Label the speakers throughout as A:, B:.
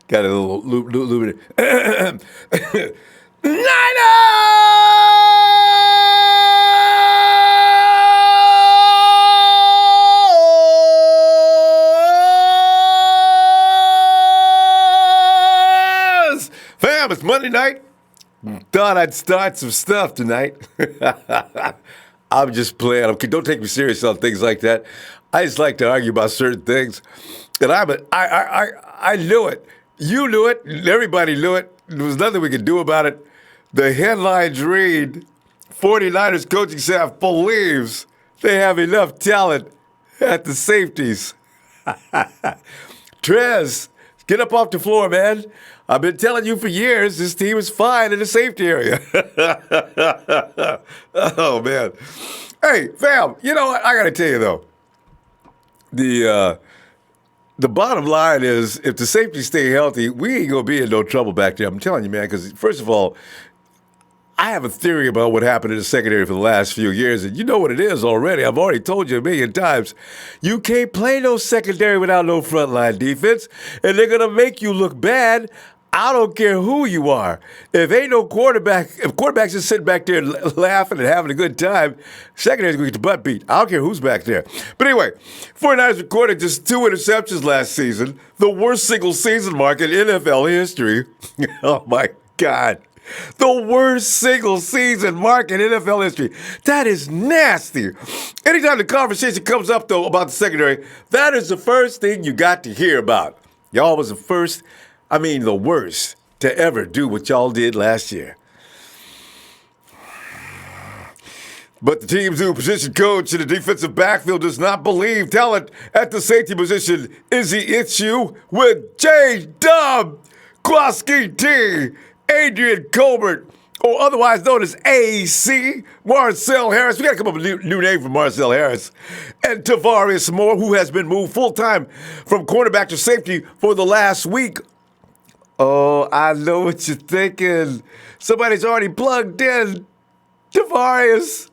A: Got a little loop. Niners! Fam, it's Monday night. Thought I'd start some stuff tonight. I'm just playing. Okay, don't take me serious on things like that. I just like to argue about certain things. And I knew it. You knew it. Everybody knew it. There was nothing we could do about it. The headlines read, 49ers coaching staff believes they have enough talent at the safeties. Trez, get up off the floor, man. I've been telling you for years this team is fine in the safety area. Oh, man. Hey, fam, you know what? I got to tell you, though. The bottom line is, if the safeties stay healthy, we ain't going to be in no trouble back there. I'm telling you, man, because, first of all, I have a theory about what happened in the secondary for the last few years, and you know what it is already. I've already told you a million times. You can't play no secondary without no frontline defense, and they're going to make you look bad. I don't care who you are. If ain't no quarterback, if quarterback's just sitting back there laughing and having a good time, secondary's going to get the butt beat. I don't care who's back there. But anyway, 49ers recorded just 2 interceptions last season, the worst single season mark in NFL history. Oh, my God. The worst single season mark in NFL history. That is nasty. Anytime the conversation comes up, though, about the secondary, that is the first thing you got to hear about. Y'all was the worst to ever do what y'all did last year. But the team's new position coach in the defensive backfield does not believe talent at the safety position is the issue with J-Dub, Jaquiski Tartt, Adrian Colbert, or otherwise known as AC, Marcell Harris. We got to come up with a new name for Marcell Harris. And Tavarius Moore, who has been moved full-time from cornerback to safety for the last week. Oh, I know what you're thinking. Somebody's already plugged in. Tavarius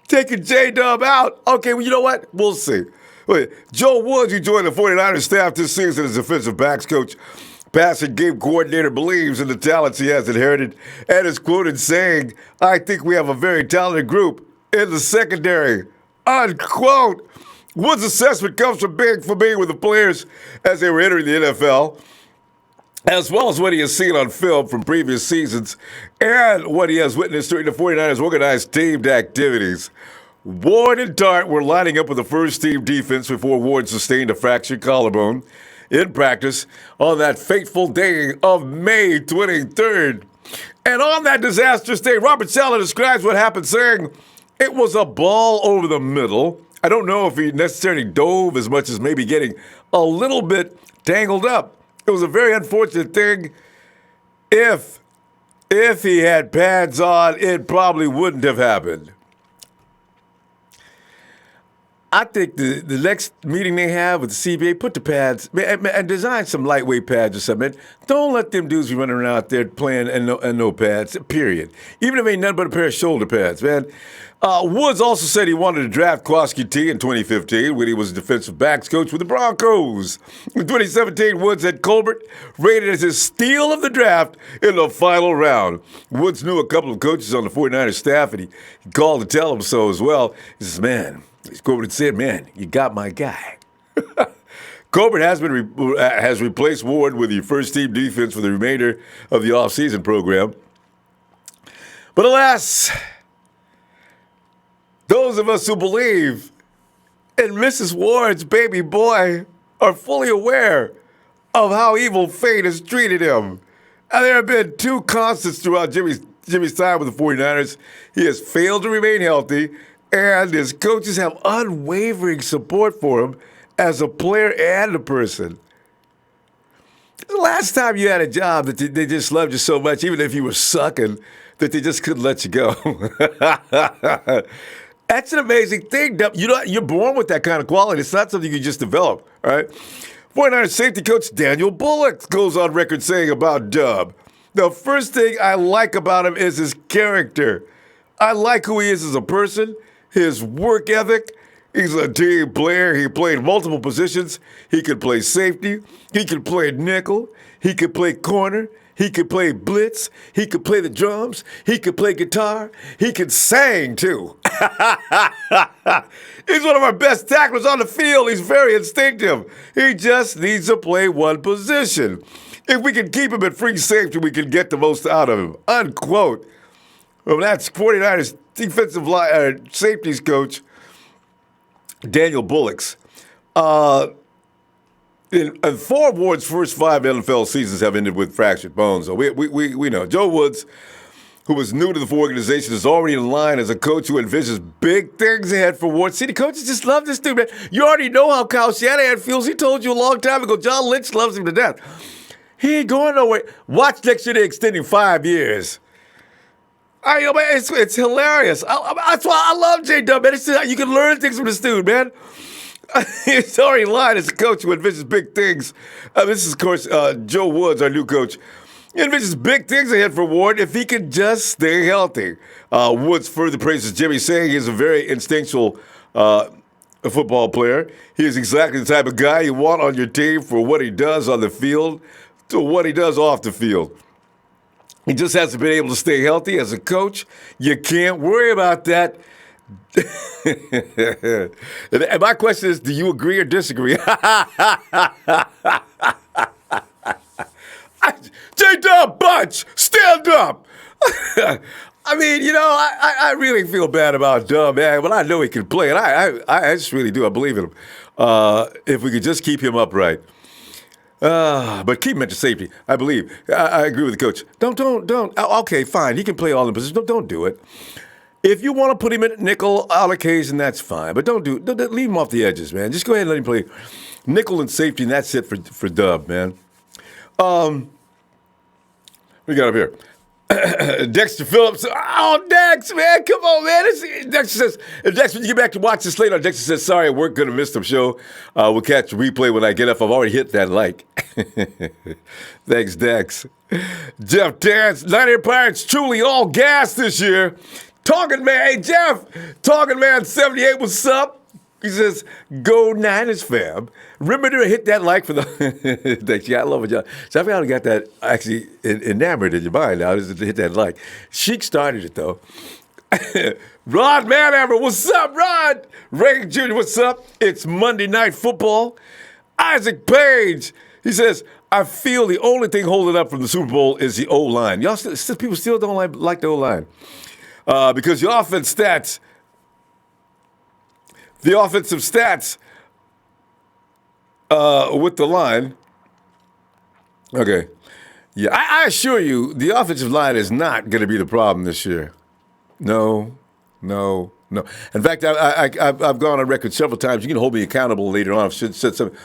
A: taking J-Dub out. Okay, well, you know what? We'll see. Wait, Joe Woods, who joined the 49ers staff this season as defensive backs coach, passing game coordinator, believes in the talents he has inherited and is quoted saying, "I think we have a very talented group in the secondary," unquote. Woods' assessment comes from being familiar with the players as they were entering the NFL, as well as what he has seen on film from previous seasons and what he has witnessed during the 49ers' organized team activities. Ward and Tartt were lining up with the first-team defense before Ward sustained a fractured collarbone in practice on that fateful day of May 23rd. And on that disastrous day, Robert Saleh describes what happened, saying, "It was a ball over the middle. I don't know if he necessarily dove as much as maybe getting a little bit tangled up. It was a very unfortunate thing. If he had pads on, it probably wouldn't have happened." I think the next meeting they have with the CBA, put the pads, and design some lightweight pads or something. Don't let them dudes be running around out there playing and no pads, period. Even if it ain't nothing but a pair of shoulder pads, man. Woods also said he wanted to draft Jaquiski Tartt in 2015 when he was defensive backs coach with the Broncos. In 2017, Woods had Colbert rated as his steal of the draft in the final round. Woods knew a couple of coaches on the 49ers staff, and he called to tell them so as well. He says, "Man," Colbert said, "Man, you got my guy." Colbert has replaced Ward with the first-team defense for the remainder of the offseason program. But alas, those of us who believe in Mrs. Ward's baby boy are fully aware of how evil fate has treated him. And there have been 2 constants throughout Jimmy's time with the 49ers. He has failed to remain healthy, and his coaches have unwavering support for him as a player and a person. The last time you had a job that they just loved you so much, even if you were sucking, that they just couldn't let you go. That's an amazing thing. You're born with that kind of quality. It's not something you just develop, all right? 49ers safety coach Daniel Bullock goes on record saying about Dub, "The first thing I like about him is his character. I like who he is as a person, his work ethic, He's a team player. He played multiple positions. He could play safety. He could play nickel. He could play corner. He could play blitz. He could play the drums. He could play guitar. He could sing, too. He's one of our best tacklers on the field. He's very instinctive. He just needs to play one position. If we can keep him at free safety, we can get the most out of him. Unquote. Well, that's 49ers defensive safeties coach, Daniel Bullocks. In 4 of Ward's first 5 NFL seasons have ended with fractured bones. So we know. Joe Woods, who was new to the organization, is already in line as a coach who envisions big things ahead for Ward. See, the coaches just love this dude, man. You already know how Kyle Shanahan feels. He told you a long time ago. John Lynch loves him to death. He ain't going nowhere. Watch next year, they're extending 5 years. Man, it's hilarious. That's why I love J-Dub, man. You can learn things from this dude, man. He's already lying as a coach who envisions big things. This is, of course, Joe Woods, our new coach. He envisions big things ahead for Ward if he can just stay healthy. Woods further praises Jimmy, saying he's a very instinctual football player. He is exactly the type of guy you want on your team for what he does on the field to what he does off the field. He just hasn't been able to stay healthy as a coach. You can't worry about that. And my question is, do you agree or disagree? J-Dub Bunch, stand up. I mean, I really feel bad about Dub, man, but I know he can play, and I just really do. I believe in him. If we could just keep him upright. But keep him at the safety, I believe. I agree with the coach. Don't. Okay, fine. He can play all the positions. Don't do it. If you want to put him in nickel on occasion, that's fine. But don't leave him off the edges, man. Just go ahead and let him play nickel and safety, and that's it for Dub, man. We got up here. Dexter Phillips. Oh, Dex, man. Come on, man. Dexter says, Dex, when you get back to watch this later, Dexter says, sorry, I work. Going to miss the show. We'll catch the replay when I get up. I've already hit that like. Thanks, Dex. Jeff Terrence, Niner Pirates truly all gas this year. Talking Man, hey, Jeff. Talking Man 78, what's up? He says, go Niners, fam. Remember to hit that like for the... Thanks, yeah, I love it, John. So I finally got that actually enamored in your mind now, is to hit that like. Sheik started it, though. Rod Manhammer, what's up, Rod? Ray Jr., what's up? It's Monday Night Football. Isaac Page, he says, I feel the only thing holding up from the Super Bowl is the O-line. Y'all people still don't like the O-line. Because the offensive stats with the line. Okay. Yeah, I assure you, the offensive line is not going to be the problem this year. No. In fact, I've gone on record several times. You can hold me accountable later on. I've said something.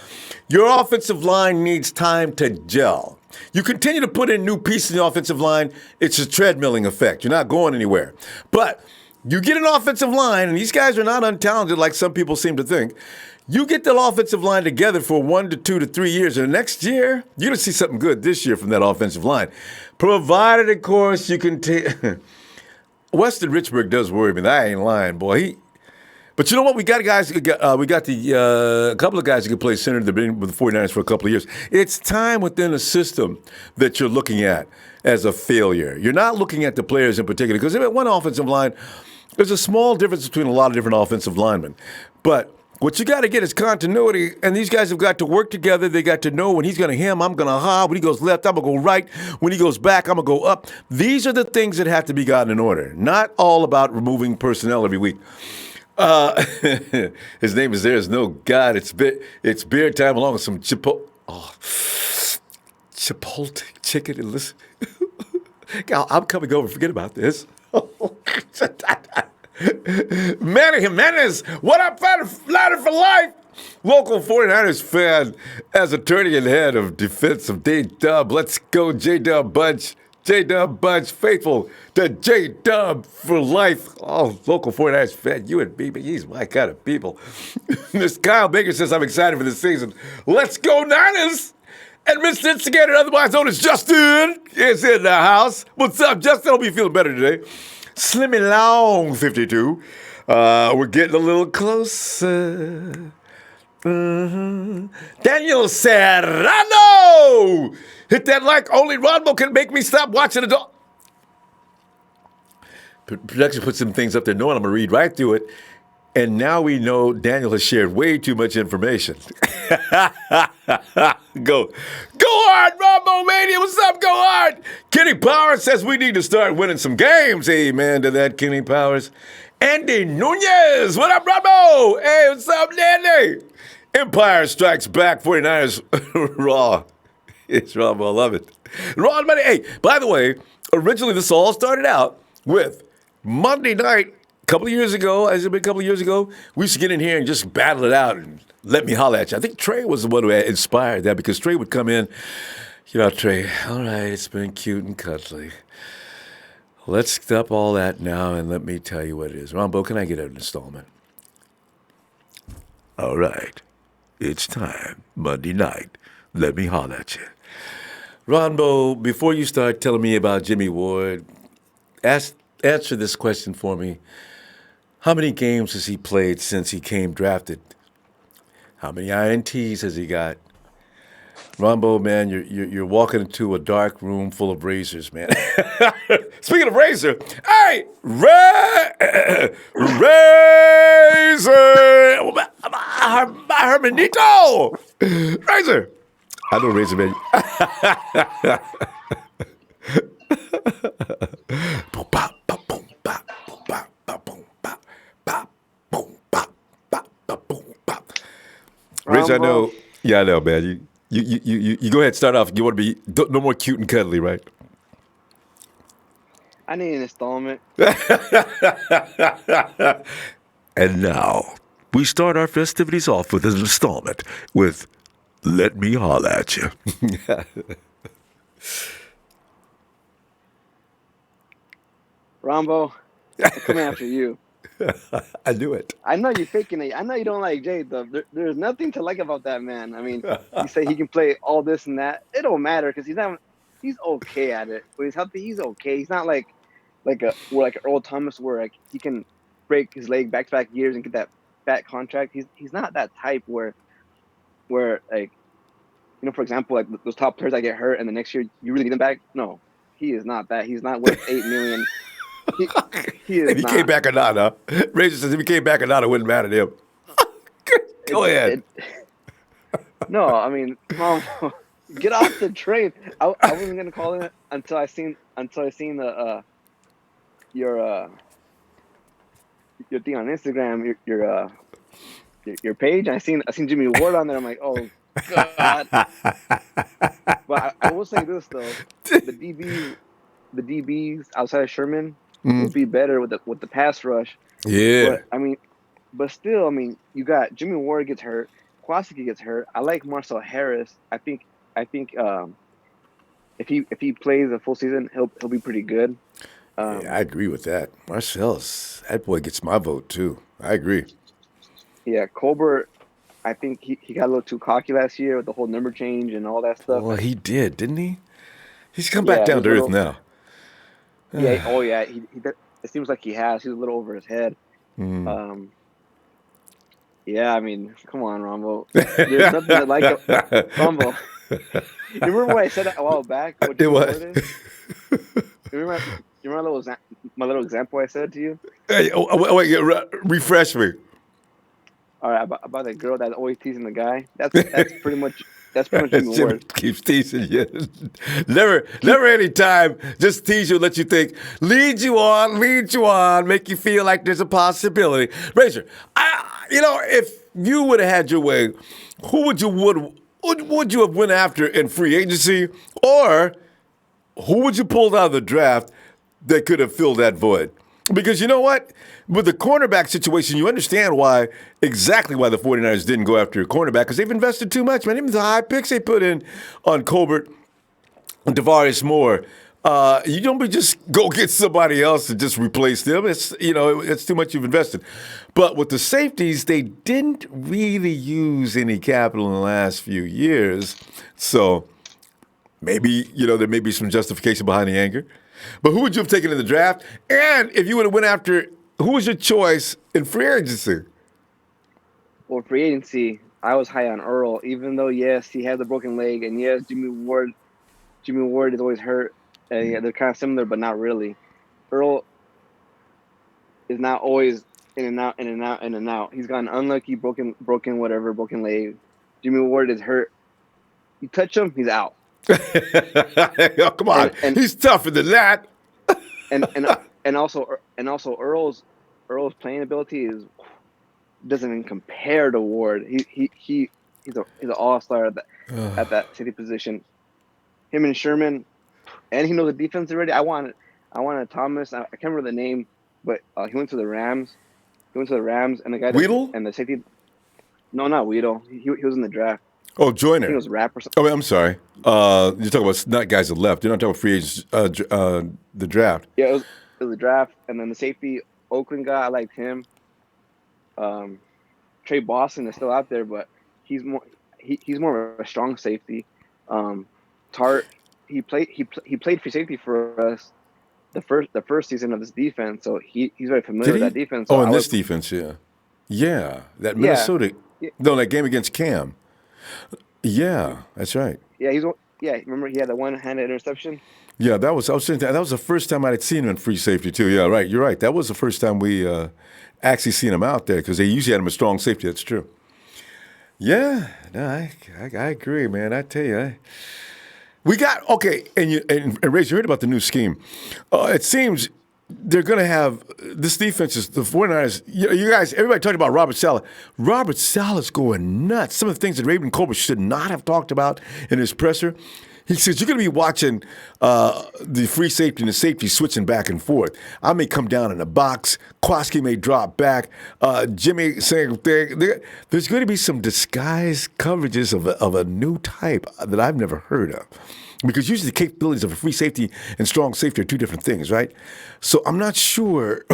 A: Your offensive line needs time to gel. You continue to put in new pieces in the offensive line, it's a treadmilling effect. You're not going anywhere. But you get an offensive line, and these guys are not untalented like some people seem to think. You get that offensive line together for 1 to 2 to 3 years, and next year, you're going to see something good this year from that offensive line. Provided, of course, you can take... Weston Richburg does worry me. I ain't lying, boy. But you know what? We got guys. We got a couple of guys who can play center. They've been with the 49ers for a couple of years. It's time within a system that you're looking at as a failure. You're not looking at the players in particular, because one offensive line, there's a small difference between a lot of different offensive linemen. But what you got to get is continuity, and these guys have got to work together. They got to know when he's going to hem, I'm going to ha. When he goes left, I'm going to go right. When he goes back, I'm going to go up. These are the things that have to be gotten in order. Not all about removing personnel every week. His name is There's No God. It's beer time along with some Chipotle chicken. And listen, I'm coming over. Forget about this. Manny Jimenez, what up, Fighter for life? Local 49ers fan, as attorney and head of defense of J-Dub. Let's go, J-Dub Bunch. J-Dub Bunch, faithful to J-Dub for life. Oh, local 49ers fan, you and me, but he's my kind of people. Miss Kyle Baker says, I'm excited for this season. Let's go, Niners! And Mr. Instigator, otherwise known as Justin, is in the house. What's up, Justin? Hope you feeling better today. Slimmy Long 52. We're getting a little closer. Daniel Serrano! Hit that like only Ronbo can make me stop watching the dog. Production put some things up there knowing I'm going to read right through it. And now we know Daniel has shared way too much information. Go hard, Ronbo Mania. What's up? Go hard. Kenny Powers says we need to start winning some games. Amen to that, Kenny Powers. Andy Nunez. What up, Ronbo? Hey, what's up, Danny? Empire Strikes Back. 49ers Raw. It's Ronbo. I love it. Raw money. Hey, by the way, originally this all started out with Monday night. A couple of years ago, we used to get in here and just battle it out and let me holler at you. I think Trey was the one who inspired that because Trey would come in, Trey, all right, it's been cute and cuddly. Let's stop all that now and let me tell you what it is. Ronbo, can I get an installment? All right, it's time, Monday night. Let me holler at you. Ronbo, before you start telling me about Jimmie Ward, answer this question for me. How many games has he played since he came drafted? How many INTs has he got? Ronbo, man, you're walking into a dark room full of razors, man. Speaking of razor, hey, razor, my hermanito, razor. I know razor, man. Boom, bop, bop, boom, bop, boom, bop, bop, boom, bop, bop, boom, bop, bop, bop, boom, bop. Rich, I know. Yeah, I know, man. You go ahead, start off. You want to be no more cute and cuddly, right?
B: I need an installment.
A: And now we start our festivities off with an installment with "Let Me Holler at You."
B: Ronbo, I'm coming after you.
A: I knew it.
B: I know you're faking it. I know you don't like Jay, though. There's nothing to like about that man. I mean, you say he can play all this and that. It don't matter because he's okay at it. When he's healthy, he's okay. He's not like Earl Thomas where like he can break his leg back-to-back years and get that fat contract. He's not that type where like, for example, like those top players that get hurt and the next year you really need them back. No, he is not that. He's not worth $8 million. He is
A: if he
B: not.
A: came back or not, huh? Razor says if he came back or not, it wouldn't matter to him. Go ahead.
B: No, I mean, Mom, get off the train. I wasn't gonna call it until I seen the your thing on Instagram, your page. I seen Jimmie Ward on there. I'm like, oh God. But I will say this though, the DBs outside of Sherman will be better with the pass rush.
A: Yeah.
B: But still, you got Jimmie Ward gets hurt, Kwon gets hurt. I like Marcell Harris. I think if he plays a full season, he'll be pretty good.
A: Yeah, I agree with that. Marcell's that boy gets my vote too. I agree.
B: Yeah, Colbert. I think he got a little too cocky last year with the whole number change and all that stuff.
A: Well, he did, didn't he? He's come back down to earth now.
B: Yeah. Oh, yeah. It seems like he has. He's a little over his head. Yeah. Come on, Ronbo. There's nothing to like Ronbo. You remember what I said a while back? What
A: it was.
B: You remember my little example I said to you?
A: Hey, wait, refresh me.
B: All right, about that girl that's always teasing the guy. That's pretty much Jimmie Ward.
A: Keeps teasing you. Never any time. Just tease you, let you think, lead you on, make you feel like there's a possibility. Razor, if you would have had your way, who would you have went after in free agency, or who would you pull out of the draft that could have filled that void? Because you know what? With the cornerback situation, you understand exactly why the 49ers didn't go after a cornerback, because they've invested too much, man. Even the high picks they put in on Colbert and Tavarius Moore, you don't just go get somebody else to just replace them. It's too much you've invested. But with the safeties, they didn't really use any capital in the last few years. So maybe, there may be some justification behind the anger. But who would you have taken in the draft? And if you would have went after, who was your choice in free agency?
B: Well, free agency, I was high on Earl, even though, yes, he had the broken leg, and yes, Jimmie Ward is always hurt. And yeah, they're kind of similar, but not really. Earl is not always in and out, in and out, in and out. He's got an unlucky broken leg. Jimmie Ward is hurt. You touch him, he's out.
A: Oh, come on,
B: and
A: he's tougher than that.
B: and also Earl's playing ability doesn't even compare to Ward. He's an all-star at that safety position. Him and Sherman, and he knows the defense already. I wanted Thomas. I can't remember the name, but he went to the Rams. And the guy
A: Weedle
B: and the safety. No, not Weedle. He was in the draft.
A: Oh, Joyner.
B: He was Rap or something.
A: Oh, I'm sorry. You're talking about not guys that left. You're not talking about free agents. The draft.
B: Yeah, it was the draft, and then the safety Oakland guy. I liked him. Trey Boston is still out there, but he's more of a strong safety. Tartt, he played free safety for us the first season of this defense, so he's very familiar with that defense. So
A: this defense, yeah, that Minnesota, no, that game against Cam. Yeah, that's right.
B: Yeah, remember he had the one-handed interception.
A: Yeah, I was saying that was the first time I had seen him in free safety too. Yeah, right. You're right. That was the first time we actually seen him out there because they usually had him a strong safety. That's true. Yeah, no, I agree, man. I tell you, we got okay. And Ray, you heard about the new scheme. It seems they're going to have this defense is the 49ers. You guys, everybody talked about Robert Saleh. Robert Saleh's going nuts. Some of the things that Adrian Colbert should not have talked about in his presser. He says, you're going to be watching the free safety and the safety switching back and forth. I may come down in the box. Kwaski may drop back. Jimmie saying, there's going to be some disguised coverages of a new type that I've never heard of. Because usually the capabilities of a free safety and strong safety are two different things, right? So I'm not sure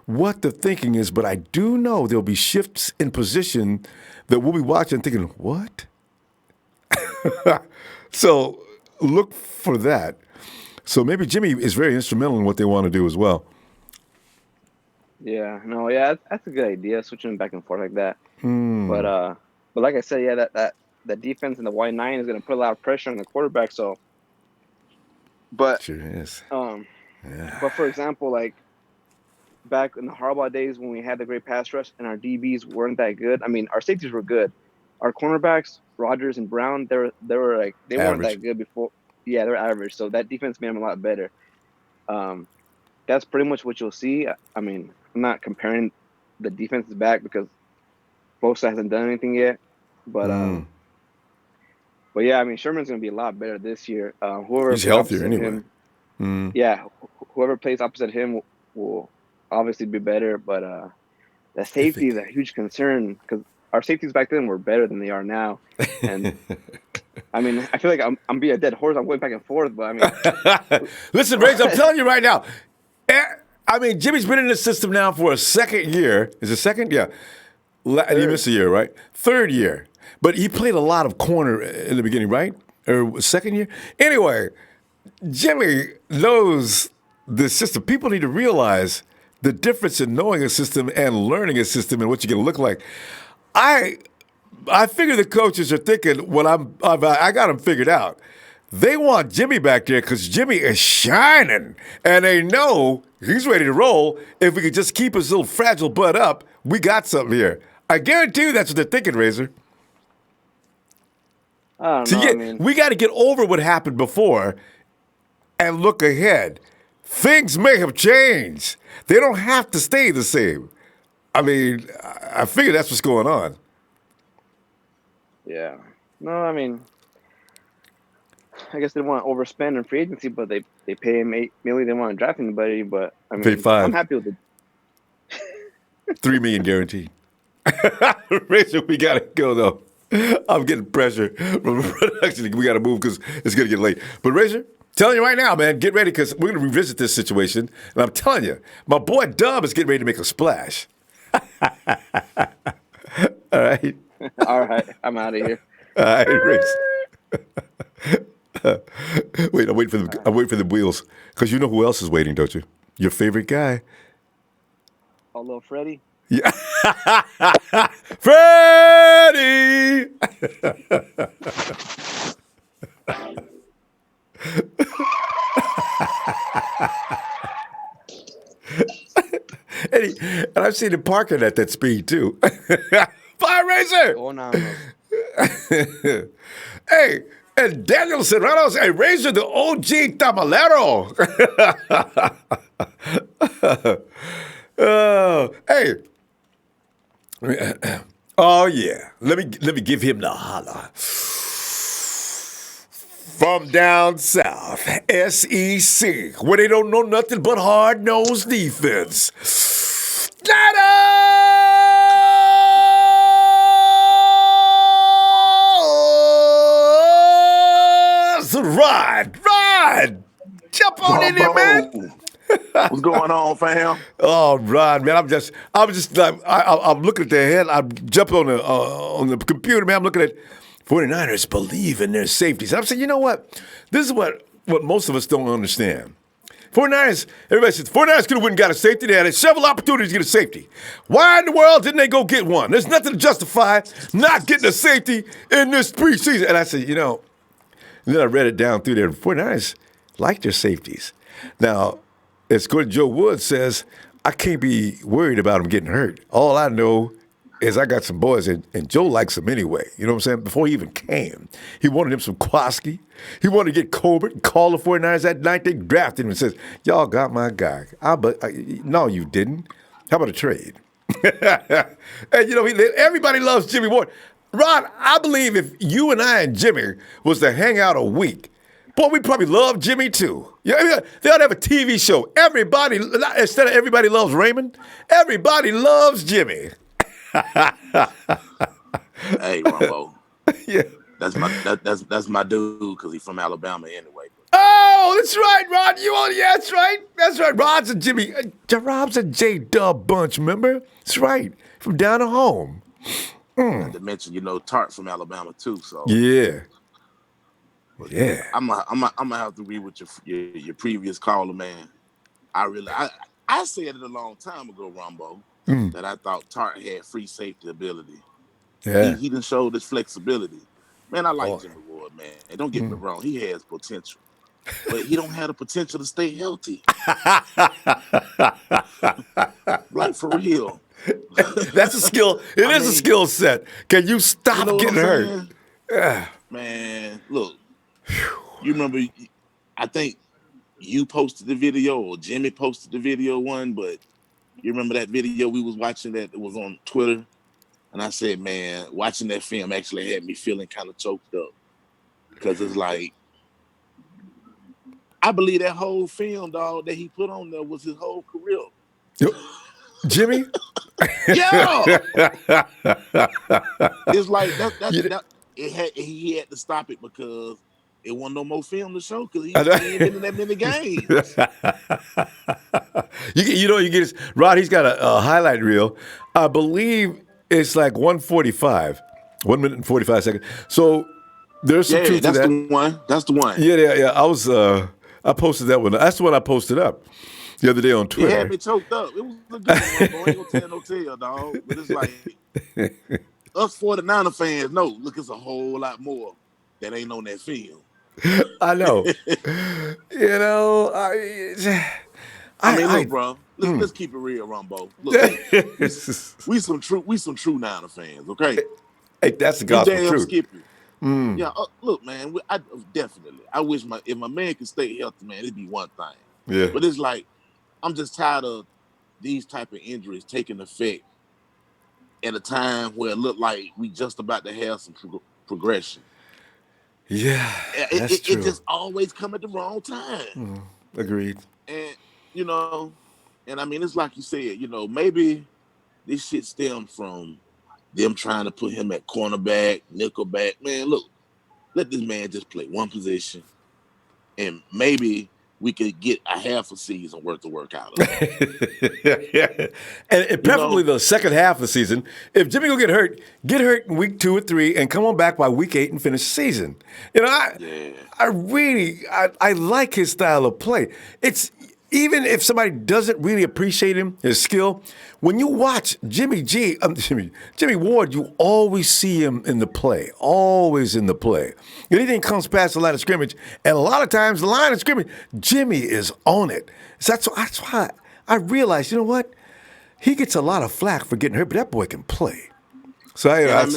A: what the thinking is, but I do know there'll be shifts in position that we'll be watching thinking, what? So look for that. So maybe Jimmie is very instrumental in what they want to do as well.
B: Yeah, that's a good idea, switching back and forth like that. But like I said, that defense and the Y9 is going to put a lot of pressure on the quarterback. So, but
A: sure is.
B: But for example, like back in the Harbaugh days when we had the great pass rush and our DBs weren't that good. I mean, our safeties were good. Our cornerbacks, Rodgers and Brown, they weren't that good before. Yeah, they're average. So that defense made them a lot better. That's pretty much what you'll see. I mean, I'm not comparing the defenses back because Bosa hasn't done anything yet. But yeah, I mean, Sherman's going to be a lot better this year.
A: He's healthier anyway.
B: Yeah, whoever plays opposite him will obviously be better. But the safety is a huge concern because our safeties back then were better than they are now. And I mean, I feel like I'm being a dead horse. I'm going back and forth, but I mean,
A: listen, Riggs, I'm telling you right now. I mean, Jimmie's been in this system now for a second year. Is it second? Yeah. And he missed a year, right? Third year. But he played a lot of corner in the beginning, right? Or second year? Anyway, Jimmie knows the system. People need to realize the difference in knowing a system and learning a system and what you're going to look like. I figure the coaches are thinking, well, I got them figured out. They want Jimmie back there because Jimmie is shining, and they know he's ready to roll. If we could just keep his little fragile butt up, we got something here. I guarantee you that's what they're thinking, Razor.
B: I don't know.
A: We got to get over what happened before and look ahead. Things may have changed. They don't have to stay the same. I mean, I figure that's what's going on.
B: Yeah. No, I mean, I guess they want to overspend in free agency, but they pay him $8 million. They want to draft anybody, but I mean,
A: pay $5 million.
B: I'm happy with it.
A: $3 million guaranteed. Rachel, we gotta go though. I'm getting pressure from production. We gotta move because it's gonna get late. But Razor, telling you right now, man, get ready because we're gonna revisit this situation. And I'm telling you, my boy Dub is getting ready to make a splash. All right.
B: All right. I'm out of here.
A: All right, Razor. Wait, I'm waiting for the wheels because you know who else is waiting, don't you? Your favorite guy.
B: Oh, little Freddie.
A: Yeah, Freddie. And I've seen him parking at that speed too. Fire Racer.
B: Going on.
A: Hey, and Daniel Serrano's a Razor, the OG Tamalero. Hey. Oh yeah. Let me give him the holler. From down south, SEC, where they don't know nothing but hard-nosed defense. Let us ride. Jump on in there, man.
C: What's going on, fam?
A: Oh, Rod, man, I'm looking at their head. I'm jumping on the computer, man. I'm looking at 49ers believe in their safeties. I'm saying, you know what? This is what most of us don't understand. 49ers, everybody says, 49ers could have went and got a safety. They had several opportunities to get a safety. Why in the world didn't they go get one? There's nothing to justify not getting a safety in this preseason. And I said, and then I read it down through there. 49ers like their safeties. Now, as Coach Joe Wood says, I can't be worried about them getting hurt. All I know is I got some boys, and Joe likes them anyway. You know what I'm saying? Before he even came, he wanted him some Kwaski. He wanted to get Colbert and call the 49ers that night. They drafted him and says, y'all got my guy. No, you didn't. How about a trade? And, everybody loves Jimmie Ward. Rod, I believe if you and I and Jimmy was to hang out a week, boy, we probably love Jimmy too. They ought to have a TV show. Everybody, instead of Everybody Loves Raymond, everybody loves Jimmy.
C: Hey, Ronbo.
A: Yeah.
C: That's my dude because he's from Alabama anyway.
A: Oh, that's right, Rod. That's right. That's right. Rod's a Jimmy. Rob's a J-Dub bunch, remember? That's right. From down at home.
C: Not to mention, Tartt from Alabama too. So
A: yeah. Yeah.
C: I'm gonna have to agree with your previous caller, man. I said it a long time ago, Ronbo, that I thought Tartt had free safety ability.
A: Yeah.
C: He done showed his flexibility. Man, I like Jimmie Ward, man. And don't get me wrong, he has potential. But he don't have the potential to stay healthy. Like, for real.
A: That's a skill. It is a skill set. Can you stop getting hurt? Yeah.
C: Man, look. You remember, I think you posted the video or Jimmy posted the video one, but you remember that video we was watching that was on Twitter? And I said, man, watching that film actually had me feeling kind of choked up. Because it's like, I believe that whole film, dog, that he put on there was his whole career.
A: Jimmy?
C: Yeah! It's like, he had to stop it because it wasn't no more film to show because he ain't been in that many games.
A: You get Rod, he's got a highlight reel. I believe it's like 1:45, 1 minute and 45 seconds. So there's some truth to that.
C: That's the one.
A: Yeah. I posted that one. That's the one I posted up the other day on Twitter.
C: It had me choked up. It was a good one. I ain't gonna tell no tale, dog. But it's like us 49er fans know. Look, it's a whole lot more that ain't on that film.
A: I know.
C: Look, bro. Let's keep it real, Ronbo. Look, we some true Niner fans, okay?
A: Hey, that's the gospel truth.
C: Skippy. Yeah, look, man. Definitely. I wish if my man could stay healthy, man, it'd be one thing.
A: Yeah.
C: But it's like I'm just tired of these type of injuries taking effect at a time where it looked like we just about to have some progression.
A: Yeah, that's true.
C: It just always come at the wrong time.
A: Agreed.
C: And and I mean, it's like you said, maybe this shit stemmed from them trying to put him at cornerback, nickelback. Man, look, let this man just play one position, and maybe we could get a half a season worth of work out of it.
A: Yeah. And preferably the second half of the season. If Jimmie will get hurt in week 2 or 3 and come on back by week 8 and finish the season. I like his style of play. It's even if somebody doesn't really appreciate him, his skill, when you watch Jimmie Ward, you always see him in the play, always in the play. Anything comes past the line of scrimmage, and a lot of times the line of scrimmage, Jimmie is on it. So that's why I realized, you know what? He gets a lot of flack for getting hurt, but that boy can play. So
C: that's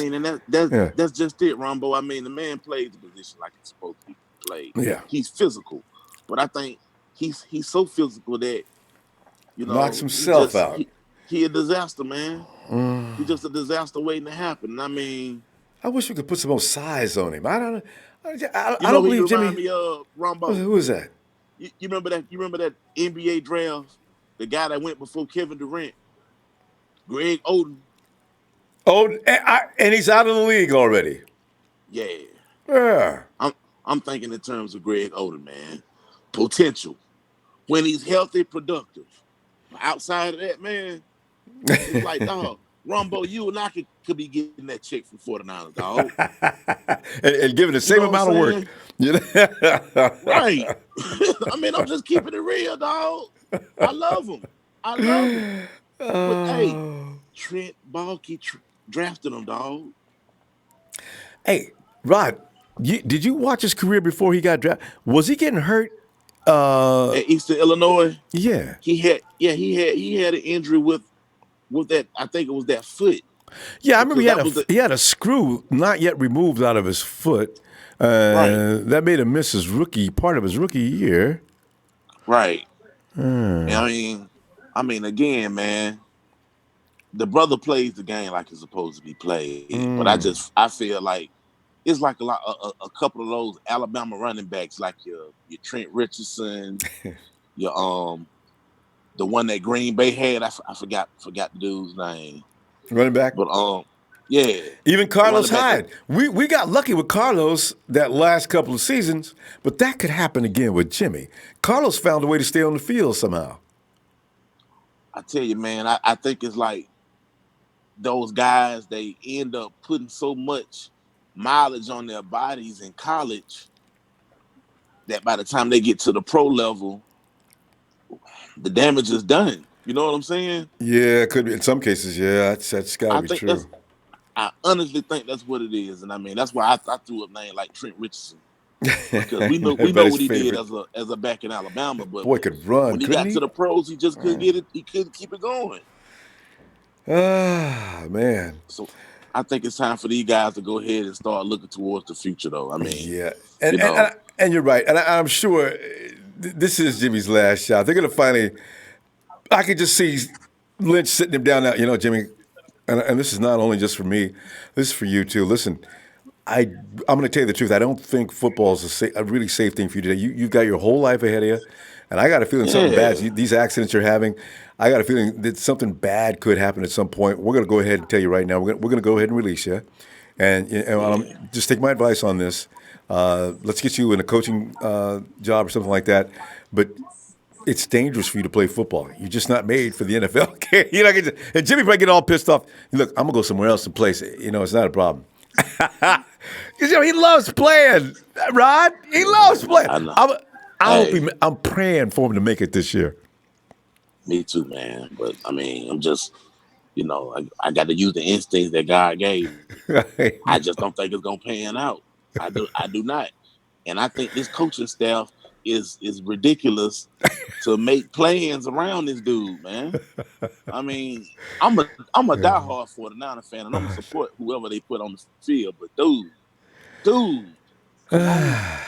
C: just it, Ronbo. I mean, the man plays the position like it's supposed to be played.
A: Yeah.
C: He's physical, but I think he's so physical that
A: knocks himself out.
C: He a disaster, man. He's just a disaster waiting to happen. I mean,
A: I wish we could put some more size on him. I don't
C: Jimmie.
A: believe Jimmie.
C: Ronbo.
A: Who is that?
C: You remember that? You remember that NBA draft? The guy that went before Kevin Durant, Greg Oden.
A: Oh, and he's out of the league already.
C: Yeah.
A: Yeah.
C: I'm thinking in terms of Greg Oden, man. Potential. When he's healthy, productive. Outside of that, man, it's like, dog, Ronbo, you and I could be getting that check from 49ers, dog.
A: and giving the same amount of work.
C: Right. I mean, I'm just keeping it real, dog. I love him. But, hey, Trent Baalke drafted him, dog.
A: Hey, Rod, did you watch his career before he got drafted? Was he getting hurt?
C: At Eastern Illinois?
A: Yeah.
C: He had an injury with that, I think it was that foot.
A: Yeah, I remember he had a screw not yet removed out of his foot.
C: Right.
A: That made him miss part of his rookie year.
C: Right. I mean, again, man, the brother plays the game like it's supposed to be played. But I feel like it's like a couple of those Alabama running backs, like your Trent Richardson, your the one that Green Bay had. I forgot the dude's name.
A: Running back,
C: but yeah.
A: Even Carlos Hyde. We got lucky with Carlos that last couple of seasons, but that could happen again with Jimmie. Carlos found a way to stay on the field somehow.
C: I tell you, man, I think it's like those guys, they end up putting so much mileage on their bodies in college that by the time they get to the pro level, the damage is done. You know what I'm saying?
A: Yeah, it could be in some cases. Yeah, that's got to be true.
C: I honestly think that's what it is, and I mean that's why I threw a name like Trent Richardson, because we know what he did as a back in Alabama. But
A: boy could run.
C: When he got to the pros, he just couldn't get it. He couldn't keep it going.
A: Ah, man.
C: So I think it's time for these guys to go ahead and start looking towards the future, though. I mean,
A: yeah, and you're right, and I'm sure this is Jimmie's last shot. They're gonna finally. I could just see Lynch sitting him down now. You know, Jimmie, and this is not only just for me. This is for you too. Listen, I'm going to tell you the truth. I don't think football is a really safe thing for you today. You've got your whole life ahead of you, and I got a feeling something bad. These accidents you're having, I got a feeling that something bad could happen at some point. We're going to go ahead and tell you right now. We're going to go ahead and release you, and just take my advice on this. Let's get you in a coaching job or something like that, but. It's dangerous for you to play football. You're just not made for the NFL. Okay? And Jimmie probably get all pissed off. Look, I'm gonna go somewhere else to play. It's not a problem. Because he loves playing, Rod. He loves playing. I'm praying for him to make it this year.
C: Me too, man. But I mean, I'm just, I got to use the instincts that God gave me. I just don't think it's gonna pan out. I do not. And I think this coaching staff is ridiculous to make plans around this dude, man. I mean, I'm a diehard 49er fan, and I'm gonna support whoever they put on the field. But dude, come on.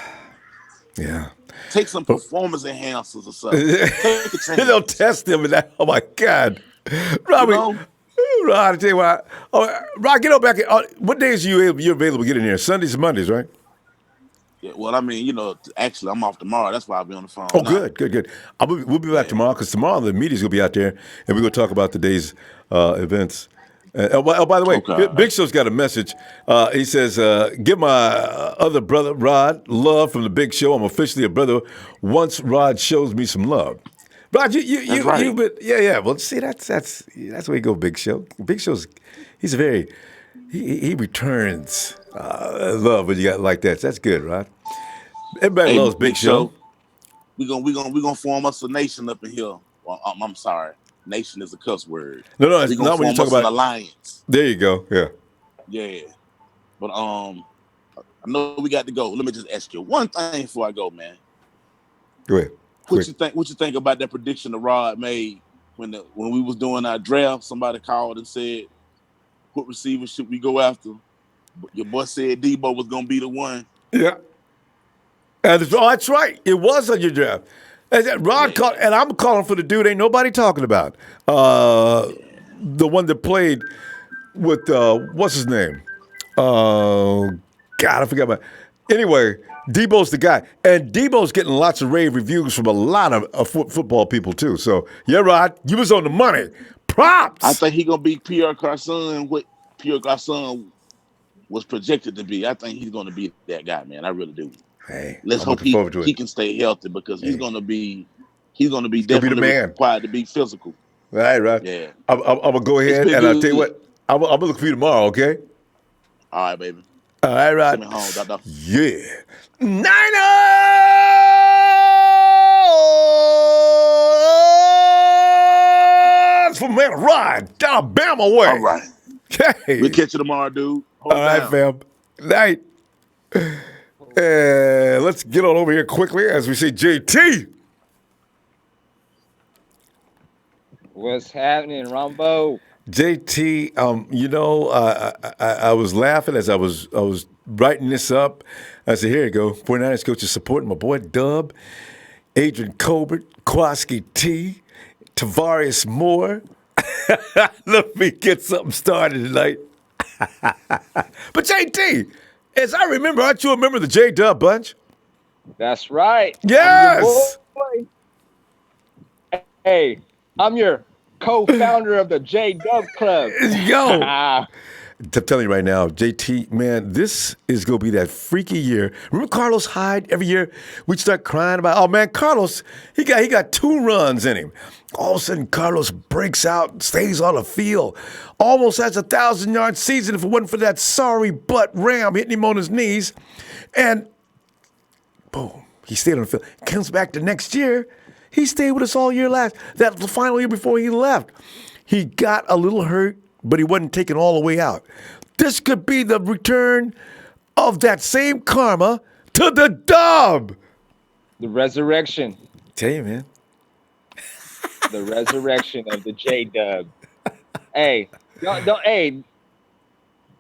A: Yeah.
C: Take some performance enhancers or something. Take a chance.
A: They'll test him and that. Oh my God, Rod, I tell you what. Rod, get on back. What days are you available to get in here? Sundays and Mondays, right?
C: Yeah, well, I mean, actually, I'm off tomorrow. That's why I'll be on the phone.
A: Oh, now. Good. We'll be back tomorrow because tomorrow the media's going to be out there, and we're going to talk about today's events. By the way,
C: Okay.
A: Big Show's got a message. He says, give my other brother, Rod, love from the Big Show. I'm officially a brother once Rod shows me some love. Rod,
C: That's right.
A: you've been, yeah. Well, see, that's where you go, Big Show. Big Show's, he's a very, he returns love when you got like that. So that's good, Rod. Everybody loves Big Show.
C: We gonna form us a nation up in here. Well, I'm sorry, nation is a cuss word.
A: No, it's
C: we gonna
A: not when you
C: form
A: talk
C: us
A: about
C: an alliance.
A: There you go. Yeah.
C: Yeah. But I know we got to go. Let me just ask you one thing before I go, man.
A: Go ahead.
C: What you think about that prediction that Rod made when we was doing our draft? Somebody called and said, "What receiver should we go after?" Your boy said Debo was gonna be the one.
A: Yeah. And that's right. It was on your draft. Rod called, and I'm calling for the dude ain't nobody talking about. The one that played with what's his name? God, I forgot about. Anyway, Debo's the guy, and Debo's getting lots of rave reviews from a lot of football people too. So yeah, Rod, you was on the money. Props.
C: I think he gonna be Pierre Garçon. What Pierre Garçon was projected to be. I think he's gonna be that guy, man. I really do.
A: Hey,
C: let's hope he can stay healthy because he's gonna be definitely required to be physical.
A: All right.
C: Yeah.
A: I'm gonna go ahead and I'll tell you what. I'm gonna look for you tomorrow. Okay.
C: All right, baby.
A: All right, Rod.
C: Send me home, Dr.
A: Yeah. Niners for man Rod, Alabama way.
C: All right.
A: Okay.
C: We'll catch you tomorrow, dude.
A: All right, fam. Night. Let's get on over here quickly as we see JT.
D: What's happening, Ronbo?
A: JT, I was laughing as I was writing this up. I said, here you go. 49ers coach is supporting my boy Dub, Adrian Colbert, Jaquiski Tartt, Tavarius Moore. Let me get something started tonight. But JT, as I remember, aren't you a member of the J-Dub bunch?
D: That's right.
A: Yes.
D: Hey, I'm your co-founder of the J-Dub Club.
A: Yo. I'm telling you right now, JT, man, this is going to be that freaky year. Remember Carlos Hyde? Every year we'd start crying about, oh, man, Carlos, he got 2 runs in him. All of a sudden, Carlos breaks out, stays on the field, almost has a 1,000-yard season if it wasn't for that sorry butt Ram hitting him on his knees. And boom, he stayed on the field. Comes back the next year. He stayed with us all year last. That was the final year before he left. He got a little hurt, but he wasn't taken all the way out. This could be the return of that same karma to the Dub.
D: The resurrection.
A: Tell you, man.
D: The resurrection of the J-Dub. Hey, hey,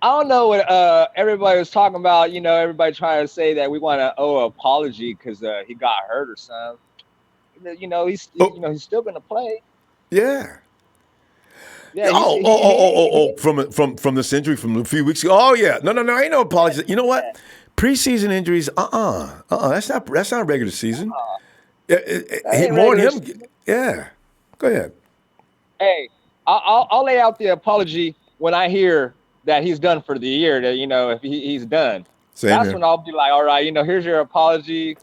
D: I don't know what everybody was talking about. You know, everybody trying to say that we want to owe an apology because he got hurt or something. You know, he's still going to play.
A: Yeah.
D: Yeah.
A: From this injury from a few weeks ago. Oh yeah, no, ain't no apologies. You know what? Preseason injuries, that's not regular season. More than him. Yeah, go ahead.
D: Hey, I'll lay out the apology when I hear that he's done for the year. That if he's done, that's when I'll be like, all right, here's your apology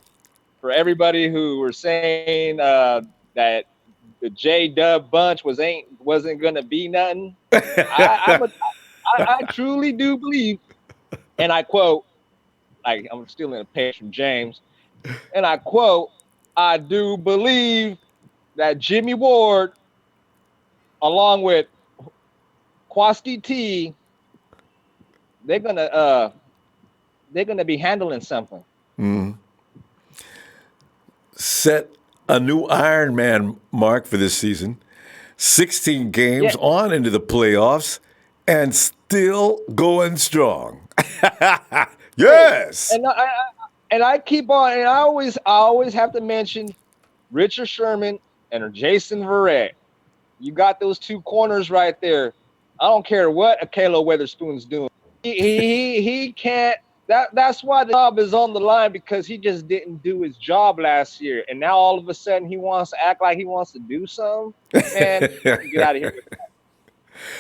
D: for everybody who were saying that the J-Dub bunch wasn't gonna be nothing. I truly do believe, and I quote, like I'm stealing a page from James, and I quote, I do believe that Jimmie Ward, along with Jaquiski Tartt, they're gonna be handling something.
A: Mm. Set a new Iron Man mark for this season. 16 games on into the playoffs and still going strong. Yes.
D: And I keep on, and I always have to mention Richard Sherman and Jason Verrett. You got those 2 corners right there. I don't care what Akelo Weatherspoon's doing. He can't. That's why the job is on the line, because he just didn't do his job last year, and now all of a sudden he wants to act like he wants to do something. Man, get out of here with that.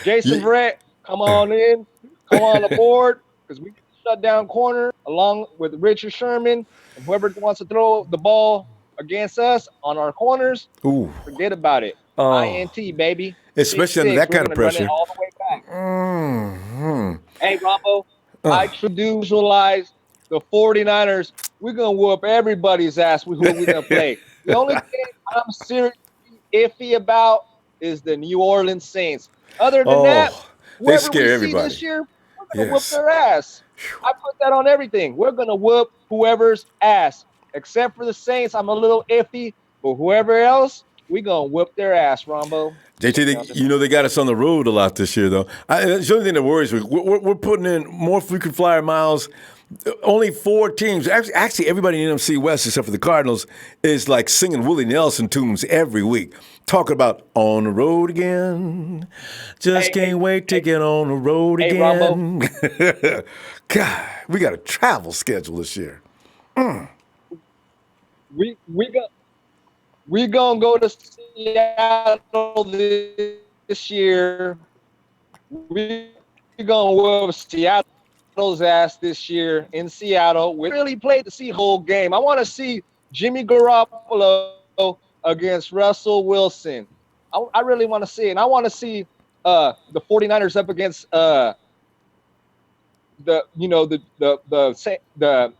D: Jason Verrett, come on in, come on aboard, because we can shut down corner along with Richard Sherman and whoever wants to throw the ball against us on our corners.
A: Ooh.
D: Forget about it.
A: Oh.
D: INT, baby.
A: Especially under
D: 6-6,
A: that kind of
D: we're gonna run
A: pressure.
D: it all the way back.
A: Mm-hmm.
D: Hey, Ronbo, I do visualize the 49ers. We're going to whoop everybody's ass with who we're going to play. The only thing I'm seriously iffy about is the New Orleans Saints. Other than that,
A: they
D: whoever
A: scare
D: we
A: everybody.
D: see this year, we're going to whoop their ass. I put that on everything. We're going to whoop whoever's ass. Except for the Saints, I'm a little iffy. But whoever else, we're going to whoop their ass, Ronbo.
A: JT, they got us on the road a lot this year, though. That's the only thing that worries me. We're putting in more frequent flyer miles. Only 4 teams. Actually, everybody in NFC West, except for the Cardinals, is like singing Willie Nelson tunes every week. Talking about on the road again. Just can't wait to get on the road again.
D: Ronbo.
A: God, we got a travel schedule this year.
D: We gonna go to Seattle this year. We gonna whoop Seattle's ass this year in Seattle. We really played the Seahawks game. I want to see Jimmy Garoppolo against Russell Wilson. I really want to see it. And I want to see the 49ers up against the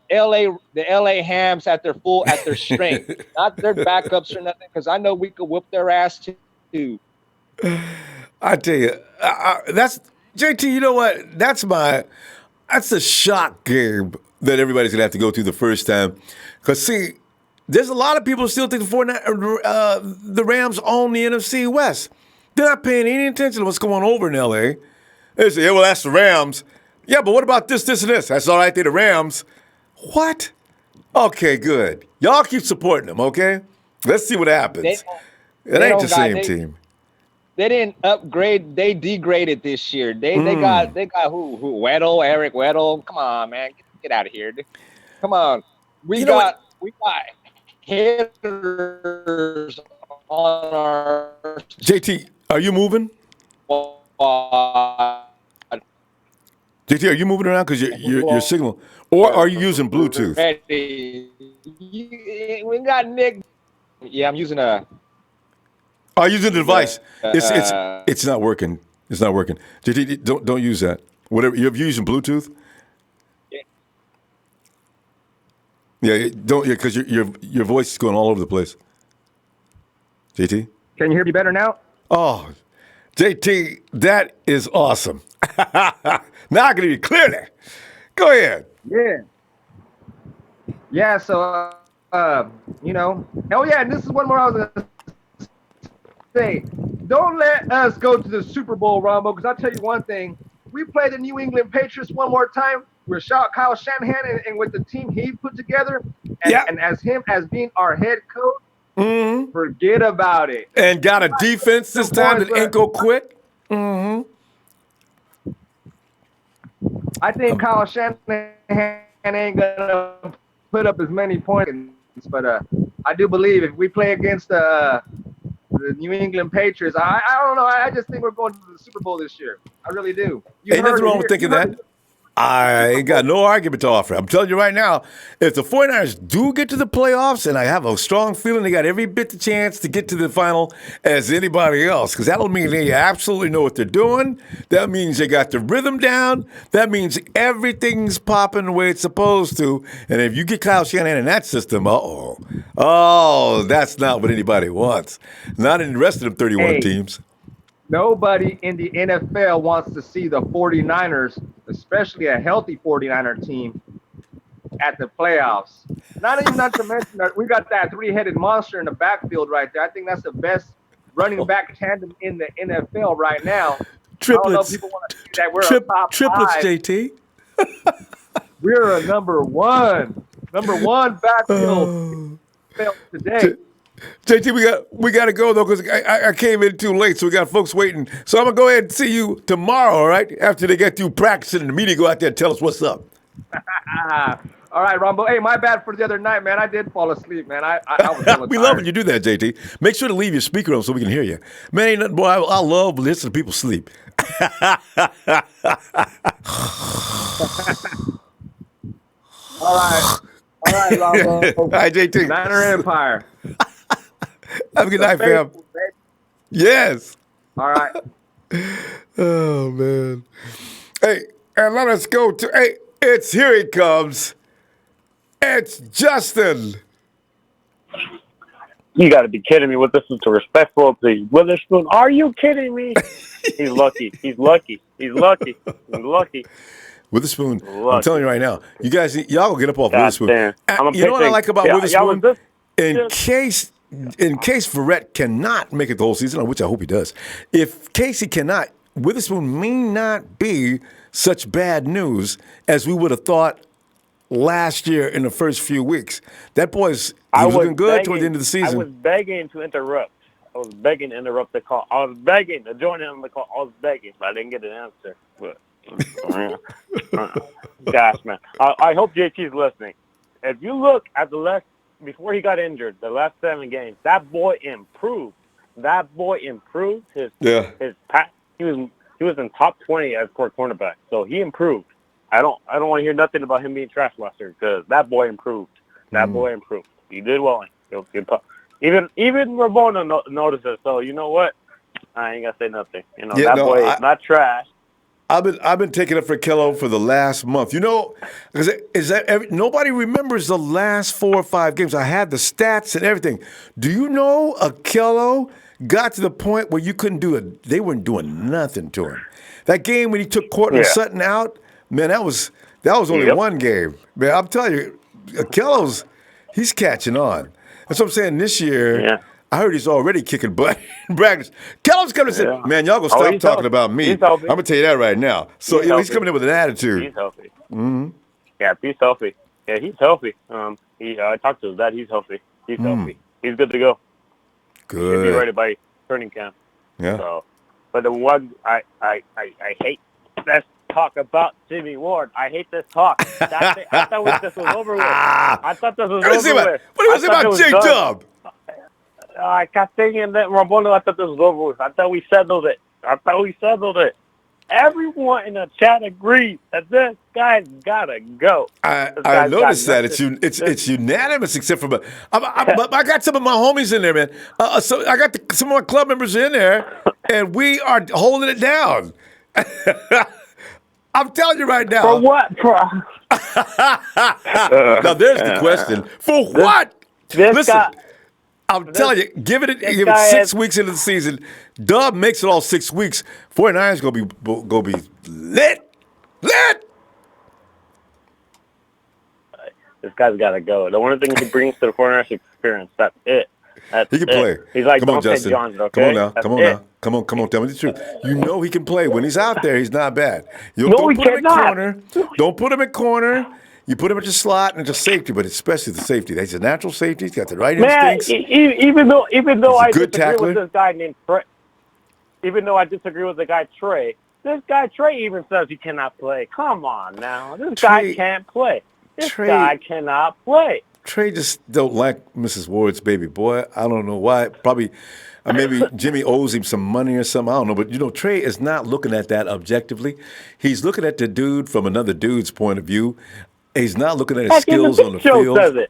D: LA Hams at their strength, not their backups or nothing, because I know we could whoop their ass too.
A: I tell you, that's JT. You know what? That's the shock game that everybody's gonna have to go through the first time, because see, there's a lot of people still think the Rams own the NFC West. They're not paying any attention to what's going over in LA. They say, yeah, well, that's the Rams. Yeah, but what about this, and this? That's all right, they're the Rams. What? Okay, good. Y'all keep supporting them, okay? Let's see what happens. It ain't the same team.
D: They didn't upgrade. They degraded this year. They got who? Weddle, Eric Weddle. Come on, man, get out of here. Come on. We got hitters on our.
A: JT, are you moving? JT, are you moving around because your signal, or are you using Bluetooth?
D: We got Nick. Yeah, I'm using a.
A: Oh, using the device. It's not working. It's not working. JT, don't use that. Whatever you're using Bluetooth. Yeah, don't. Yeah, because your voice is going all over the place. JT,
D: can you hear me better now?
A: Oh, JT, that is awesome. Now I can hear you clearly. Go ahead.
D: Yeah. So, hell yeah. And this is one more I was gonna say. Don't let us go to the Super Bowl, Ronbo, because I'll tell you one thing. We play the New England Patriots one more time. We're Kyle Shanahan and with the team he put together, and as him as being our head coach, forget about it.
A: And got a defense this time that ain't go quit. Mm-hmm.
D: I think Kyle Shanahan ain't gonna put up as many points, but I do believe if we play against the New England Patriots, I don't know. I just think we're going to the Super Bowl this year. I really do.
A: Ain't nothing wrong with thinking that. I ain't got no argument to offer. I'm telling you right now, if the 49ers do get to the playoffs, and I have a strong feeling they got every bit the chance to get to the final as anybody else, because that'll mean they absolutely know what they're doing. That means they got the rhythm down. That means everything's popping the way it's supposed to. And if you get Kyle Shanahan in that system, that's not what anybody wants. Not in the rest of them 31 teams.
D: Nobody in the NFL wants to see the 49ers, especially a healthy 49er team, at the playoffs. Not to mention that we got that 3-headed monster in the backfield right there. I think that's the best running back tandem in the NFL right now.
A: Triplets.
D: I don't know if people want to see that we're a top
A: triplets,
D: 5.
A: JT.
D: We're a number one backfield today.
A: JT, we got to go, though, because I came in too late, so we got folks waiting. So I'm going to go ahead and see you tomorrow, all right, after they get through practicing and the media go out there and tell us what's up.
D: All right, Ronbo. Hey, my bad for the other night, man. I did fall asleep, man. I was hella
A: We
D: tired.
A: love when you do that, JT. Make sure to leave your speaker on so we can hear you. Man, ain't nothing, boy, I love listening to people sleep.
D: All right, Ronbo.
A: All right, JT.
D: Niner Empire.
A: Have a good night, fam.
D: Faithful, baby.
A: Yes.
D: All right.
A: Oh, man. Hey, and let us go to, hey, here he comes. It's Justin.
E: You got to be kidding me. What this is to respectful to Witherspoon? Are you kidding me? He's lucky. He's lucky. He's lucky. He's lucky.
A: Witherspoon, I'm telling you right now, y'all go get up off
E: God
A: Witherspoon.
E: damn.
A: You know what I like about Witherspoon? In
E: just-
A: case Verrett cannot make it the whole season, which I hope he does, if Casey cannot, Witherspoon may not be such bad news as we would have thought last year in the first few weeks. That boy's was looking good toward the end of the season.
E: I was begging to interrupt. I was begging to interrupt the call. I was begging to join in on the call. I was begging, but I didn't get an answer. But gosh, man, I hope JT's listening. If you look at before he got injured, the last 7 games, that boy improved. That boy improved his pass. He was in top 20 as for cornerback, so he improved. I don't want to hear nothing about him being trash last year because that boy improved. That boy improved. He did well. Even Ramona noticed it. So you know what? I ain't gonna say nothing. You know boy is not trash.
A: I've been taking up for Kello for the last month. You know, nobody remembers the last 4 or 5 games. I had the stats and everything. Do you know Kello got to the point where you couldn't do it? They weren't doing nothing to him. That game when he took Cortland Sutton out, man, that was only one game. Man, I'm telling you, Kello's he's catching on. That's what I'm saying. This year, I heard he's already kicking butt in practice. Kello's coming and said, man, y'all gonna stop talking about me. I'm gonna tell you that right now. So he's coming in with an attitude.
E: He's healthy.
A: Mm-hmm.
E: Yeah, he's healthy. Yeah, he's healthy. I talked to his dad. He's healthy. He's healthy. He's good to go.
A: Good.
E: He'll be ready by training camp.
A: Yeah.
E: So, but the one I hate this talk about Jimmie Ward. I hate this talk. I thought this was over with. I thought this was over with.
A: What do you say about J-Dub?
E: I kept thinking that Ramona, I thought this was over with. I thought we settled it. Everyone in the chat agrees that this guy's gotta go.
A: I noticed that it's unanimous except for I got some of my homies in there, man. So I got some of my club members in there, and we are holding it down. I'm telling you right now.
E: For what?
A: Now there's the question. For what? Listen. I'm telling you, give it 6 weeks into the season. Dub makes it all 6 weeks. 49ers gonna be lit.
E: This guy's got to go. The only thing he brings to the 49ers experience, that's it.
A: He can play.
E: He's like,
A: come on,
E: don't
A: Justin.
E: Johnson, okay?
A: Come on now.
E: That's
A: Come on
E: it.
A: now. Come on. Tell me the truth. You know he can play. When he's out there, he's not bad.
E: No,
A: don't
E: he
A: put him in
E: cannot.
A: corner. Don't put him in corner. You put him at your slot and just safety, but especially the safety. He's a natural safety. He's got the right instincts.
E: Even though I
A: good
E: disagree
A: tackler.
E: with this guy named Trey, even though I disagree with the guy Trey, this guy Trey even says he cannot play. Come on now, this guy can't play. This guy cannot play.
A: Trey just don't like Mrs. Ward's baby boy. I don't know why. Probably, maybe Jimmy owes him some money or something. I don't know. But, Trey is not looking at that objectively. He's looking at the dude from another dude's point of view. He's not looking at his skills on the field.
E: Says it.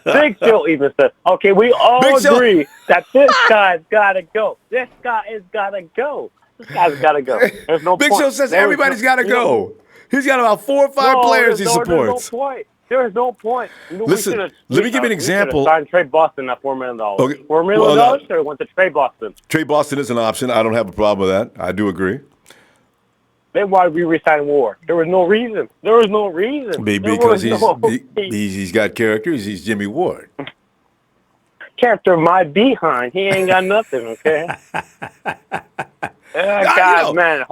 E: Big Show even says, okay, we all agree that this guy's got to go. This guy has got to go. This guy's got to go. There's no
A: Big
E: point.
A: Show says everybody's got to go. He's got about 4 or 5 players he supports.
E: There's no point.
A: Listen, let me give you an example.
E: Signed Trey Boston at $4 million.
A: Okay.
E: $4 million, or went to Trey Boston.
A: Trey Boston is an option. I don't have a problem with that. I do agree.
E: Then why did we resign Ward? There was no reason.
A: Because he's got character. He's Jimmie Ward.
E: Character my behind. He ain't got nothing, okay? Man.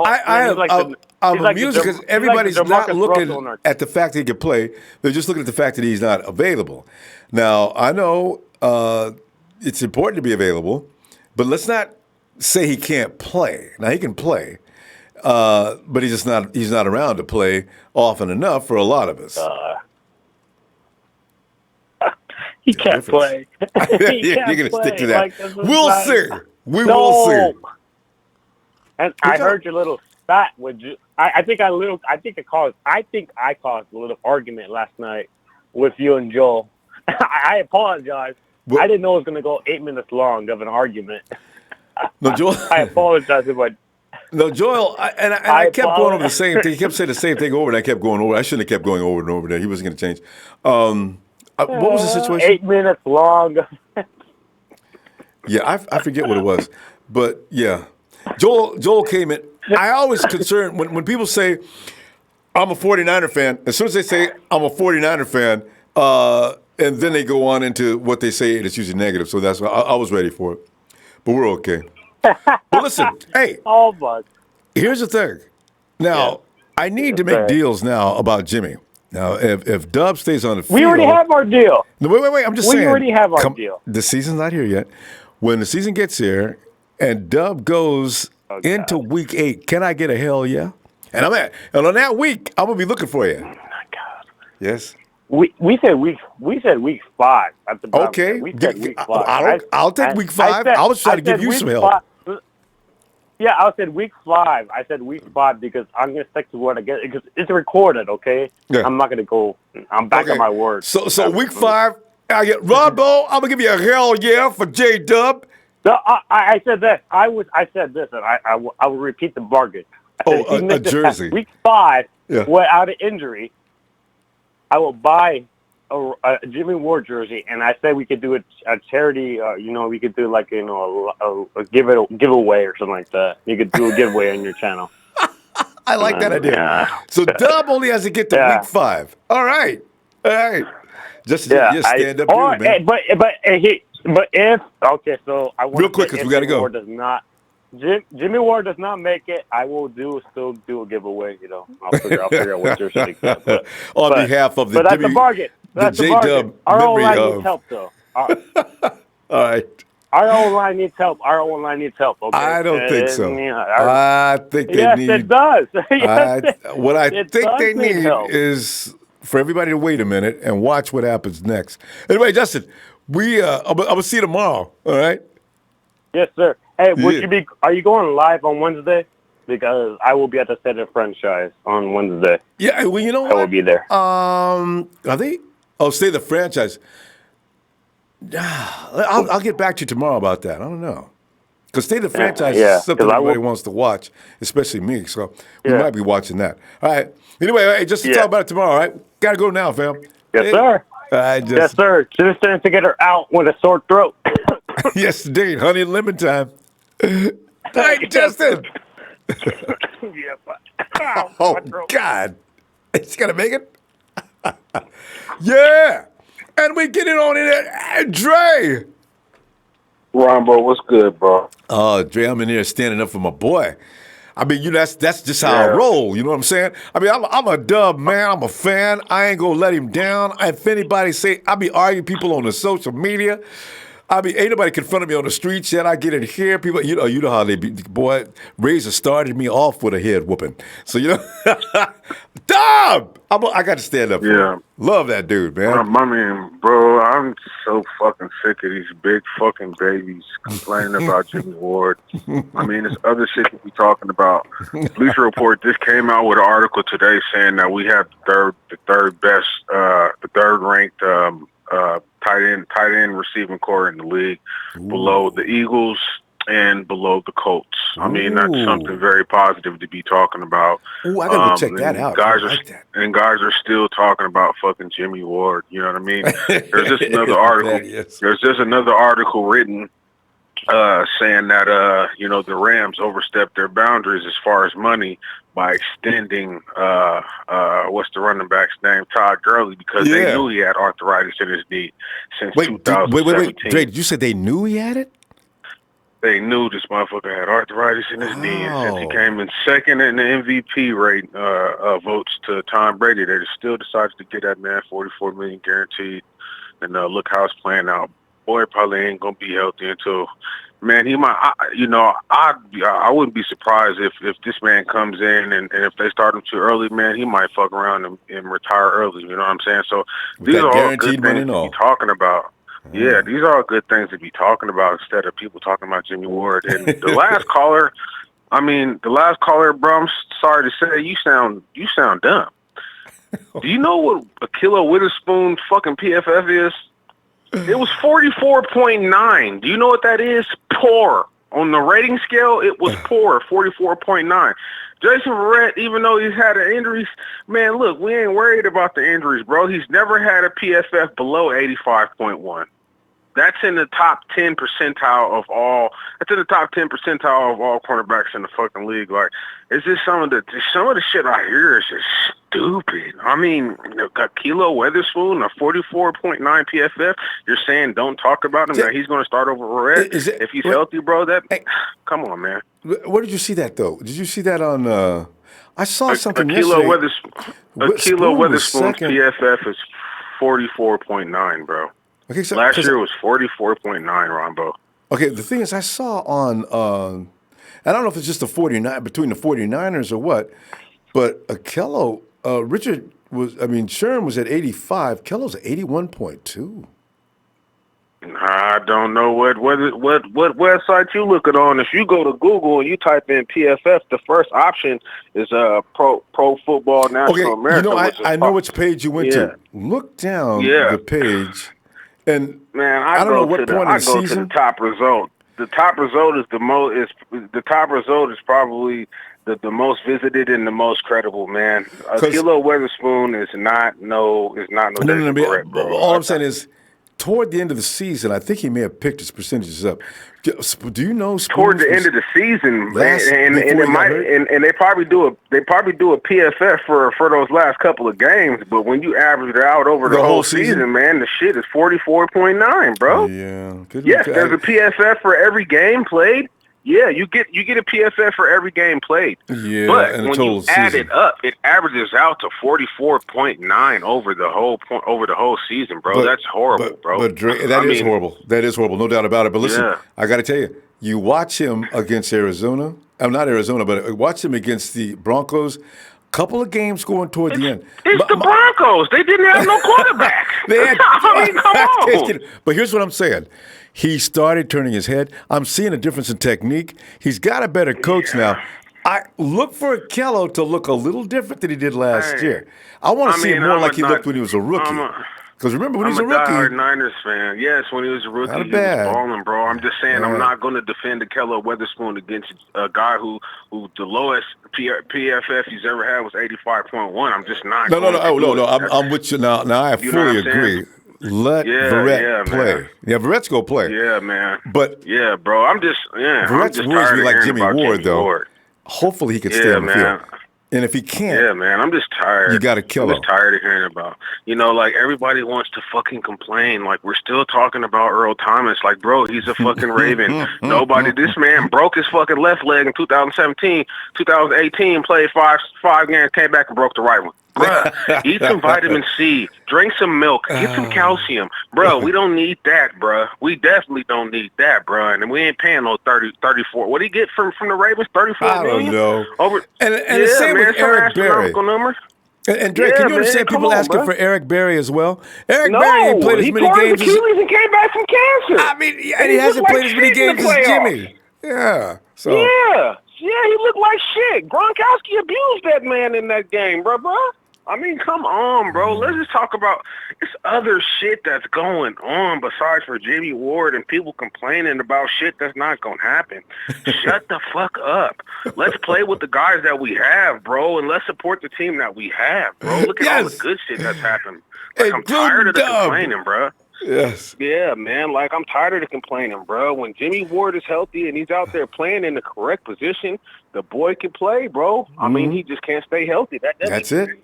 A: I'm amused because everybody's not looking at the fact that he can play. They're just looking at the fact that he's not available. Now, I know it's important to be available, but let's not say he can't play. Now, he can play. but he's not around to play often enough for a lot of us.
E: He can't play.
A: You're going to stick to that. We'll see. We will see.
E: And I heard your little spat with you. I think I caused a little argument last night with you and Joel. I apologize. What? I didn't know it was going to go 8 minutes long of an argument.
A: No, Joel.
E: I apologize, but.
A: No, Joel, I kept going over the same thing. He kept saying the same thing over, and I kept going over. I shouldn't have kept going over and over there. He wasn't going to change. What was the situation?
E: 8 minutes long.
A: Yeah, I forget what it was. But, yeah. Joel came in. I always concerned when people say, I'm a 49er fan, as soon as they say, I'm a 49er fan, and then they go on into what they say, and it's usually negative. So that's why I was ready for it. But we're okay. Well, listen, hey.
E: Oh, my.
A: Here's the thing. Now, I need to make deals now about Jimmie. Now, if Dub stays on the field.
E: We already have our deal.
A: No, wait. I'm just saying.
E: We already have our deal.
A: The season's not here yet. When the season gets here and Dub goes into week 8, can I get a hell yeah? And on that week, I'm gonna be looking for you.
E: Oh my God.
A: Yes.
E: We said week 5 at the bottom.
A: Okay.
E: We said week 5.
A: I'll take week 5. I was trying to give you some help.
E: Yeah, I said week 5. I said week 5 because I'm gonna stick to what I get because it's recorded. Okay. Yeah. I'm not gonna go. I'm back on my word.
A: So week 5, I get Ronbo. I'm gonna give you a hell yeah for J Dub.
E: No, I said that. I said this, and I will repeat the bargain.
A: A jersey.
E: Week 5, without an injury, I will buy a Jimmie Ward jersey, and I said we could do a charity. We could do like a giveaway or something like that. You could do a giveaway on your channel.
A: I like that idea. Yeah. So Dub only has to get to week 5. All right. Just stand up here, man. But if so, I want real quick because we got to go.
E: Jimmie Ward does not make it. I will still do a giveaway. I'll figure out what jersey to get.
A: On behalf of the
E: but that's a bargain. That's a bargain. Our O-line needs help, though.
A: All right.
E: Our O-line needs help. Okay.
A: I don't think so. I think they need.
E: Yes, it does.
A: What I think they need is for everybody to wait a minute and watch what happens next. Anyway, Justin, I'm gonna see you tomorrow. All right.
E: Yes, sir. Hey, are you going live on Wednesday? Because I will be at the Center franchise on Wednesday.
A: Yeah, well, you know what?
E: I will be there.
A: Are they? Oh, stay the franchise. I'll get back to you tomorrow about that. I don't know. Because State of the Franchise is something everybody wants to watch, especially me. So we might be watching that. All right. Anyway, just to talk about it tomorrow, all right? Got to go now, fam.
E: Yes, sir. Yes, sir. Just to get her out with a sore throat.
A: Yes, indeed. Honey and lemon time. All right, Justin. Oh, God. He's going to make it? Yeah. And we get it on in there. Dre.
F: Ronbo, what's good, bro?
A: Oh, Dre, I'm in here standing up for my boy. I mean, that's just how I roll. You know what I'm saying? I mean, I'm a Dub man. I'm a fan. I ain't gonna let him down. If anybody say, I be arguing people on the social media. I mean, ain't nobody confronted me on the streets yet. I get in here, people. You know how they be. Boy, Razor started me off with a head whooping. So Dub. I got to stand up. For him. Love that dude, man.
F: I mean, bro, I'm so fucking sick of these big fucking babies complaining about Jimmie Ward. I mean, there's other shit to be talking about. Bleacher Report just came out with an article today saying that we have the third best, the third ranked tight end receiving core in the league, below the Eagles and below the Colts. I mean, that's something very positive to be talking about.
A: Ooh, I gotta go check that out.
F: Guys are still talking about fucking Jimmie Ward. You know what I mean? There's just another article. There's just another article written saying that the Rams overstepped their boundaries as far as money by extending what's the running back's name, Todd Gurley, because they knew he had arthritis in his knee since 2017.
A: Wait, Dre, did you say they knew he had it?
F: They knew this motherfucker had arthritis in his knee, and since he came in second in the MVP rate votes to Tom Brady, they still decided to get that man $44 million guaranteed. And look how it's playing out. Boy, probably ain't gonna be healthy until Man, he might. I wouldn't be surprised if this man comes in and if they start him too early, man, he might fuck around and retire early. You know what I'm saying? So
A: With
F: these
A: that
F: are all
A: guaranteed
F: good
A: money
F: things
A: and
F: to
A: all.
F: be talking about. Yeah, these are all good things to be talking about instead of people talking about Jimmie Ward. And the last caller, bro, I'm sorry to say, you sound dumb. Do you know what a kilo Witherspoon fucking PFF is? It was 44.9. Do you know what that is? Poor. On the rating scale, it was poor, 44.9. Jason Verrett, even though he's had injuries, man, look, we ain't worried about the injuries, bro. He's never had a PFF below 85.1. That's in the top 10 percentile of all. That's in the top 10 percentile of all cornerbacks in the fucking league. Like, it's just some of the shit I hear is just stupid. I mean, Kilo Weatherspoon, a 44.9 PFF. You're saying don't talk about him, that he's going to start over Red if he's healthy, bro. Come on, man.
A: Where did you see that though? Did you see that on? I saw something
F: yesterday. A Kilo Weatherspoon's PFF is 44.9, bro.
A: Okay, so
F: last year was 44.9, Ronbo.
A: Okay, the thing is, I saw on, I don't know if it's just between the 49ers or what, but Kello, Sherman was at 85. Kello's at 81.2.
F: I don't know what website you looking on. If you go to Google and you type in PFF, the first option is Pro Football National America.
A: You know, I know which page you went to. Look down the page. And
F: man,
A: I don't know what point in the season.
F: To the top result. The top result is the top result is probably the most visited and the most credible, man. Kilo Weatherspoon is not no.
A: All I'm saying is, toward the end of the season, I think he may have picked his percentages up. Do you know?
F: Toward the end of the season, and they probably do a PFF for those last couple of games. But when you average it out over the whole season, man, the shit is 44.9, bro.
A: Yeah.
F: Yes, there's a PFF for every game played. Yeah, you get a PFF for every game played.
A: Yeah,
F: but
A: and
F: when you add it up, it averages out to 44.9 over the whole season, bro. That's horrible, bro.
A: But Drake, that is horrible. That is horrible, no doubt about it. But listen, I got to tell you, you watch him against Arizona. I'm not Arizona, but watch him against the Broncos. Couple of games going toward the end.
F: It's the Broncos. They didn't have no quarterback. Come on.
A: But here's what I'm saying. He started turning his head. I'm seeing a difference in technique. He's got a better coach now. I look for Kello to look a little different than he did last year. I want to see him more like he looked when he was a rookie. Because remember, when he was a rookie.
F: I'm a diehard Niners fan. Yes, when he was a rookie, he was balling, bro. I'm just saying, I'm not going to defend the Kello Weatherspoon against a guy who the lowest PFF he's ever had was 85.1. I'm just not.
A: No. I'm with you now. Now I fully agree. Let Verrett play. Yeah, Verrett's go play.
F: Yeah, man.
A: But
F: bro,
A: Verrett's worries me like Jimmie Ward, though. Hopefully he can stay on the field. And if he can't,
F: man, I'm just tired.
A: You got to kill him.
F: I'm just tired of hearing about. Like everybody wants to fucking complain. Like we're still talking about Earl Thomas. Like, bro, he's a fucking Raven. This man broke his fucking left leg in 2017, 2018. Played five games, came back and broke the right one. Bruh, eat some vitamin C, drink some milk, get some calcium. Bro, we don't need that, bruh. We definitely don't need that, bruh. And we ain't paying no 34. What did he get from the Ravens? 34 million?
A: I don't know. And the same
F: man,
A: with Eric Berry. And Drake, can you understand people asking for Eric Berry as well? Berry ain't played as many games as
F: Achilles and came back from cancer.
A: I mean, and he hasn't played as many games as Jimmie. Yeah. So.
F: Yeah, he looked like shit. Gronkowski abused that man in that game, bro. I mean, come on, bro. Let's just talk about this other shit that's going on besides for Jimmie Ward and people complaining about shit that's not going to happen. Shut the fuck up. Let's play with the guys that we have, bro, and let's support the team that we have, bro. Look at all the good shit that's happened. Like, I'm tired of the complaining, bro.
A: Yes.
F: Yeah, man. Like, I'm tired of the complaining, bro. When Jimmie Ward is healthy and he's out there playing in the correct position, the boy can play, bro. I mean, he just can't stay healthy.
A: That's it.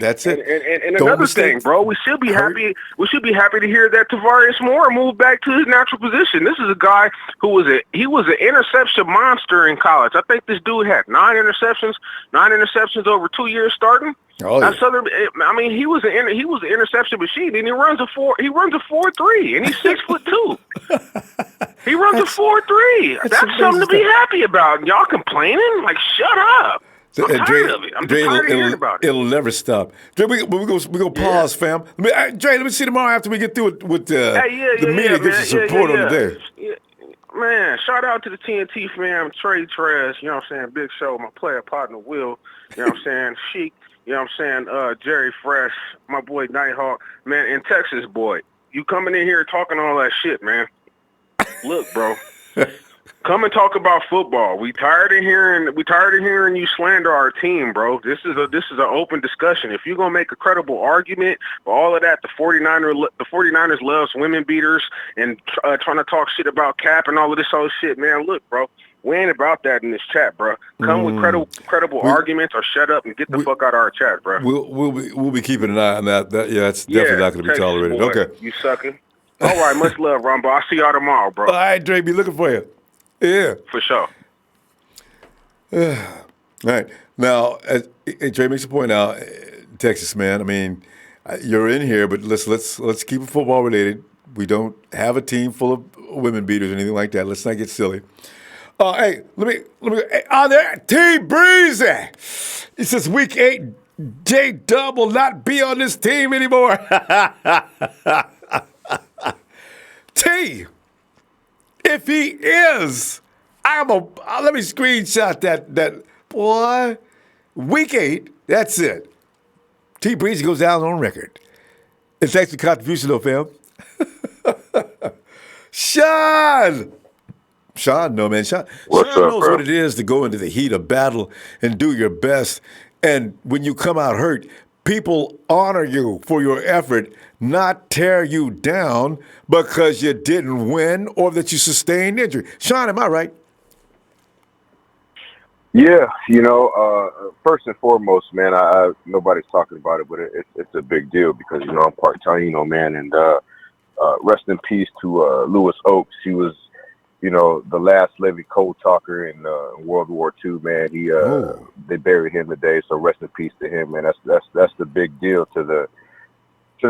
A: That's it.
F: And another thing, bro, we should be happy. We should be happy to hear that Tavarius Moore moved back to his natural position. This is a guy who was an interception monster in college. I think this dude had 9 interceptions over 2 years starting.
A: Oh, yeah.
F: I mean, he was an interception machine, and he runs a 4.3, and he's 6'2". He runs a 4.3. That's something to be happy about. Y'all complaining? Like, shut up. I'm tired of it. I'm just tired of hearing about it.
A: It'll never stop. Dre, we go pause, fam. Dre, let me see tomorrow after we get through it with the media gives us support on the day.
F: Yeah. Man, shout out to the TNT fam, Trey Trez, you know what I'm saying? Big Show, my player partner Will, you know what I'm saying? Sheik, you know what I'm saying? Jerry Fresh, my boy Nighthawk, man, and Texas boy. You coming in here talking all that shit, man. Look, bro. Come and talk about football. We tired of hearing you slander our team, bro. This is an open discussion. If you're gonna make a credible argument for all of that, the 49ers loves women beaters and trying to talk shit about Cap and all of this other shit, man. Look, bro, we ain't about that in this chat, bro. Come with credible arguments or shut up and get the fuck out of our chat, bro.
A: We'll be keeping an eye on that. That's definitely not going to be tolerated.
F: Boy,
A: okay,
F: you sucker. All right, much love, Ronbo. I'll see y'all tomorrow, bro.
A: All right, Dre, be looking for you. Yeah,
F: for sure.
A: All right, now Dre makes a point out, Texas man. I mean, you're in here, but let's keep it football related. We don't have a team full of women beaters or anything like that. Let's not get silly. Hey, let me. Hey, on there, T Breezy. It says week 8, J Dub will not be on this team anymore. T. If he is, let me screenshot that boy. Week 8, that's it. T Breezy goes down on record. It's actually contribution though, fam. Sean, no man. Sean knows what it is to go into the heat of battle and do your best. And when you come out hurt, people honor you for your effort, not tear you down because you didn't win or that you sustained injury. Sean, am I right?
F: Yeah, first and foremost, man, nobody's talking about it, but it's a big deal because, I'm part Taino, man, and rest in peace to Lewis Oakes. He was, the last Levy Code talker in World War II, man. They buried him today, so rest in peace to him, man. That's the big deal to the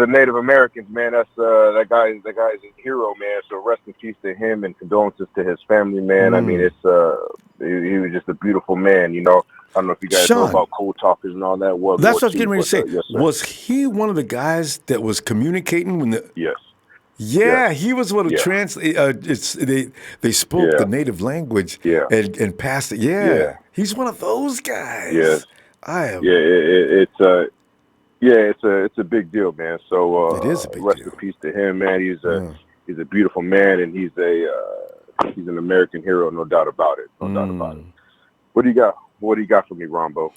F: Native Americans, man. That guy's a hero, man. So rest in peace to him and condolences to his family, man. I mean, he was just a beautiful man, I don't know if you guys know about code talkers and all that.
A: That's what I was getting ready to say. Yes, was he one of the guys that was communicating when the?
F: Yes.
A: Yeah, he was one of translate. They spoke the native language and passed it. Yeah, he's one of those guys.
F: Yes,
A: I am.
F: Yeah, it's a big deal, man. So
A: it is a big
F: rest
A: deal.
F: in peace to him, man. He's a beautiful man, and he's an American hero, no doubt about it. No doubt about it. What do you got? What do you got for me, Ronbo?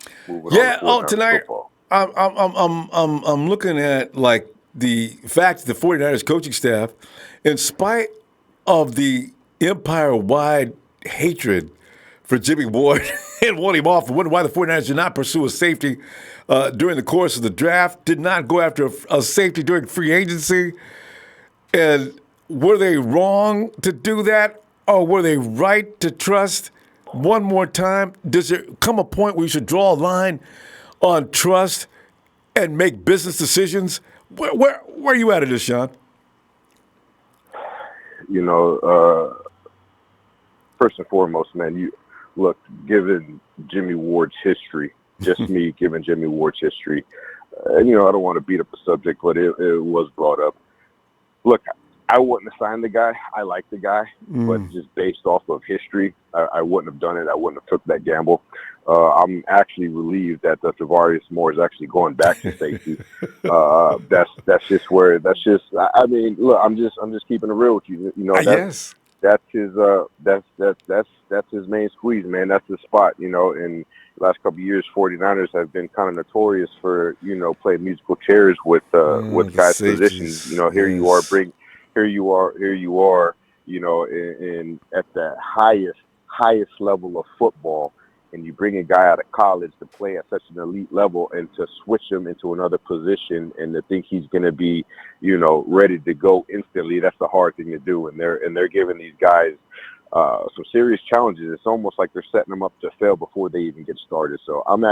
A: Tonight I'm looking at like the fact that the 49ers coaching staff, in spite of the empire-wide hatred for Jimmie Ward and want him off, and wonder why the 49ers did not pursue a safety during the course of the draft, did not go after a safety during free agency. And were they wrong to do that, or were they right to trust? One more time, does there come a point where you should draw a line on trust and make business decisions? Where are you at this, Sean?
F: First and foremost, man, given Jimmie Ward's history, just me giving Jimmie Ward's history, and, I don't want to beat up the subject, but it was brought up. Look, I wouldn't have signed the guy. I like the guy, but just based off of history, I wouldn't have done it. I wouldn't have took that gamble. I'm actually relieved that the Tavarius Moore is actually going back to safety. That's just where. I mean, look, I'm just keeping it real with you. That's his main squeeze, man. That's his spot. In the last couple of years, 49ers have been kind of notorious for playing musical chairs with guys' positions. Here you are, in at the highest level of football, and you bring a guy out of college to play at such an elite level, and to switch him into another position and to think he's going to be, ready to go instantly. That's a hard thing to do, and they're giving these guys some serious challenges. It's almost like they're setting them up to fail before they even get started. So I'm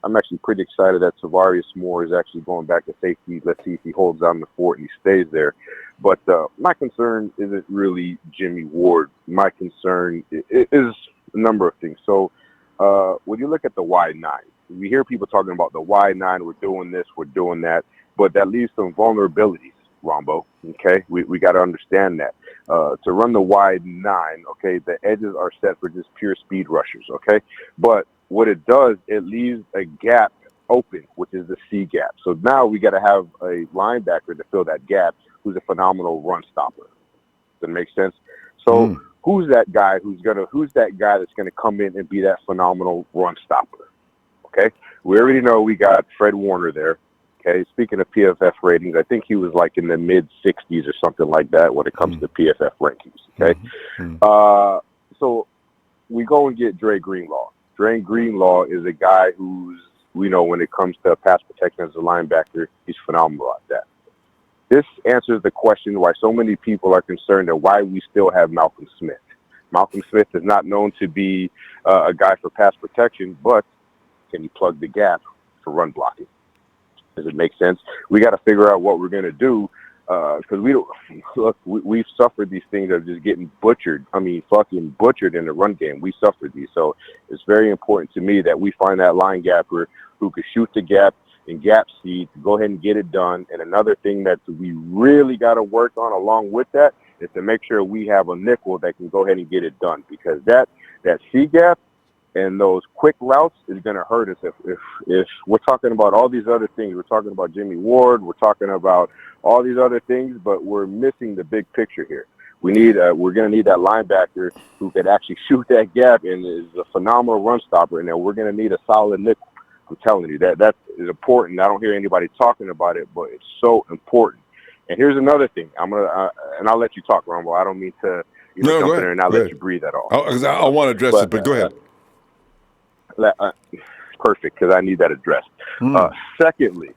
F: I'm actually pretty excited that Tavarius Moore is actually going back to safety. Let's see if he holds down the fort and he stays there. But my concern isn't really Jimmie Ward. My concern is a number of things. So when you look at the wide nine, we hear people talking about the wide nine, we're doing this, we're doing that, but that leaves some vulnerabilities, Ronbo, okay? We got to understand that. To run the wide nine, okay, the edges are set for just pure speed rushers, okay? But what it does, it leaves a gap open, which is the C gap. So now we got to have a linebacker to fill that gap who's a phenomenal run stopper. Does that make sense? So who's that guy that's gonna come in and be that phenomenal run stopper? Okay, we already know we got Fred Warner there. Okay, speaking of PFF ratings, I think he was like in the mid 60s or something like that when it comes to PFF rankings. Okay, so we go and get Dre Greenlaw. Dre Greenlaw is a guy who's, we know when it comes to pass protection as a linebacker, he's phenomenal at that. This answers the question why so many people are concerned at why we still have Malcolm Smith. Malcolm Smith is not known to be a guy for pass protection, but can he plug the gap for run blocking? Does it make sense? We got to figure out what we're going to do because we've suffered these things of just getting butchered. I mean, fucking butchered in the run game. We suffered these. So it's very important to me that we find that line gapper who could shoot the gap and gap seed to go ahead and get it done. And another thing that we really got to work on along with that is to make sure we have a nickel that can go ahead and get it done, because that C gap and those quick routes is going to hurt us if we're talking about all these other things. We're talking about Jimmie Ward. We're talking about all these other things, but we're missing the big picture here. We're going to need that linebacker who could actually shoot that gap and is a phenomenal run stopper, and then we're going to need a solid nickel. I'm telling you, that is important. I don't hear anybody talking about it, but it's so important. And here's another thing. And I'll let you talk, Ronbo. I don't mean to jump in there and not let you breathe at all.
A: I want to address it, but go ahead.
F: Perfect, because I need that addressed. Secondly,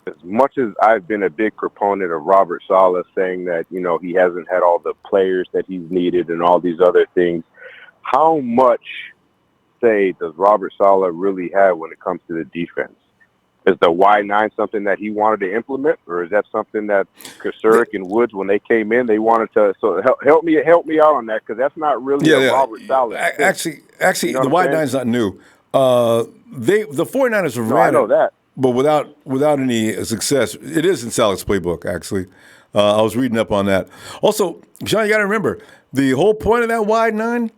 F: as much as I've been a big proponent of Robert Saleh saying that, he hasn't had all the players that he's needed and all these other things, how much say does Robert Saleh really have when it comes to the defense? Is the Y9 something that he wanted to implement, or is that something that Kasurek and Woods, when they came in, they wanted to? So help me out on that, because that's not really Robert Saleh.
A: Actually, the Y9 is not new. The 49ers have ran
F: I know that,
A: but without any success. It is in Saleh's playbook, actually. I was reading up on that. Also, Sean, you got to remember the whole point of that Y9.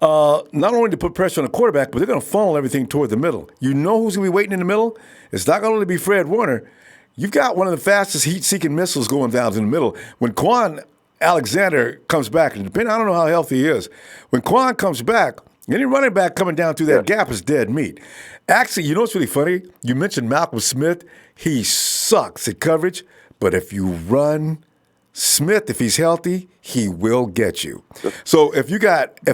A: Not only to put pressure on the quarterback, but they're going to funnel everything toward the middle. You know who's going to be waiting in the middle? It's not going to be Fred Warner. You've got one of the fastest heat-seeking missiles going down in the middle. When Kwon Alexander comes back, and depending, I don't know how healthy he is, when Kwon comes back, any running back coming down through that gap is dead meat. Actually, you know what's really funny? You mentioned Malcolm Smith. He sucks at coverage, but if you run Smith, if he's healthy, he will get you. So if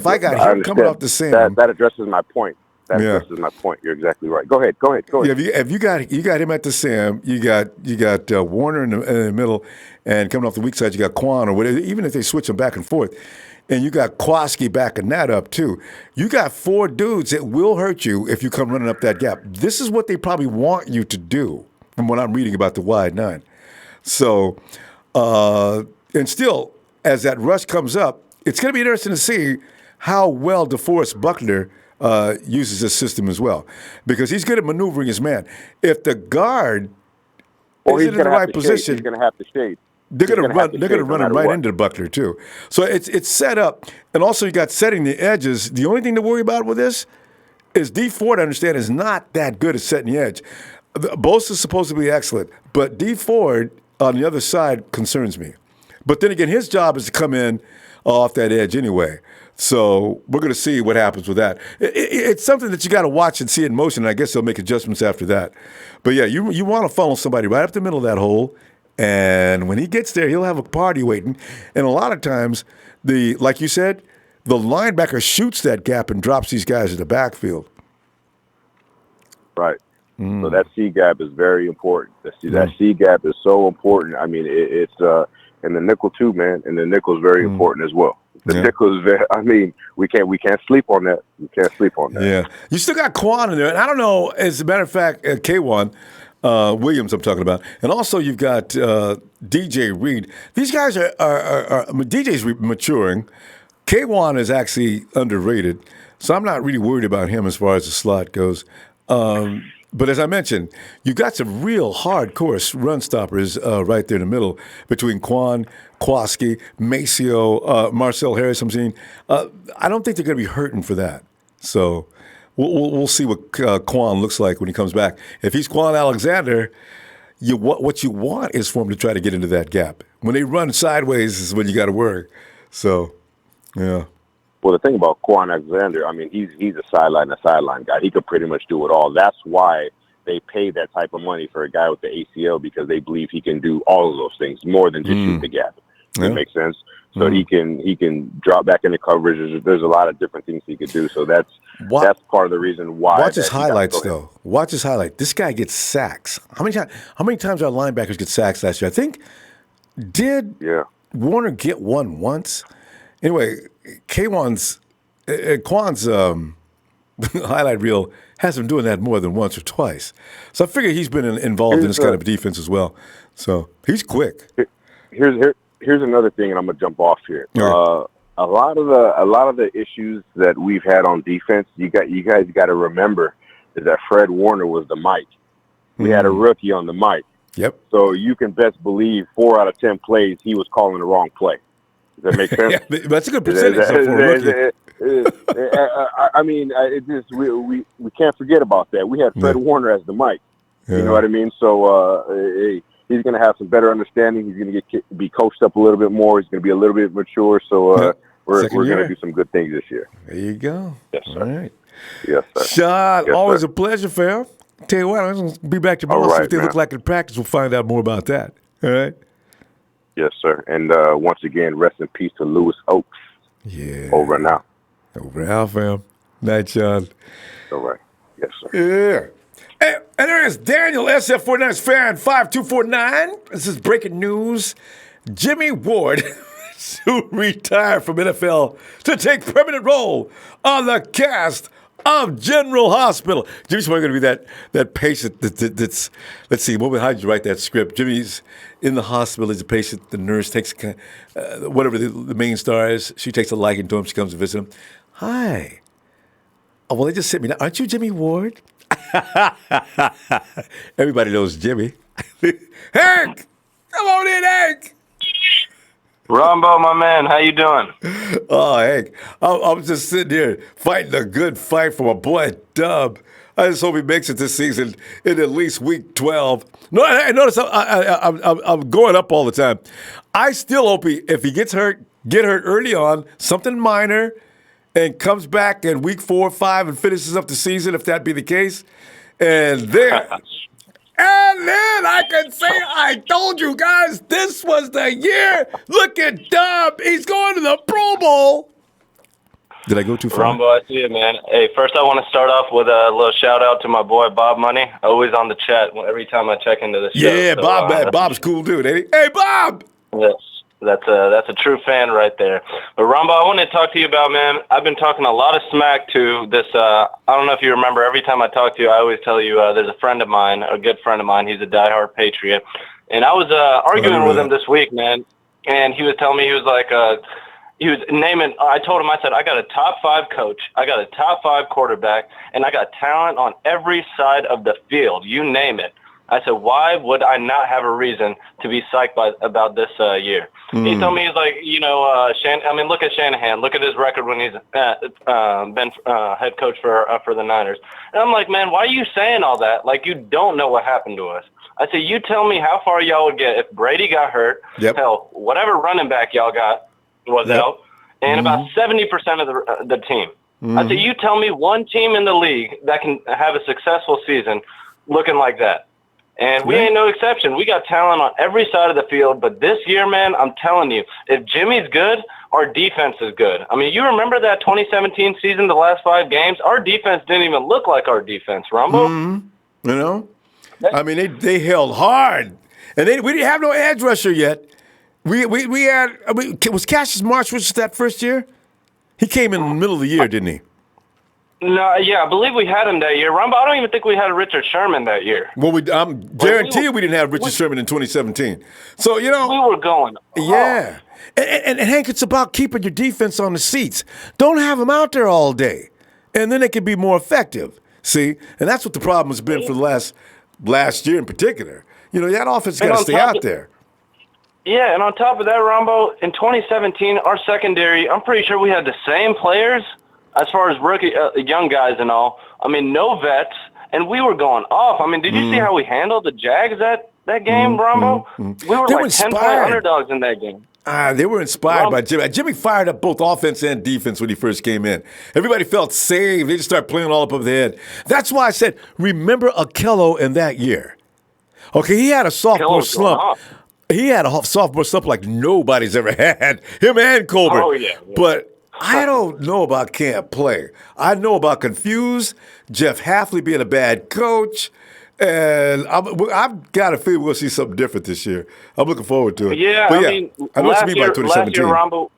A: I got him coming off the Sam,
F: that addresses my point. Addresses my point. You're exactly right. Go ahead.
A: Yeah, if you got him at the Sam, you got Warner in the middle, and coming off the weak side, you got Kwon or whatever. Even if they switch them back and forth, and you got Kwaski backing that up too. You got four dudes that will hurt you if you come running up that gap. This is what they probably want you to do, from what I'm reading about the wide nine. So. And still, as that rush comes up, it's going to be interesting to see how well DeForest Buckner uses this system as well, because he's good at maneuvering his man. If the guard is in the right position,
F: he's going to have to shade.
A: They're going to run him right into Buckner too. So it's set up, and also you got setting the edges. The only thing to worry about with this is D Ford, I understand, is not that good at setting the edge. Bosa is supposed to be excellent, but D Ford on the other side concerns me. But then again, his job is to come in off that edge anyway. So we're going to see what happens with that. It's something that you got to watch and see in motion, and I guess they'll make adjustments after that. But yeah, you want to funnel somebody right up the middle of that hole, and when he gets there, he'll have a party waiting. And a lot of times, like you said, the linebacker shoots that gap and drops these guys in the backfield.
F: Right. So that C gap is very important. That C gap is so important. I mean, it's and the nickel too, man. And the nickel is very important as well. The nickel is there. I mean, we can't sleep on that. We can't sleep on that.
A: Yeah. You still got Kwon in there. And I don't know, as a matter of fact, Kwon Williams I'm talking about. And also you've got DJ Reed. These guys are DJ's maturing. Kwon is actually underrated. So I'm not really worried about him as far as the slot goes. But as I mentioned, you've got some real hardcore run stoppers right there in the middle between Kwon, Jaquiski, Maceo, Marcell Harris. I'm seeing. I don't think they're going to be hurting for that. So we'll see what Kwon looks like when he comes back. If he's Kwon Alexander, what you want is for him to try to get into that gap. When they run sideways is when you got to worry. So, yeah.
F: Well, the thing about Kwon Alexander, I mean, he's a sideline guy. He could pretty much do it all. That's why they pay that type of money for a guy with the ACL, because they believe he can do all of those things more than just shoot the gap. That makes sense. So he can drop back into coverage. There's a lot of different things he could do. So that's part of the reason why.
A: Watch his highlights, though. Watch his highlight. This guy gets sacks. How many times our linebackers get sacks last year? I think Warner get one once? Anyway, Kwon's highlight reel has him doing that more than once or twice. So I figure he's been involved in this kind of defense as well. So he's quick.
F: Here's another thing, and I'm gonna jump off here. Right. A lot of the issues that we've had on defense, you guys got to remember is that Fred Warner was the mic. We had a rookie on the mic.
A: Yep.
F: So you can best believe 4 out of 10 plays he was calling the wrong play. Does that make sense?
A: Yeah, that's a good percentage for a rookie.
F: I mean, we can't forget about that. We had Fred Warner as the mic. Yeah. You know what I mean? So he's going to have some better understanding. He's going to be coached up a little bit more. He's going to be a little bit mature. So we're going to do some good things this year.
A: There you go.
F: Yes, sir.
A: All right.
F: Yes, sir.
A: Sean, always a pleasure, fam. Tell you what, I'm going to be back tomorrow. See what they look like in practice. We'll find out more about that. All right?
F: Yes, sir. And once again, rest in peace to Lewis Oaks.
A: Yeah.
F: Over and out.
A: Over and out, fam. Night, Sean.
F: All right. Yes, sir.
A: Yeah. And there is Daniel, SF49's fan, 5249. This is breaking news. Jimmie Ward to retire from NFL to take permanent role on the cast of General Hospital. Jimmy's probably going to be that patient that's, let's see, how did you write that script? Jimmy's in the hospital as a patient. The nurse takes, whatever the main star is, she takes a liking to him. She comes to visit him. Hi. Oh, well, they just sent me down. Aren't you Jimmie Ward? Everybody knows Jimmy. Hank! Come on in, Hank!
G: Ronbo, my man, how you doing?
A: Oh, Hank, I'm just sitting here fighting a good fight for my boy Dub. I just hope he makes it this season in at least week 12. No, I notice I'm going up all the time. I still hope if he get hurt early on, something minor, and comes back in week 4 or 5 and finishes up the season, if that be the case. And then I can say, I told you guys, this was the year. Look at Dub. He's going to the Pro Bowl. Did I go too far?
G: Ronbo, I see it, man. Hey, first I want to start off with a little shout-out to my boy Bob Money. Always on the chat every time I check into the show.
A: Yeah, so, Bob's cool dude, ain't he? Hey, Bob!
G: Yes. That's a true fan right there. But Ronbo, I want to talk to you about, man, I've been talking a lot of smack to this, I don't know if you remember, every time I talk to you, I always tell you there's a friend of mine, a good friend of mine, he's a diehard Patriot. And I was arguing with him this week, man, and he was telling me, he was like, he was naming, I told him, I said, I got a top 5 coach, I got a top 5 quarterback, and I got talent on every side of the field, you name it. I said, why would I not have a reason to be psyched about this year? He told me, he's like, look at Shanahan. Look at his record when he's been head coach for the Niners. And I'm like, man, why are you saying all that? Like, you don't know what happened to us. I said, you tell me how far y'all would get if Brady got hurt.
A: Yep.
G: Hell, whatever running back y'all got was out. And about 70% of the team. I said, you tell me one team in the league that can have a successful season looking like that. And we ain't no exception. We got talent on every side of the field. But this year, man, I'm telling you, if Jimmy's good, our defense is good. I mean, you remember that 2017 season, the last 5 games? Our defense didn't even look like our defense, Ronbo.
A: You know? I mean, they held hard. And we didn't have no edge rusher yet. We had. Was Cassius Marsh with us that first year? He came in the middle of the year, didn't he?
G: No, yeah, I believe we had him that year. Rumble, I don't even think we had Richard Sherman that year.
A: Well, I'm guarantee we didn't have Richard Sherman in 2017. So,
G: we were going.
A: Yeah. And Hank, it's about keeping your defense on the seats. Don't have them out there all day. And then they can be more effective. See? And that's what the problem has been for the last year in particular. That offense got to stay out there.
G: Yeah, and on top of that, Rombo, in 2017, our secondary, I'm pretty sure we had the same players as far as rookie, young guys and all. I mean, no vets, and we were going off. I mean, did you see how we handled the Jags that game, Rombo? We were like 10-point underdogs in that game.
A: They were inspired by Jimmy. Jimmy fired up both offense and defense when he first came in. Everybody felt safe. They just started playing all up over their head. That's why I said, remember Akello in that year. Okay, he had a sophomore slump. He had a sophomore slump like nobody's ever had. Him and Colbert.
G: Oh, yeah.
A: But I don't know about can't play. I know about confused, Jeff Hafley being a bad coach, and I've got a feeling we'll see something different this year. I'm looking forward to it.
G: Yeah,
A: but
G: I mean,
A: I know what you mean by 2017.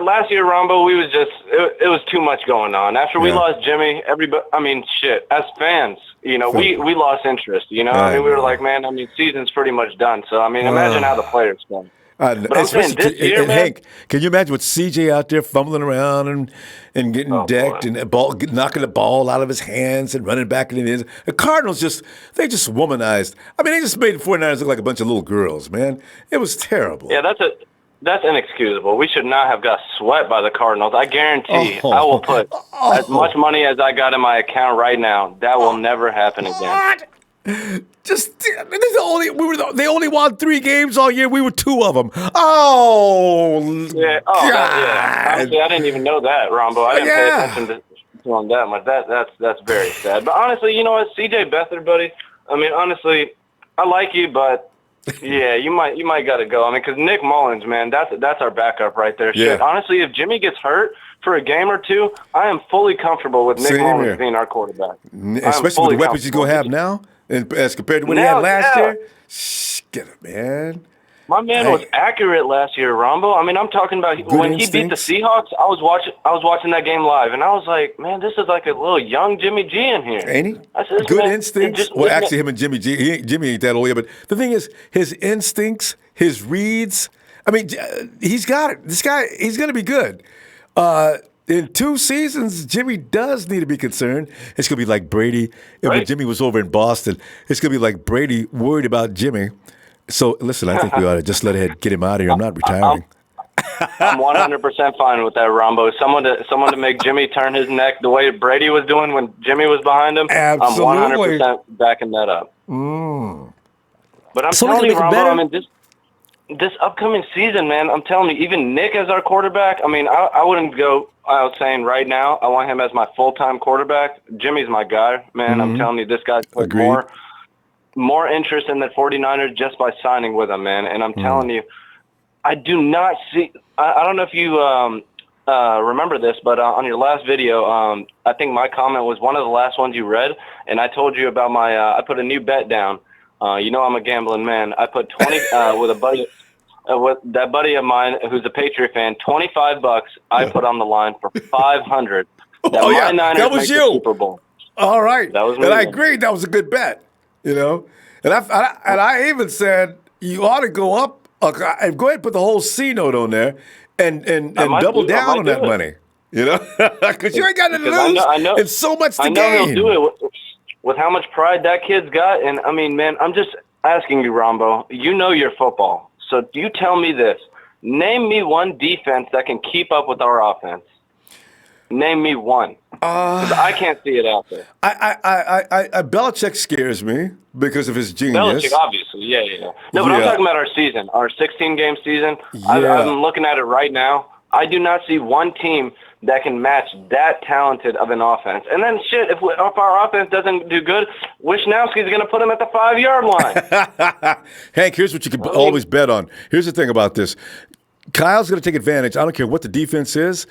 G: Last year, Rombo, we was just it was too much going on. After we lost Jimmy, everybody, I mean, shit, as fans, we lost interest, I mean, we were like, man, I mean, season's pretty much done. So, I mean, imagine how the players felt. But I'm saying this year, man,
A: Hank, can you imagine with CJ out there fumbling around and getting decked and knocking the ball out of his hands and running back into the end? The Cardinals they just womanized. I mean, they just made the 49ers look like a bunch of little girls, man. It was terrible.
G: Yeah, that's inexcusable. We should not have got swept by the Cardinals. I guarantee I will put as much money as I got in my account right now. That will never happen again.
A: They only won 3 games all year. We were 2 of them. Oh,
G: yeah. Oh,
A: God.
G: Honestly, I didn't even know that, Ronbo. I didn't pay attention to on that much. That's very sad. But honestly, you know what, CJ Beathard, buddy. I mean, honestly, I like you, but yeah, you might got to go. I mean, because Nick Mullins, man, that's our backup right there.
A: Yeah.
G: Shit. Honestly, if Jimmy gets hurt for a game or 2, I am fully comfortable with Nick Mullins being our quarterback.
A: Especially with the weapons he's going to have now. And as compared to what he had last year, get it, man.
G: My man was accurate last year, Ronbo. I mean, I'm talking about when he beat the Seahawks. I was watching that game live, and I was like, man, this is like a little young Jimmy G in here.
A: Ain't he? Good instincts. Well, actually, him and Jimmy G. Jimmy ain't that old yet, but the thing is, his instincts, his reads. I mean, he's got it. This guy, he's going to be good. In 2 seasons, Jimmy does need to be concerned. It's going to be like Brady. When Jimmy was over in Boston, it's going to be like Brady worried about Jimmy. So, listen, I think we ought to just let ahead get him out of here. I'm not retiring.
G: I'm 100% fine with that, Rombo. Someone to make Jimmy turn his neck the way Brady was doing when Jimmy was behind him.
A: Absolutely.
G: I'm 100% backing that up. But I'm telling you, Rombo, I mean, this upcoming season, man, I'm telling you, even Nick as our quarterback, I mean, I wouldn't go out saying right now I want him as my full-time quarterback. Jimmy's my guy, man. I'm telling you, this guy's put more interest in the 49ers just by signing with him, man. And I'm telling you, I do not see – I don't know if you remember this, but on your last video, I think my comment was one of the last ones you read, and I told you about my I put a new bet down. I'm a gambling man. I put 20 with a buddy – with that buddy of mine who's a Patriot fan, $25 I put on the line for $500.
A: That was you.
G: Super Bowl.
A: All right.
G: That was me.
A: And I agreed that was a good bet, And I even said you ought to go up. Go ahead and put the whole C note on there and double down on that money. Because you ain't got nothing to lose. I know, and so much to gain.
G: I know he'll do it with how much pride that kid's got. And I mean, man, I'm just asking you, Rombo. You know your football. So you tell me this. Name me one defense that can keep up with our offense. Name me one. 'Cause I can't see it out there.
A: Belichick scares me because of his genius.
G: Belichick, obviously. Yeah. No, but I'm talking about our season, our 16-game season. I'm looking at it right now. I do not see one team that can match that talented of an offense. And then, if our offense doesn't do good, Wisnowski's going to put him at the 5-yard line.
A: Hank, here's what you can always bet on. Here's the thing about this. Kyle's going to take advantage. I don't care what the defense is.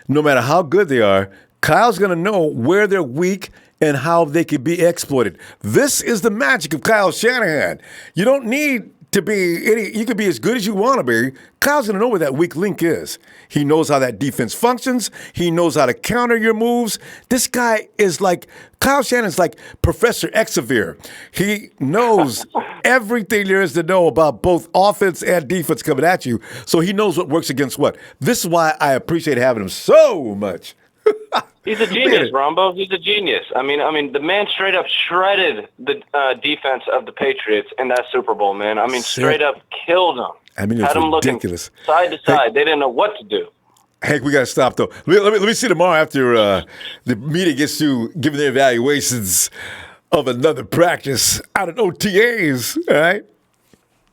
A: No matter how good they are, Kyle's going to know where they're weak and how they can be exploited. This is the magic of Kyle Shanahan. You don't need to be any. You could be as good as you want to be. Kyle's going to know where that weak link is. He knows how that defense functions. He knows how to counter your moves. This guy is like Kyle Shannon's like Professor Xavier. He knows everything there is to know about both offense and defense coming at you. So he knows what works against what. This is why I appreciate having him so much.
G: He's a genius, Ronbo. He's a genius. I mean, the man straight up shredded the defense of the Patriots in that Super Bowl, man. I mean, straight up killed them.
A: I mean, it's
G: had them
A: ridiculous.
G: Looking side to side. They didn't know what to do.
A: Hank, we got to stop, though. Let me see tomorrow after the media gets through giving their evaluations of another practice out of OTAs, all right?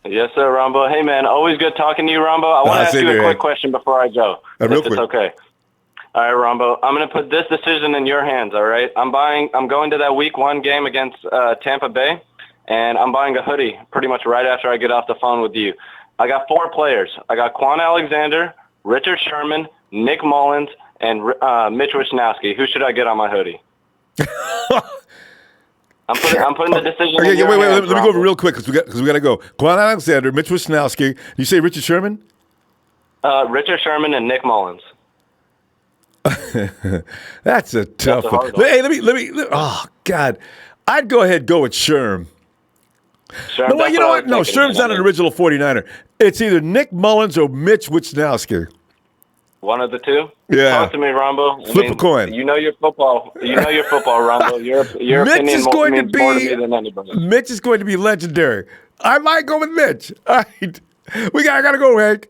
G: Yes, sir, Ronbo. Hey, man, always good talking to you, Ronbo. I want to ask you a quick question before I go. If it's okay. All right, Ronbo. I'm going to put this decision in your hands, all right? I'm going to that Week 1 game against Tampa Bay, and I'm buying a hoodie pretty much right after I get off the phone with you. I got 4 players. I got Kwon Alexander, Richard Sherman, Nick Mullins, and Mitch Wishnowsky. Who should I get on my hoodie? I'm putting the decision in your hands,
A: let me go over real quick because we got to go. Kwon Alexander, Mitch Wishnowsky. You say Richard Sherman?
G: Richard Sherman and Nick Mullins.
A: That's a tough one. Hey, let me. Oh God, I'd go ahead and go with Sherm.
G: Sherm,
A: No, you know what? No, Sherm's not an original 49er. It's either Nick Mullins or Mitch Wishnowsky.
G: One of the two?
A: Yeah.
G: Talk to me, Ronbo.
A: Flip a coin.
G: You know your football. Ronbo. Your
A: Mitch
G: opinion
A: is going to
G: means more to
A: be
G: me than anybody.
A: Mitch is going to be legendary. I might go with Mitch. All right. I gotta go, Hank.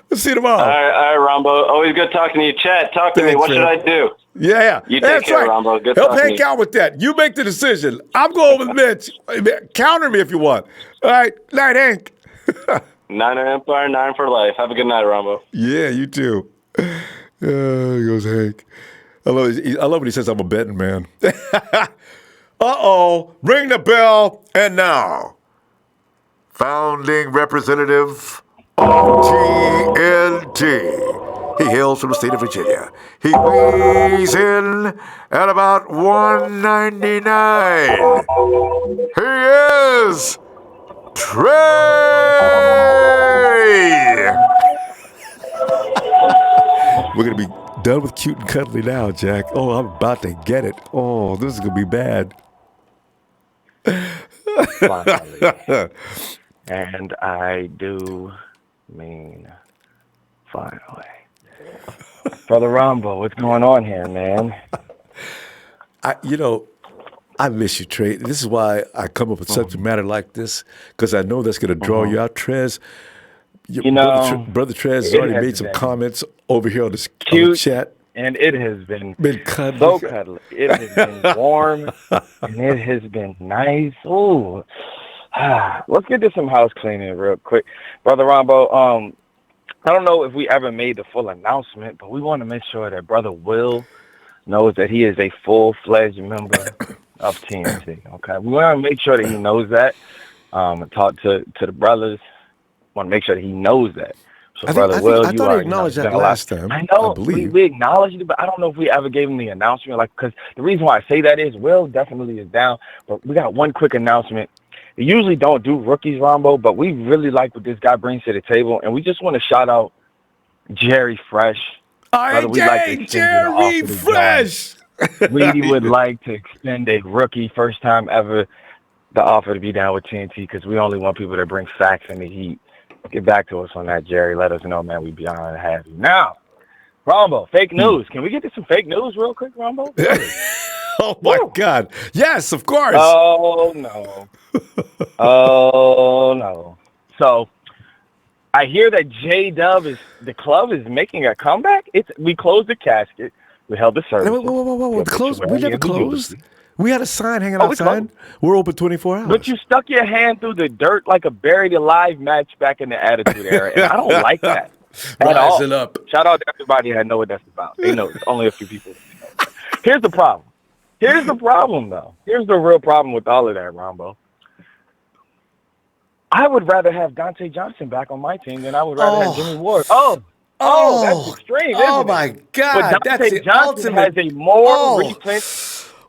A: Let's see you tomorrow.
G: All right, Ronbo. Always good talking to you. Chad, talk to me. What should I do?
A: Yeah.
G: You take care,
A: right.
G: Ronbo. Good
A: Help
G: talking
A: Hank
G: to you.
A: out with that. You make the decision. I'm going with Mitch. Counter me if you want. All right. Night, Hank.
G: Niner Empire, 9 for life. Have a good night, Ronbo.
A: Yeah, you too. Here goes Hank. I love when he says I'm a betting man. Uh-oh. Ring the bell. And now, founding representative of TNT. He hails from the state of Virginia. He weighs in at about 199. He is Trey! We're going to be done with cute and cuddly now, Jack. Oh, I'm about to get it. Oh, this is going to be bad.
H: Finally. And I do mean finally. Brother Ronbo, what's going on here, man?
A: I miss you, Trey. This is why I come up with such a matter like this, because I know that's going to draw you out. Trez, Brother Trez has already made some comments over here on the chat.
H: And it has been
A: cuddly.
H: So cuddly. It has been warm, and it has been nice. Ooh. Let's get to some house cleaning real quick. Brother Ronbo, I don't know if we ever made the full announcement, but we want to make sure that Brother Will knows that he is a full-fledged member of TNT, okay? We want to make sure that he knows that. Talk to the brothers. Want to make sure that he knows that. So, I thought
A: he acknowledged that last time.
H: I know.
A: I believe.
H: We acknowledged it, but I don't know if we ever gave him the announcement. Because the reason why I say that is Will definitely is down, but we got one quick announcement. We usually don't do rookies, Ronbo, but we really like what this guy brings to the table, and we just want to shout out Jerry Fresh.
A: Jerry Fresh!
H: We would like to extend a rookie, first time ever, the offer to be down with TNT, because we only want people that bring facts in the heat. Get back to us on that, Jerry. Let us know, man. We'd be honored to have you. Now, Ronbo, fake news. Can we get to some fake news real quick, Ronbo?
A: Oh, my God. Yes, of course.
H: Oh, no. Oh, no. So, I hear that the club is making a comeback. We closed the casket. We held the service.
A: Whoa. We never closed. We had a sign hanging outside. We're open 24 hours.
H: But you stuck your hand through the dirt like a buried alive match back in the Attitude Era, and I don't like that at all.
A: Rising up.
H: Shout out to everybody that know what that's about. They know. Only a few people know. Here's the problem. Here's the problem, though. Here's the real problem with all of that, Ronbo. I would rather have Dante Johnson back on my team than I would rather have Jimmie Ward. Oh, that's extreme, isn't it?
A: Oh, my God.
H: But Dante Johnson has a more recent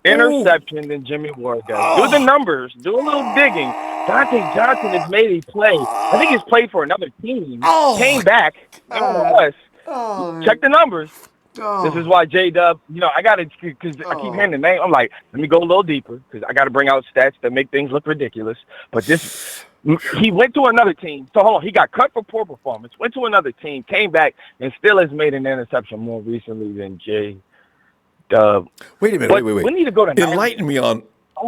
H: interception than Jimmie Ward does. Do the numbers. Do a little digging. Dante Johnson has made a play. I think he's played for another team. Came back. Us. Check the numbers. This is why J-Dub, I got to, because I keep hearing the name. I'm like, let me go a little deeper because I got to bring out stats that make things look ridiculous. But he went to another team. So hold on, he got cut for poor performance, went to another team, came back, and still has made an interception more recently than J-Dub.
A: Wait a minute, wait.
H: We need to go to
A: Enlighten me on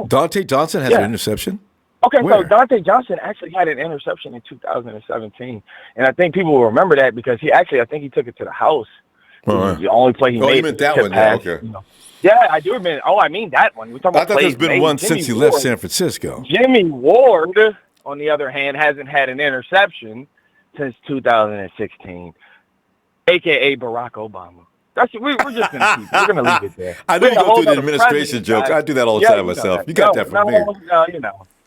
A: Dante Johnson has an interception?
H: Okay,
A: Where?
H: so Dante Johnson actually had an interception in 2017. And I think people will remember that because I think he took it to the house. The only play he made.
A: You meant that one,
H: pass,
A: okay.
H: Yeah, I do mean. I mean that one. We're talking about
A: I thought there's been one
H: Jimmie
A: since he
H: Ward.
A: left San Francisco.
H: Jimmie Ward, on the other hand, hasn't had an interception since 2016, a.k.a. Barack Obama. We're just gonna keep. We're gonna leave it there.
A: I know you go through the administration joke. I do that all the time myself. You got that from me.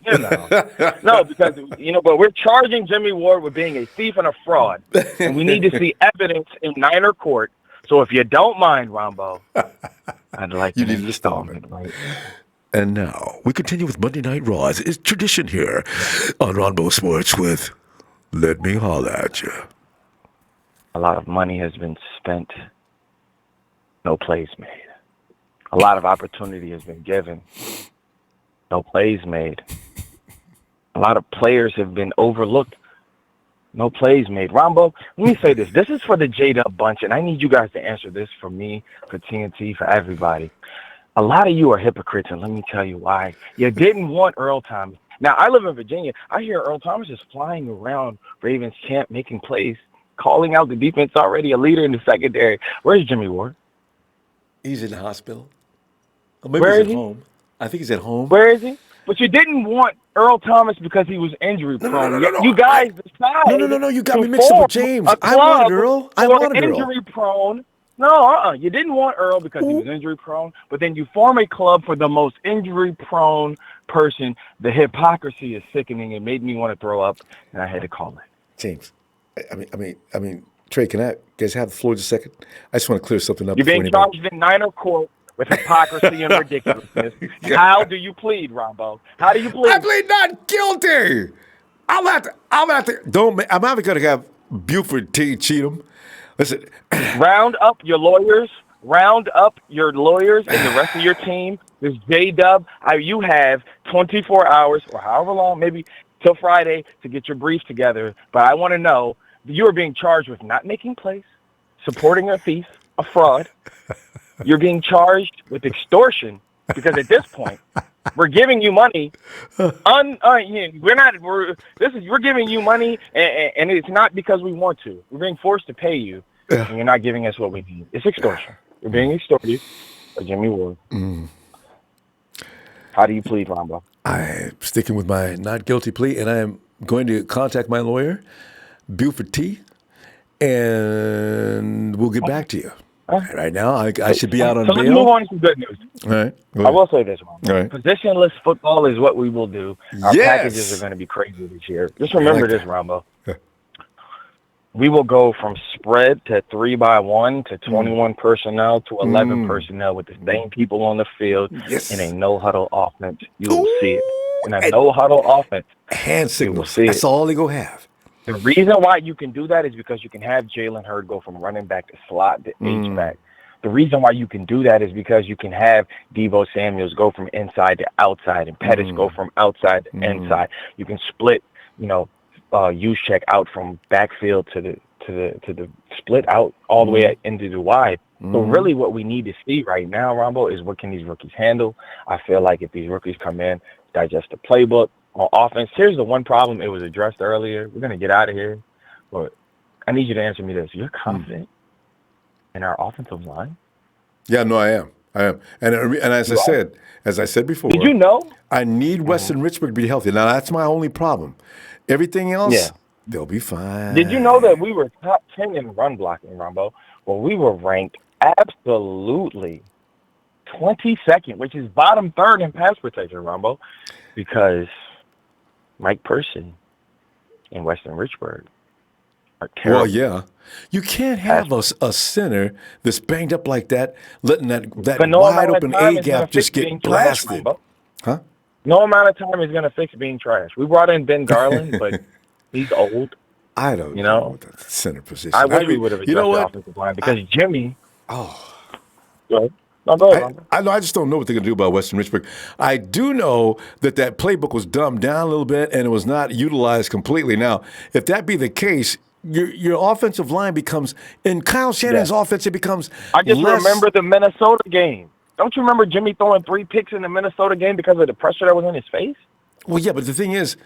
H: No, no, because but we're charging Jimmie Ward with being a thief and a fraud, and we need to see evidence in Niner court. So if you don't mind, Ronbo, I'd like
A: you
H: an
A: need an
H: installment. Right?
A: And now we continue with Monday Night Raw. It's tradition here on Ronbo Sports with Let Me Holla At You.
H: A lot of money has been spent, no plays made. A lot of opportunity has been given, no plays made. A lot of players have been overlooked, no plays made. Ronbo, let me say this. This is for the J-Dub bunch, and I need you guys to answer this for me, for TNT, for everybody. A lot of you are hypocrites, and let me tell you why. You didn't want Earl Thomas. Now, I live in Virginia. I hear Earl Thomas is flying around Ravens camp, making plays, calling out the defense, already a leader in the secondary. Where's Jimmie Ward?
A: He's in the hospital. Or maybe
H: Where
A: he's
H: is
A: at
H: he?
A: home. I think he's at home.
H: Where is he? But you didn't want Earl Thomas because he was injury prone.
A: No.
H: You guys decided.
A: No. You got me mixed up with James. I wanted Earl.
H: Injury prone. No, you didn't want Earl because he was injury prone. But then you form a club for the most injury prone person. The hypocrisy is sickening. It made me want to throw up, and I had to call it.
A: James, I mean, Trey, can I guys have the floor just a second? I just want to clear something up.
H: You're being charged in Niner court with hypocrisy and ridiculousness. How do you plead, Ronbo? How do you plead?
A: I plead not guilty. I'm not going to have Buford T. Cheatham. Listen.
H: Round up your lawyers and the rest of your team. This J-Dub, you have 24 hours or however long, maybe till Friday, to get your brief together. But I want to know, you are being charged with not making plays, supporting a thief, a fraud. You're being charged with extortion because at this point, we're giving you money. We're giving you money, and it's not because we want to. We're being forced to pay you, and you're not giving us what we need. It's extortion. You're being extorted by Jimmie Ward. How do you plead, Ronbo?
A: I'm sticking with my not guilty plea, and I am going to contact my lawyer, Buford T., and we'll get back to you. Right now, I should be out on bail.
H: Let's move on to some good news.
A: All right.
H: I will say this, Ronbo.
A: All right.
H: Positionless football is what we will do. Our packages are going to be crazy this year. Just remember this, Ronbo. We will go from spread to 3-by-1 to 21 personnel to 11 personnel with the same people on the field in a no-huddle offense. You will see it. In a no-huddle offense.
A: Hand signals. That's all they go have.
H: The reason why you can do that is because you can have Jalen Hurd go from running back to slot to H-back. The reason why you can do that is because you can have Deebo Samuels go from inside to outside and Pettis go from outside to inside. You can split, Juszczyk out from backfield to the split out all the way into the wide. So really what we need to see right now, Ronbo, is what can these rookies handle. I feel like if these rookies come in, digest the playbook on offense. Here's the one problem. It was addressed earlier. We're going to get out of here. But I need you to answer me this. You're confident in our offensive line?
A: Yeah, no, I am. And as I said before.
H: Did you know?
A: I need Weston Richburg to be healthy. Now, that's my only problem. Everything else, they'll be fine.
H: Did you know that we were top 10 in run blocking, Ronbo? Well, we were ranked absolutely 22nd, which is bottom third in pass protection, Ronbo, because Mike Person and Weston Richburg are terrible.
A: Well, yeah. You can't have a center that's banged up like that, letting that
H: But no
A: wide
H: amount of
A: open
H: time
A: A
H: is gonna
A: gap just
H: fix being
A: get
H: trash,
A: blasted.
H: Ronbo.
A: Huh?
H: No amount of time is going to fix being trash. We brought in Ben Garland, but he's old.
A: I don't
H: You
A: know
H: know?
A: with the center position.
H: I wish we would have addressed the offensive line because Jimmie.
A: Oh.
H: Go ahead. No, go ahead.
A: I just don't know what they're going to do about Western Richburg. I do know that playbook was dumbed down a little bit and it was not utilized completely. Now, if that be the case, your offensive line becomes, in Kyle Shanahan's offense, it becomes
H: I just
A: less.
H: remember the Minnesota game. Don't you remember Jimmie throwing 3 picks in the Minnesota game because of the pressure that was in his face?
A: Well, yeah, but the thing is,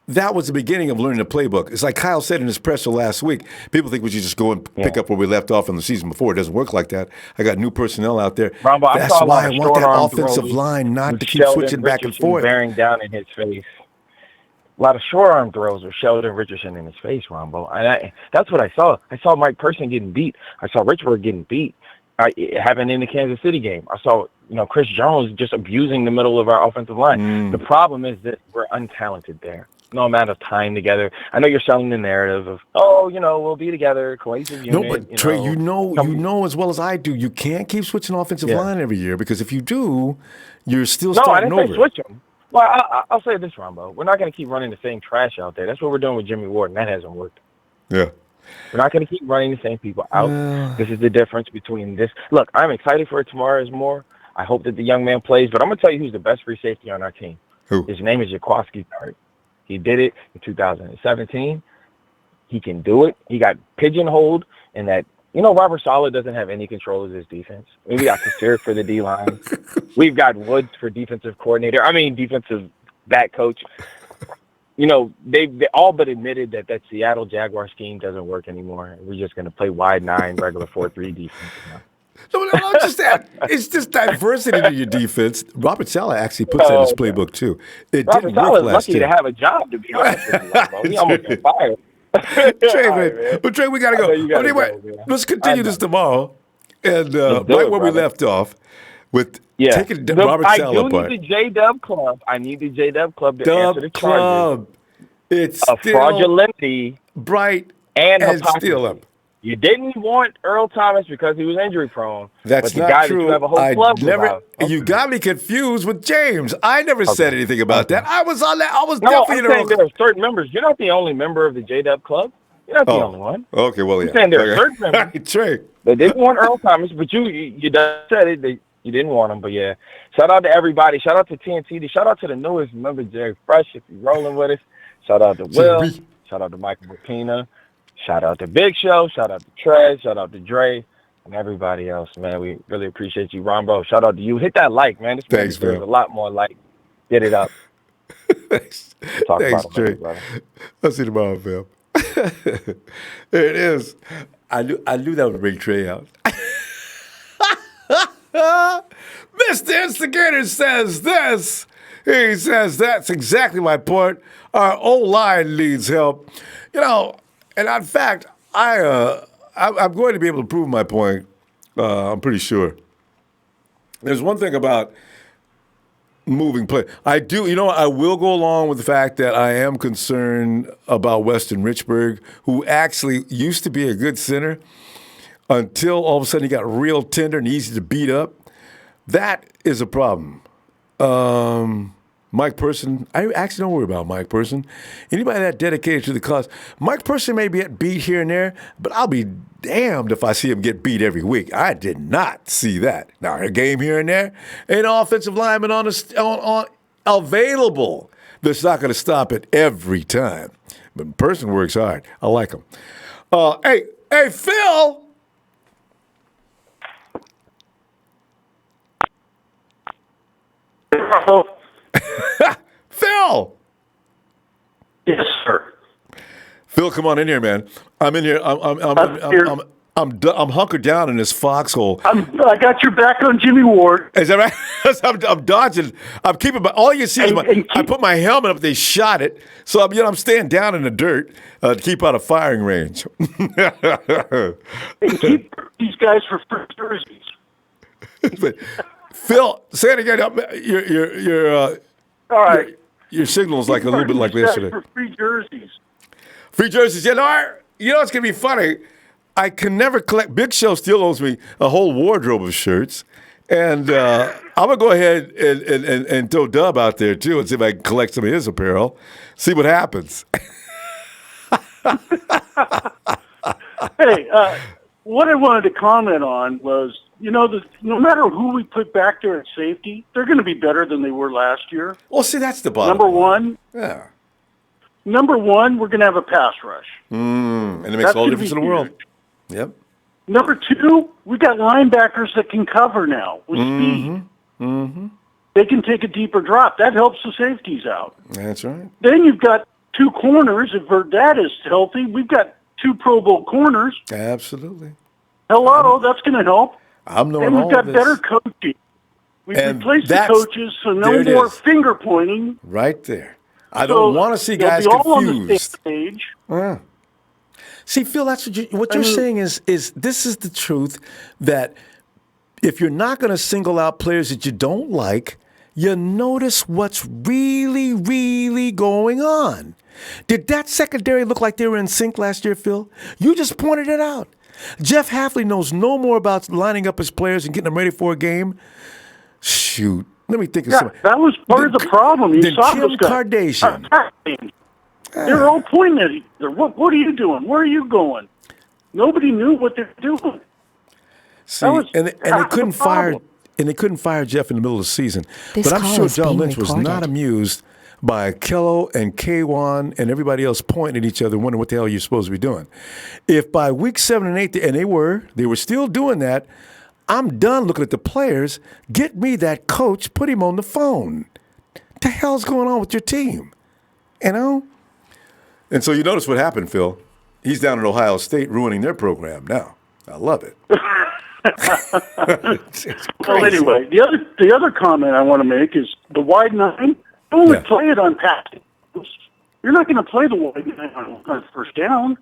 A: that was the beginning of learning the playbook. It's like Kyle said in his presser last week. People think we should just go and pick up where we left off in the season before. It doesn't work like that. I got new personnel out there.
H: Ronbo,
A: That's why I want that offensive line not to keep switching back and forth.
H: Bearing down in his face. A lot of short arm throws with Sheldon Richardson in his face, Ronbo. And that's what I saw. I saw Mike Person getting beat. I saw Richburg getting beat. It happened in the Kansas City game. I saw, Chris Jones just abusing the middle of our offensive line. The problem is that we're untalented there. No amount of time together. I know you're selling the narrative of, we'll be together, cohesive unit.
A: No, but Trey, you know as well as I do, you can't keep switching offensive line every year because if you do, you're still starting over.
H: No, I didn't say switch them. Well, I'll say this, Ronbo. We're not going to keep running the same trash out there. That's what we're doing with Jimmie Ward, and that hasn't worked.
A: Yeah.
H: We're not going to keep running the same people out. This is the difference between this. Look, I'm excited for tomorrow's more. I hope that the young man plays, but I'm going to tell you who's the best free safety on our team.
A: Who?
H: His name is Jaquiski Tartt. He did it in 2017. He can do it. He got pigeonholed in that, Robert Saleh doesn't have any control of his defense. We got Kasir for the D-line. We've got Woods for defensive back coach. They all but admitted that Seattle Jaguar scheme doesn't work anymore. We're just going to play wide 9, regular 4-3 defense now.
A: No, just that. It's just diversity in your defense. Robert Saleh actually puts that in his playbook, too.
H: Robert Saleh is lucky to have a job, to be honest with you. He almost got fired.
A: Trey, we got to go. Anyway, let's continue this tomorrow. And right where we left off with taking Robert Saleh apart.
H: I do need the J-Dub Club. I need the J-Dub Club to answer the charges.
A: It's
H: of fraudulently,
A: bright,
H: and
A: still up.
H: You didn't want Earl Thomas because he was injury prone.
A: That's
H: but
A: not
H: the guy
A: true.
H: That you have a whole club about.
A: You got me confused with James. I never said anything about that. I was on that. I was
H: no,
A: definitely
H: I'm saying there are certain members. You're not the only member of the J-Dub Club. You're not the only one.
A: Okay, well, yeah.
H: I'm saying there are certain members.
A: Trey.
H: They didn't want Earl Thomas, but you said it. You didn't want him, but yeah. Shout out to everybody. Shout out to TNT. Shout out to the newest member, Jerry Fresh, if you're rolling with us. Shout out to Will. Shout out to Michael Rapina. Shout out to Big Show. Shout out to Trez. Shout out to Dre. And everybody else, man. We really appreciate you, Ronbo. Shout out to you. Hit that like, man.
A: Thanks, man.
H: A lot more like. Get it up.
A: Thanks, Trey. I'll see you tomorrow, Phil. There it is. I knew that would bring Trey out. Mr. Instigator says this. He says that's exactly my point. Our O-line needs help. And in fact, I'm going to be able to prove my point. I'm pretty sure. There's one thing about moving play. I will go along with the fact that I am concerned about Weston Richburg, who actually used to be a good center until all of a sudden he got real tender and easy to beat up. That is a problem. Mike Person, I actually don't worry about Mike Person. Anybody that dedicated to the cause, Mike Person may get beat here and there, but I'll be damned if I see him get beat every week. I did not see that. Now, a game here and there, an offensive lineman on available that's not going to stop it every time. But Person works hard. I like him. Hey, Phil. Phil!
I: Yes, sir.
A: Phil, come on in here, man. I'm in here. I'm hunkered down in this foxhole.
I: I got your back on Jimmie Ward.
A: Is that right? I'm dodging. I'm keeping my. All you see is I put my helmet up. They shot it, so I'm staying down in the dirt to keep out of firing range.
I: And keep these guys for free jerseys.
A: Phil, say it again.
I: All right.
A: Your signal's like a little bit like this today.
I: For free jerseys.
A: Free jerseys, you know it's gonna be funny. I can never collect. Big Show still owes me a whole wardrobe of shirts, and I'm gonna go ahead and throw Dub out there too and see if I can collect some of his apparel. See what happens.
I: Hey, what I wanted to comment on was, no matter who we put back there at safety, they're going to be better than they were last year.
A: Well, see, that's the bottom.
I: Number one, we're going to have a pass rush.
A: And it makes all the difference in the world. Yep.
I: Number two, we got linebackers that can cover now with speed. They can take a deeper drop. That helps the safeties out.
A: That's right.
I: Then you've got two corners. If Verdad is healthy, we've got two Pro Bowl corners.
A: Absolutely.
I: Hello, that's going to help.
A: I'm knowing
I: and we've
A: all
I: got
A: this.
I: better coaching. We've
A: And
I: replaced the coaches, so no
A: there it
I: more
A: is.
I: finger pointing.
A: Right there. I don't want to see guys
I: they'll be all on the
A: confused.
I: same page.
A: Yeah. See, Phil, that's what you're saying is this is the truth, that if you're not going to single out players that you don't like, you notice what's really, really going on. Did that secondary look like they were in sync last year, Phil? You just pointed it out. Jeff Hafley knows no more about lining up his players and getting them ready for a game. Shoot. Let me think of something.
I: That was part of the problem. You saw
A: Kim
I: those guys.
A: Kardashian.
I: They're all pointing at each other. What are you doing? Where are you going? Nobody knew what they're doing.
A: See, and they couldn't fire Jeff in the middle of the season.
J: This
A: But I'm
J: call
A: sure
J: is
A: John
J: being
A: Lynch was not
J: recorded.
A: amused by Kello and Kwon and everybody else pointing at each other, wondering what the hell you're supposed to be doing. If by week 7 and 8, and they were still doing that, I'm done looking at the players. Get me that coach. Put him on the phone. The hell's going on with your team? You know? And so you notice what happened, Phil. He's down at Ohio State ruining their program now. I love it.
I: Well, anyway, the other comment I want to make is the wide nine. Only play it on passing. You're not going to play the wide nine on first down.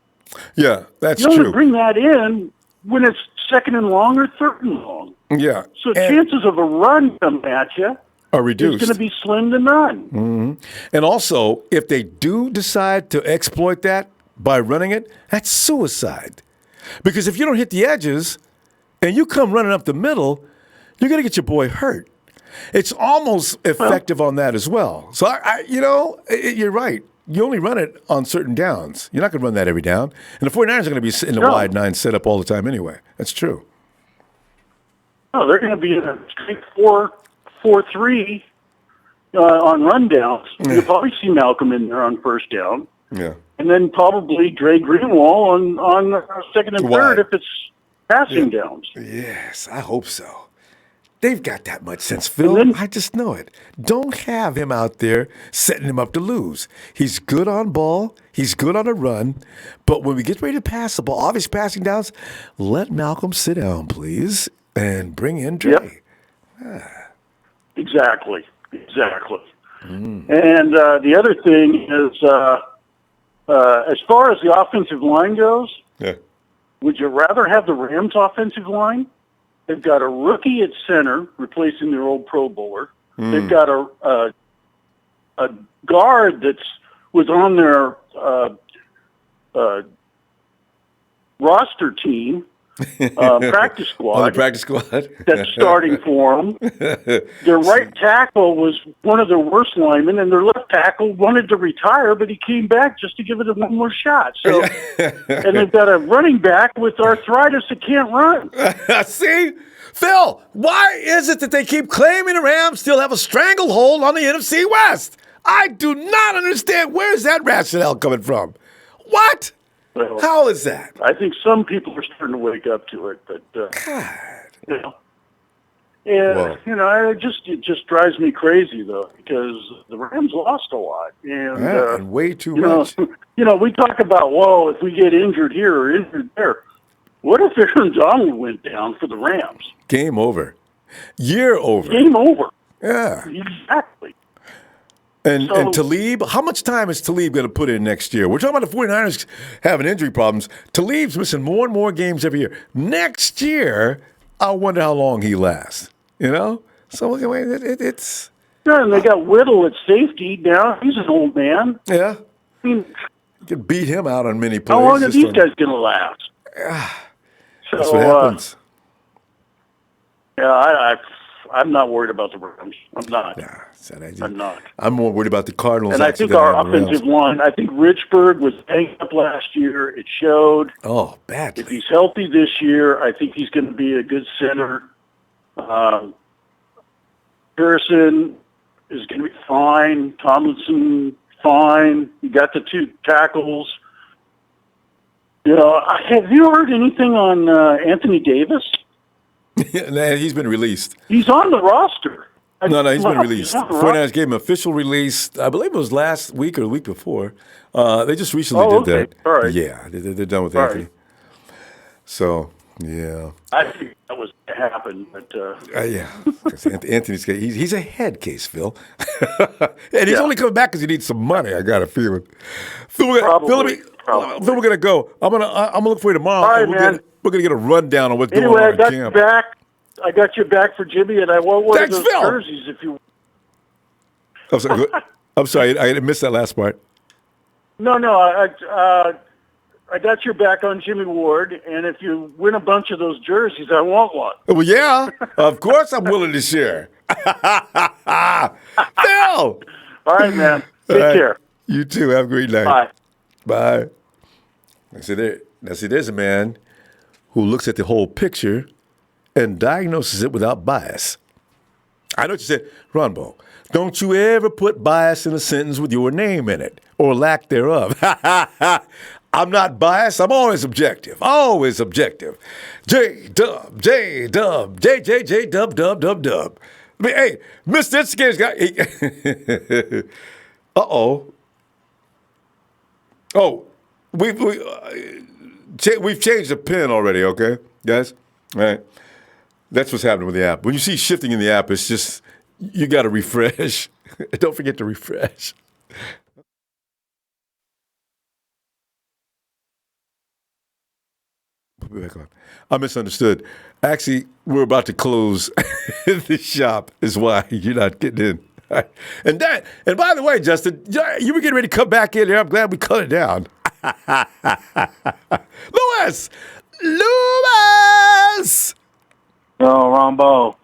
A: Yeah, that's
I: you only
A: true.
I: bring that in when it's second and long or third and long.
A: Yeah.
I: So chances of a run coming at you
A: are reduced.
I: It's going to be slim to none.
A: Mm-hmm. And also, if they do decide to exploit that by running it, that's suicide. Because if you don't hit the edges and you come running up the middle, you're going to get your boy hurt. It's almost effective on that as well. So, you're right. You only run it on certain downs. You're not going to run that every down. And the 49ers are going to be in the wide nine set up all the time anyway. That's true.
I: No, they're going to be in a straight 4-3 on rundowns. You'll probably see Malcolm in there on first down.
A: Yeah.
I: And then probably Dre Greenwald on second and third if it's passing downs.
A: Yes, I hope so. They've got that much sense, Phil. I just know it. Don't have him out there setting him up to lose. He's good on ball. He's good on a run. But when we get ready to pass the ball, obvious passing downs, let Malcolm sit down, please, and bring in Dre.
I: Yep. Exactly. And the other thing is, as far as the offensive line goes, would you rather have the Rams' offensive line? They've got a rookie at center replacing their old Pro Bowler. They've got a guard was on their roster team, practice squad.
A: On the practice squad.
I: That's starting for them. Their right tackle was one of their worst linemen, and their left tackle wanted to retire, but he came back just to give it one more shot. So, and they've got a running back with arthritis that can't run.
A: See? Phil, why is it that they keep claiming the Rams still have a stranglehold on the NFC West? I do not understand. Where's that rationale coming from? What?
I: Well,
A: how is that?
I: I think some people are starting to wake up to it, but it just drives me crazy though, because the Rams lost a lot and
A: way too much.
I: We talk about if we get injured here or injured there. What if Aaron Donald went down for the Rams?
A: Game over. Year over.
I: Game over.
A: Yeah.
I: Exactly.
A: And Talib, how much time is Talib going to put in next year? We're talking about the 49ers having injury problems. Talib's missing more and more games every year. Next year, I wonder how long he lasts. So it's...
I: Yeah, and they got Whittle at safety now. He's an old man.
A: Yeah.
I: I mean,
A: You can beat him out on many plays.
I: How long are these guys going to last? So,
A: that's what happens.
I: I'm not worried about the Rams. I'm not. I'm not.
A: I'm more worried about the Cardinals.
I: And I think our offensive line, I think Richburg was banged up last year. It showed.
A: Oh, badly.
I: If he's healthy this year, I think he's going to be a good center. Peterson is going to be fine. Tomlinson, fine. You got the 2 tackles. Have you heard anything on Anthony Davis?
A: Nah, he's been released.
I: He's on the roster.
A: No, he's been released. 49ers gave him official release. I believe it was last week or the week before. They just recently did that.
I: All right.
A: Yeah, they're done with Anthony.
I: Right.
A: So, yeah.
I: I think that was to happen, but
A: yeah, Anthony's he's a head case, Phil, and he's only coming back because he needs some money. I got a feeling. Phil, we're gonna go. I'm gonna look for you tomorrow.
I: All right, man.
A: We're gonna get a rundown on what's going on in camp.
I: I got you back for Jimmy, and I want one of those
A: Phil.
I: jerseys if you.
A: I'm sorry, I missed that last part.
I: No, I got your back on Jimmie Ward, and if you win a bunch of those jerseys, I want one.
A: Well, yeah, of course I'm willing to share. Phil!
I: All right, man. Take care.
A: You too. Have a great night.
I: Bye.
A: Bye. There's a man who looks at the whole picture and diagnoses it without bias. I know what you said, Ronbo. Don't you ever put bias in a sentence with your name in it, or lack thereof. I'm not biased. I'm always objective. Always objective. J-Dub, J-Dub, J-J-J-Dub, Dub, Dub, Dub. I mean, hey, Mr. Instingator's got... Uh-oh. Oh, we've changed the pin already, okay, guys? All right. That's what's happening with the app. When you see shifting in the app, it's just, you got to refresh. Don't forget to refresh. Put me back on. I misunderstood. Actually, we're about to close the shop is why you're not getting in. And by the way, Justin, you were getting ready to come back in here. I'm glad we cut it down. Lewis!
J: Oh, Ronbo.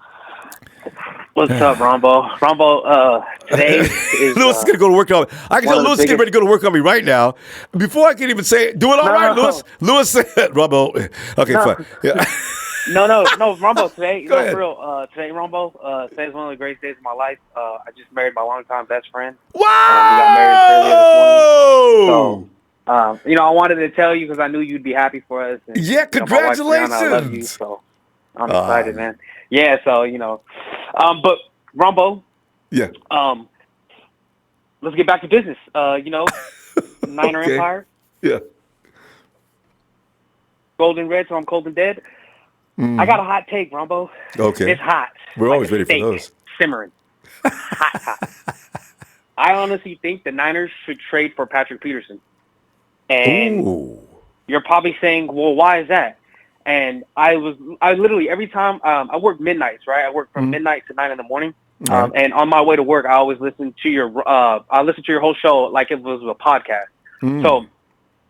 J: What's up, Ronbo? Ronbo, today is...
A: Lewis is going to go to work on me. I can tell Lewis is getting ready to go to work on me right now. Before I can even say it, do it all right, Lewis. Lewis said, Ronbo. Okay, fine. Yeah.
J: No, Ronbo, today, for real, today, Ronbo, today is one of the greatest days of my life. I just married my longtime best friend.
A: Wow!
J: We got married earlier this morning. So, I wanted to tell you because I knew you'd be happy for us. And,
A: yeah, congratulations.
J: My wife, Brianna, I love you, so I'm excited, man. Yeah, so, but Ronbo.
A: Yeah.
J: Let's get back to business. Niner Empire.
A: Yeah.
J: Golden red, so I'm cold and dead. I got a hot take, Ronbo.
A: Okay.
J: It's hot.
A: We're always ready for those.
J: Simmering. Hot. I honestly think the Niners should trade for Patrick Peterson. And you're probably saying, well, why is that? And I literally, every time, I work midnights, right? I work from midnight to 9 in the morning. And on my way to work, I always listen to your whole show like it was a podcast. So,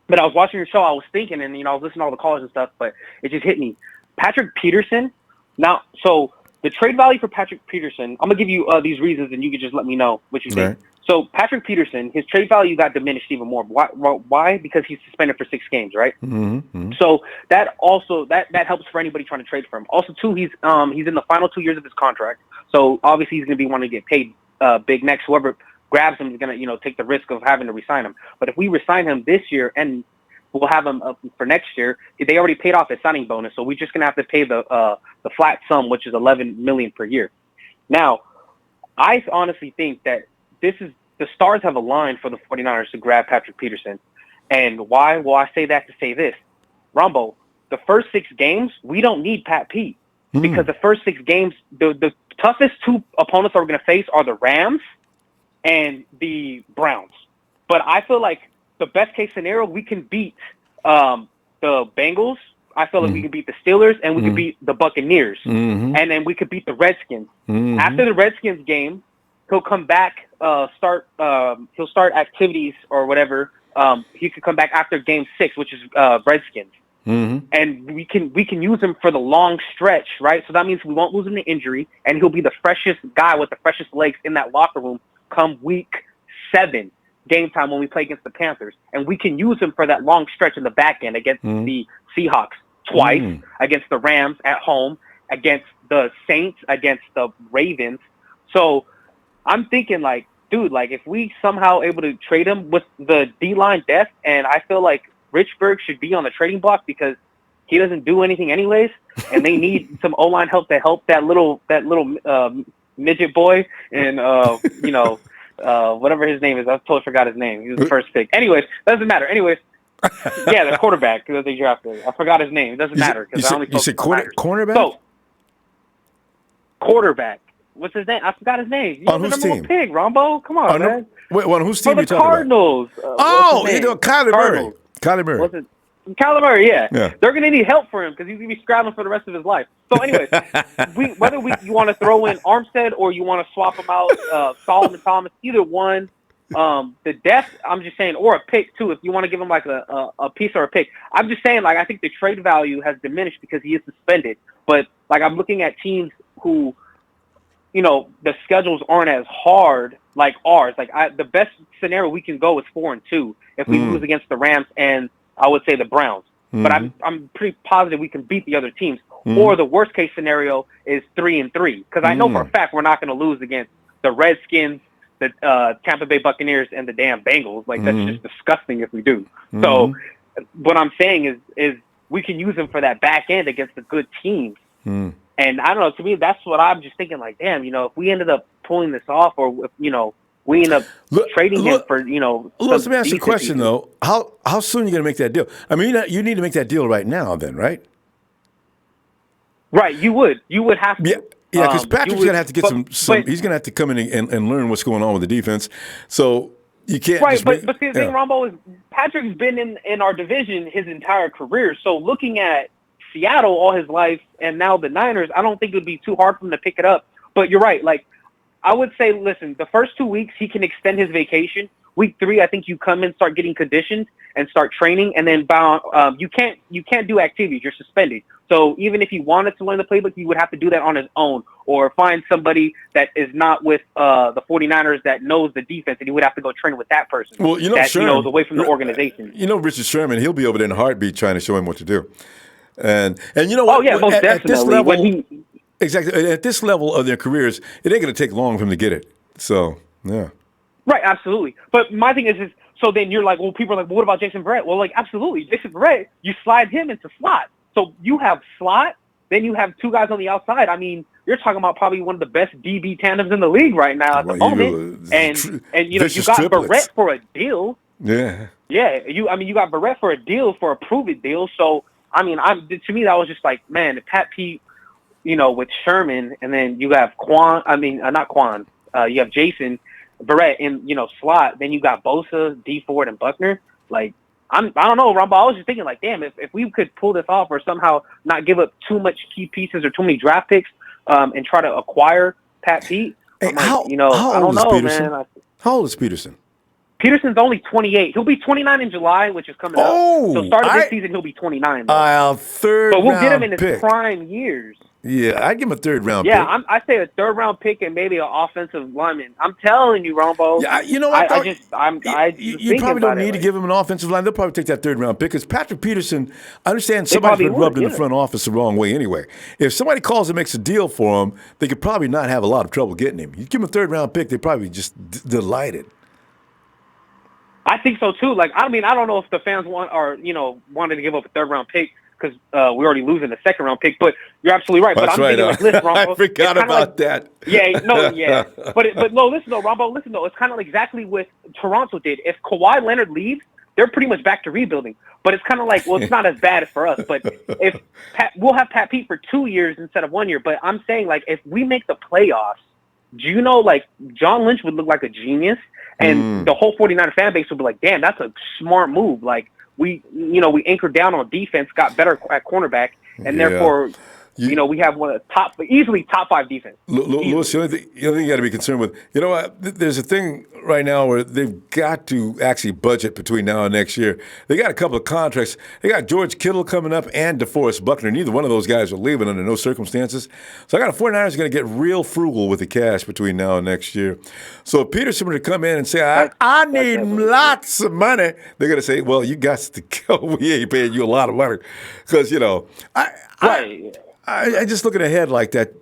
J: but I was watching your show, I was thinking, and, I was listening to all the callers and stuff, but it just hit me. Patrick Peterson, now, so the trade value for Patrick Peterson, I'm going to give you these reasons, and you can just let me know what you think. So Patrick Peterson, his trade value got diminished even more. Why? Because he's suspended for 6 games, right? So that also that helps for anybody trying to trade for him. Also, too, he's in the final 2 years of his contract, so obviously he's going to be wanting to get paid big next. Whoever grabs him is going to take the risk of having to resign him. But if we resign him this year and we'll have him up for next year, they already paid off his signing bonus, so we're just going to have to pay the flat sum, which is $11 million per year. Now, I honestly think that the stars have aligned for the 49ers to grab Patrick Peterson. And why? Well, I say that to say this. Ronbo, the first 6 games, we don't need Pat Pete. Because the first 6 games, the toughest 2 opponents that we're going to face are the Rams and the Browns. But I feel like the best case scenario, we can beat the Bengals. I feel like we can beat the Steelers and we can beat the Buccaneers. And then we could beat the Redskins. After the Redskins game, he'll come back, he'll start activities or whatever he could come back after game 6, which is Redskins.
A: Mm-hmm.
J: And we can use him for the long stretch, right? So that means we won't lose him to injury, and he'll be the freshest guy with the freshest legs in that locker room come week 7, game time when we play against the Panthers. And we can use him for that long stretch in the back end against the Seahawks twice, against the Rams at home, against the Saints, against the Ravens. So I'm thinking, like, dude, like, if we somehow able to trade him with the D-line depth, and I feel like Richburg should be on the trading block because he doesn't do anything anyways, and they need some O-line help to help that little midget boy and whatever his name is. I totally forgot his name. He was the first pick. Anyways, doesn't matter. Anyways, yeah, the quarterback that they drafted. I forgot his name. It doesn't matter because I only
A: you said cornerback.
J: So quarterback. What's his name? I forgot his name. You
A: on whose team?
J: Pig, Rombo. Come on, man.
A: Wait, on whose team
J: For
A: you
J: the
A: talking
J: Cardinals.
A: about? Kyler Murray. Kyler Murray.
J: What's it? Kyler Murray, yeah. They're going to need help for him because he's going to be scrabbling for the rest of his life. So, anyways, whether you want to throw in Armstead or you want to swap him out, Solomon Thomas, either one, the depth, I'm just saying, or a pick, too, if you want to give him like a piece or a pick. I'm just saying, like, I think the trade value has diminished because he is suspended. But, like, I'm looking at teams who, the schedules aren't as hard like ours. Like, the best scenario we can go is 4-2 if we lose against the Rams and I would say the Browns. But I'm pretty positive we can beat the other teams. Or the worst case scenario is 3-3 because I know for a fact we're not going to lose against the Redskins, the Tampa Bay Buccaneers, and the damn Bengals. Like that's just disgusting if we do. So what I'm saying is we can use them for that back end against the good teams. And I don't know. To me, that's what I'm just thinking. Like, damn, if we ended up pulling this off, or if, we end up trading him for,
A: let me ask you a question, though. How soon are you going to make that deal? I mean, you need to make that deal right now, then, right?
J: Right, you would. You would have to.
A: Yeah, because Patrick's going to have to get some. He's going to have to come in and learn what's going on with the defense. So you can't.
J: Right, but see, the thing, Ronbo, is Patrick's been in our division his entire career. So looking at Seattle all his life and now the Niners, I don't think it would be too hard for him to pick it up. But you're right. Like, I would say, listen, the first 2 weeks he can extend his vacation. Week 3, I think you come in, start getting conditioned, and start training, and then you can't do activities. You're suspended. So even if he wanted to learn the playbook, he would have to do that on his own, or find somebody that is not with the 49ers that knows the defense, and he would have to go train with that person.
A: Well,
J: Sherman, away from the organization.
A: Richard Sherman, he'll be over there in a heartbeat trying to show him what to do. And you know what?
J: Oh yeah, most definitely.
A: At this level, exactly. At this level of their careers, it ain't going to take long for him to get it. So yeah.
J: Right, absolutely. But my thing is so then you're like, well, people are like, well, what about Jason Verrett? Well, like, absolutely. Jason Verrett, you slide him into slot. So you have slot, then you have 2 guys on the outside. I mean, you're talking about probably one of the best DB tandems in the league right now at the moment. And you got Verrett for a deal.
A: Yeah.
J: Yeah, you got Verrett for a deal, for a prove-it deal. So, I mean, to me, that was just like, man, Pat Pete, with Sherman, and then you have not Kwon, you have Jason Verrett in, slot. Then you got Bosa, DeForest, and Buckner. Like, I don't know, Ronbo. I was just thinking, like, damn, if we could pull this off or somehow not give up too much key pieces or too many draft picks, and try to acquire Pat Pete.
A: Hey,
J: I don't know, man.
A: How old is Peterson?
J: Peterson's only 28. He'll be 29 in July, which is coming up. So start of this season, he'll be 29.
A: Third
J: but we'll get him
A: round
J: in his
A: pick.
J: prime years.
A: Yeah, I'd give him a third round pick.
J: Yeah, I say a third round pick and maybe an offensive lineman. I'm telling you, Rombo.
A: Yeah, you know what? You probably don't need to give him an offensive line. They'll probably take that third round pick because Patrick Peterson, I understand somebody's been rubbed in the front office the wrong way anyway. If somebody calls and makes a deal for him, they could probably not have a lot of trouble getting him. You give him a third round pick, they'd probably just delighted.
J: I think so too. Like, I don't know if the fans wanted to give up a third round pick because we're already losing the second round pick. But you're absolutely right.
A: That's
J: but I'm thinking like, listen, Ronbo,
A: I forgot about that.
J: Yeah, no, yeah. But no, listen though, Ronbo, listen though. It's kind of like exactly what Toronto did. If Kawhi Leonard leaves, they're pretty much back to rebuilding. But it's kind of like, well, it's not as bad for us. But if we'll have Pat Pete for 2 years instead of 1 year. But I'm saying, like, if we make the playoffs, do you know, like, John Lynch would look like a genius, and the whole 49er fan base would be like, damn, that's a smart move. Like, we anchored down on defense, got better at cornerback, and therefore, we have one of the easily top 5 defense.
A: Louis, the other thing you got to be concerned with, you know what? There's a thing, right now where they've got to actually budget between now and next year. They got a couple of contracts. They got George Kittle coming up and DeForest Buckner. Neither one of those guys are leaving under no circumstances. So I got a 49ers going to get real frugal with the cash between now and next year. So if Peterson were to come in and say, I need lots of money, they're going to say, well, you got to go. We ain't paying you a lot of money. Because, you know, I just looking ahead like that,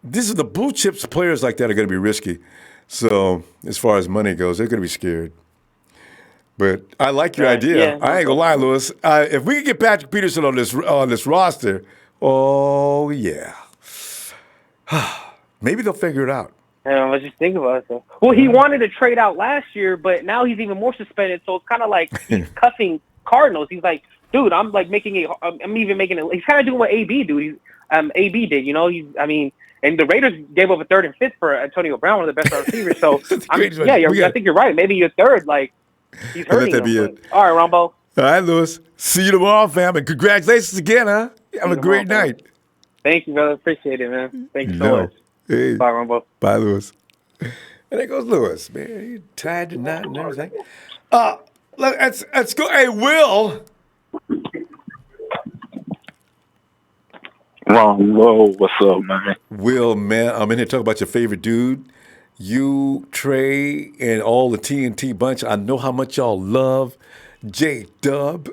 A: these are the blue chips players like that are going to be risky. So as far as money goes, they're going to be scared. But I like your idea. I ain't gonna lie, Lewis. If we can get Patrick Peterson on this roster, oh yeah, maybe they'll figure it out.
J: Let's just think about it, though. Well, he wanted to trade out last year, but now he's even more suspended. So it's kind of like he's cussing Cardinals. He's like, dude, I'm even making it. He's kind of doing what AB do. AB did, you know. And the Raiders gave up a 3rd and 5th for Antonio Brown, one of the best receivers. So I think you're right. Maybe your 3rd, like he's hurting him. All right, Ronbo.
A: All right, Lewis. See you tomorrow, fam, and congratulations again, huh? Have a great night.
J: Thank you, brother. Appreciate it, man. Thank you so much.
A: Hey.
J: Bye, Ronbo.
A: Bye, Lewis. And there goes Lewis, man. He tied the knot and everything. Let's go. Hey, Will.
F: Whoa, what's up, man?
A: Will, man, I'm in here talking about your favorite dude. You, Trey, and all the TNT bunch. I know how much y'all love J-Dub.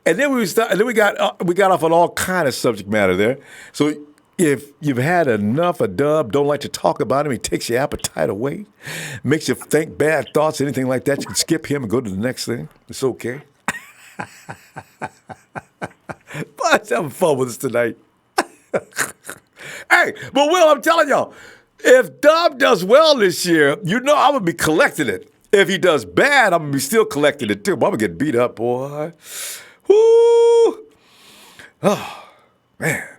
A: And then we got off on all kind of subject matter there. So if you've had enough of Dub, don't like to talk about him, he takes your appetite away, makes you think bad thoughts, anything like that, you can skip him and go to the next thing. It's okay. But let's have fun with us tonight. Hey, but Will, I'm telling y'all, if Dub does well this year, you know I'm going to be collecting it. If he does bad, I'm going to be still collecting it too. But I'm going to get beat up, boy. Woo! Oh, man.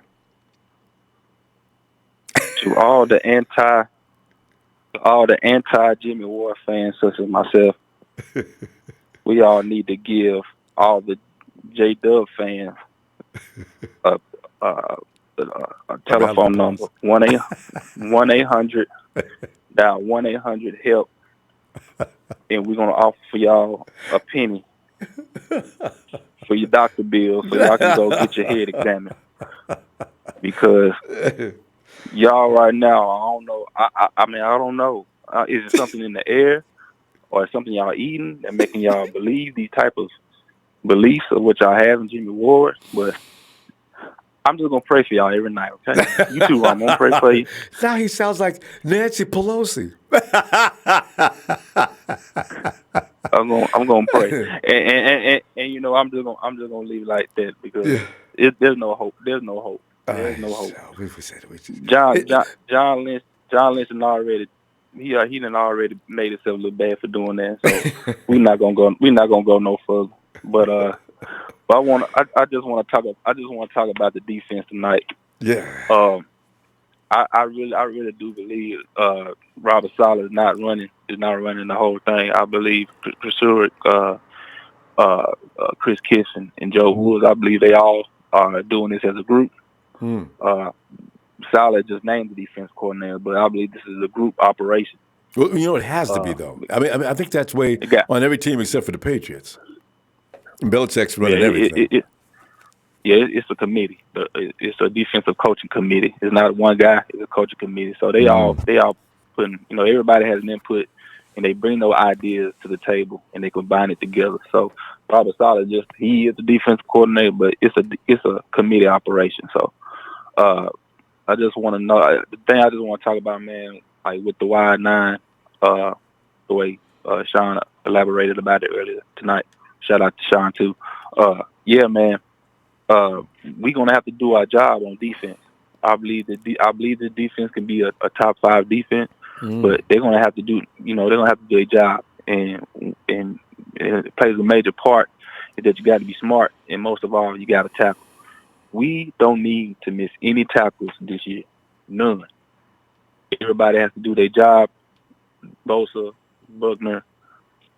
H: To all the anti Jimmie Ward fans such as myself, we all need to give all the J-Dub fans a telephone number, 1-800 dial 1-800-HELP, and we're gonna offer for y'all a penny for your doctor bill so y'all can go get your head examined. Because y'all right now, I don't know. I don't know. Is it something in the air, or something y'all eating that making y'all believe these type of beliefs of what y'all have in Jimmie Ward? But I'm just gonna pray for y'all every night, okay? You too, I'm gonna pray for you.
A: Now he sounds like Nancy Pelosi.
H: I'm gonna pray, and you know I'm just gonna leave it like that because there's no hope. There's no hope. There's no hope. John Lynch done already. He done already made himself look bad for doing that. So we're not gonna go no further. But I just want to talk about the defense tonight.
A: Yeah.
H: I really do believe Robert Saleh is not running the whole thing. I believe Chris Kiffin and Joe Woods, I believe they all are doing this as a group. Saleh just named the defense coordinator, but I believe this is a group operation.
A: Well, you know, it has to be, though. I mean, I think that's way on every team except for the Patriots. And Belichick's running everything.
H: It's a committee. It's a defensive coaching committee. It's not one guy. It's a coaching committee. So they all putting, you know, everybody has an input, and they bring those ideas to the table, and they combine it together. So Robert Saleh he is the defensive coordinator, but it's a committee operation. So I just want to know the thing. I just want to talk about, man, like with the wide nine, the way Sean elaborated about it earlier tonight. Shout out to Sean too. Yeah, man. We're gonna have to do our job on defense. I believe the defense can be a top 5 defense, but they're gonna have to do their job, and it plays a major part that you got to be smart, and most of all, you got to tackle. We don't need to miss any tackles this year, none. Everybody has to do their job. Bosa, Buckner,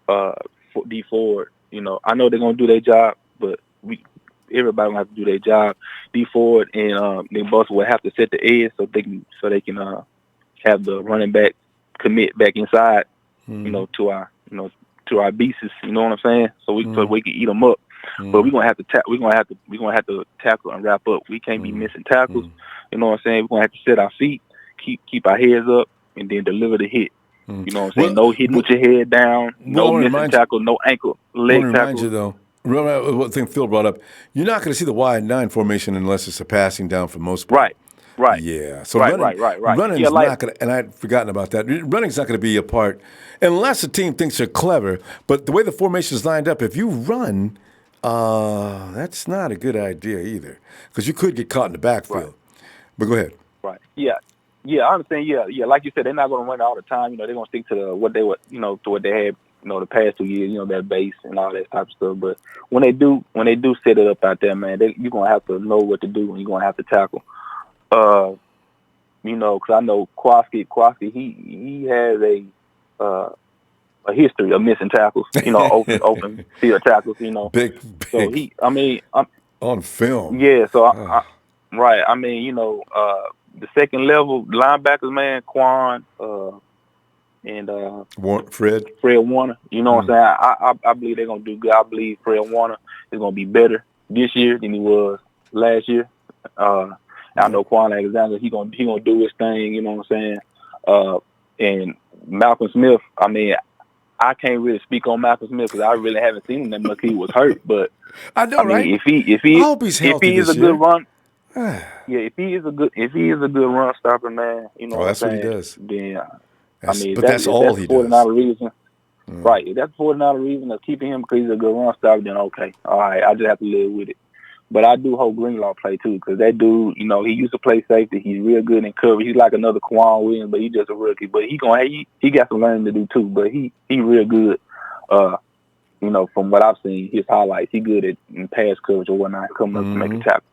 H: DeForest. You know, I know they're gonna do their job, but everybody gonna have to do their job. DeForest and then Bosa will have to set the edge so they can have the running back commit back inside, to our beasts. You know what I'm saying? So we can eat them up. But we're gonna have to tackle and wrap up. We can't be missing tackles. You know what I'm saying? We're gonna have to set our feet, keep our heads up, and then deliver the hit. You know what I'm saying? No hitting with your head down, no missing tackle, no ankle, leg tackle.
A: Remind you though. Remember what thing Phil brought up? You're not going to see the wide 9 formation unless it's a passing down for most people.
H: Right.
A: Yeah. So
H: right.
A: Running's not going to, and I'd forgotten about that. Running's not going to be a part unless the team thinks they're clever. But the way the formation is lined up, if you run, that's not a good idea either because you could get caught in the backfield.
H: Right.
A: But go ahead.
H: Right. Yeah, I understand. Yeah. Like you said, they're not going to run all the time. They're going to stick to what they had. The past 2 years, that base and all that type of stuff. But when they do set it up out there, man, you're gonna have to know what to do and you're gonna have to tackle. Because I know Kwon, he has a history of missing tackles. Open field tackles.
A: Big.
H: So
A: on film.
H: Yeah. So right. The second level linebackers, man, Kwon. And
A: Fred
H: Warner, you know what I'm saying? I believe they're gonna do good. I believe Fred Warner is gonna be better this year than he was last year. I know Kwon Alexander, he gonna do his thing. You know what I'm saying? And Malcolm Smith. I can't really speak on Malcolm Smith because I really haven't seen him that much. He was hurt, but
A: I know, right?
H: If he
A: I hope he's healthy
H: if he is
A: this
H: a
A: year.
H: good run. If he is a good run stopper, man,
A: that's what he does.
H: Then.
A: That's all he does.
H: Not a reason. Right. If that's not a reason of keeping him because he's a good run stopper, then okay. All right. I just have to live with it. But I do hope Greenlaw play too because that dude, he used to play safety. He's real good in coverage. He's like another Kwon Williams, but he's just a rookie. But he got some learning to do too. But he real good. From what I've seen, his highlights, he good in pass coverage or whatnot, coming up to make a tackle.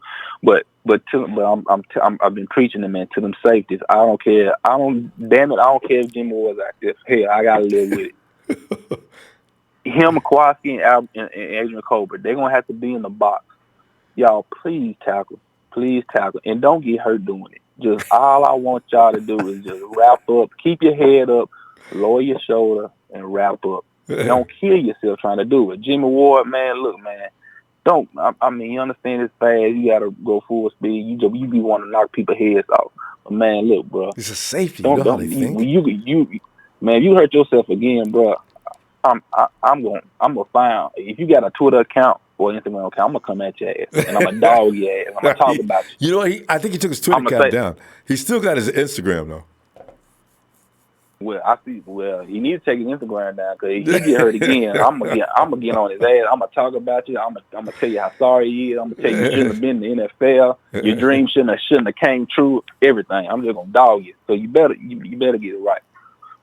H: But I've been preaching them, man, to them safeties. I don't care. I don't care if Jimmie Ward's out there. Hell, I gotta live with it. Him, Jaquiski, and Adrian Colbert, they're gonna have to be in the box. Y'all, please tackle, and don't get hurt doing it. Just all I want y'all to do is just wrap up, keep your head up, lower your shoulder, and wrap up. Don't kill yourself trying to do it. Jimmie Ward, man, look, man. You understand it's fast. You got to go full speed. You be wanting to knock people's heads off. But, man, look, bro.
A: It's a safety. You know how they think.
H: Man, if you hurt yourself again, bro, I'm gonna find. If you got a Twitter account or Instagram account, I'm gonna come at your ass and I'm gonna dog your ass. I'm gonna talk about you.
A: You know, I think he took his Twitter account down. He still got his Instagram though.
H: Well, I see. Well, he needs to take his Instagram down because he get hurt again. I'm gonna get on his ass. I'm gonna talk about you. I'm gonna tell you how sorry he is. I'm gonna tell you shouldn't have been in the NFL. Your dream shouldn't have came true. Everything. I'm just gonna dog you. So you better get it right.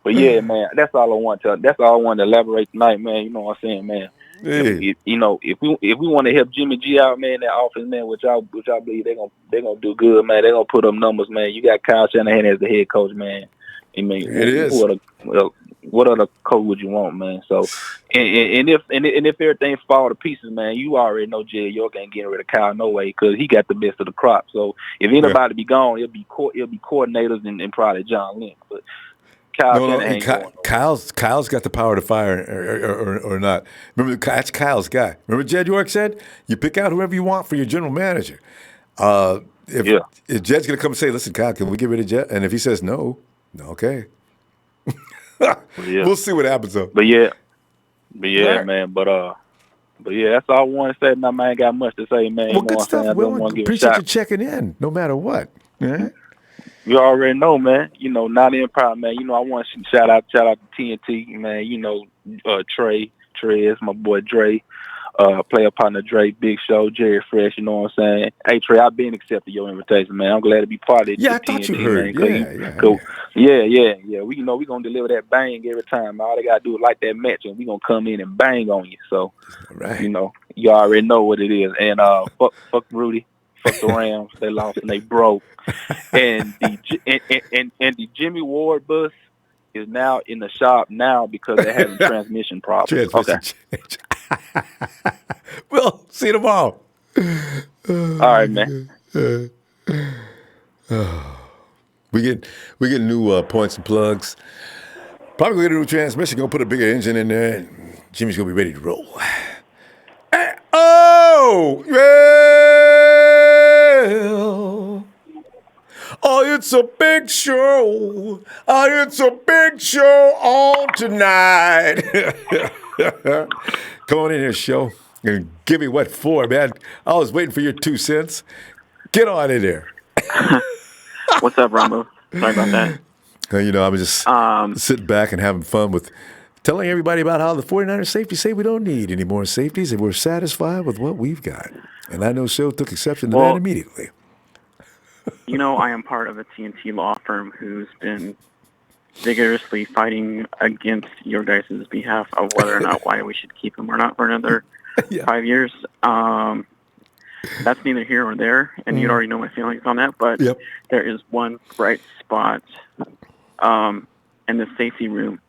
H: But yeah, man, that's all I want to. That's all I wanted to elaborate tonight, man. You know what I'm saying, man.
A: Hey.
H: If we want to help Jimmy G out, man, that offense, man, which I believe they're gonna do good, man. They're gonna put up numbers, man. You got Kyle Shanahan as the head coach, man. I mean,
A: it is.
H: What other coach would you want, man? So, and if everything fall to pieces, man, you already know Jerry York ain't getting rid of Kyle no way because he got the best of the crop. So if anybody be gone, it'll be coordinators and probably John Lynch. But
A: Kyle's got the power to fire or not. Remember, that's Kyle's guy. Remember Jed York said, you pick out whoever you want for your general manager. If Jed's going to come and say, listen, Kyle, can we get rid of Jed? And if he says no, okay. We'll see what happens, though.
H: But yeah, man. But yeah, that's all I want to say. Now, man, I ain't got much to say, man.
A: Well, good stuff. Well, appreciate you checking in, no matter what. Yeah.
H: You already know, man. Not in pride, man. I want to shout out to TNT, man. Trey is my boy Dre. Player partner Dre, Big Show, Jerry Fresh, you know what I'm saying? Hey, Trey, I've been accepting your invitation, man. I'm glad to be part of it.
A: Yeah, I thought you heard.
H: Man, yeah. We going to deliver that bang every time. All they got to do is like that match, and we going to come in and bang on you. So,
A: right.
H: You already know what it is. And fuck Rudy. Fuck the Rams. They lost and they broke. And the Jimmie Ward bus is now in the shop now because they're having transmission problems. Okay.
A: Well, see you tomorrow.
H: All right, man.
A: We get new points and plugs. Probably going to get a new transmission, going to put a bigger engine in there, and Jimmy's going to be ready to roll. Oh, it's a big show. It's a big show on tonight. Come on in here, show. And give me what for, man. I was waiting for your 2 cents. Get on in there.
K: What's up, Ronbo? Sorry about that.
A: I'm just sitting back and having fun with telling everybody about how the 49ers safeties say we don't need any more safeties and we're satisfied with what we've got. And I know Show took exception to that immediately.
K: I am part of a TNT law firm who's been vigorously fighting against your guys' behalf of whether or not why we should keep him or not for another 5 years. That's neither here or there, and you already know my feelings on that, but there is one bright spot in the safety room,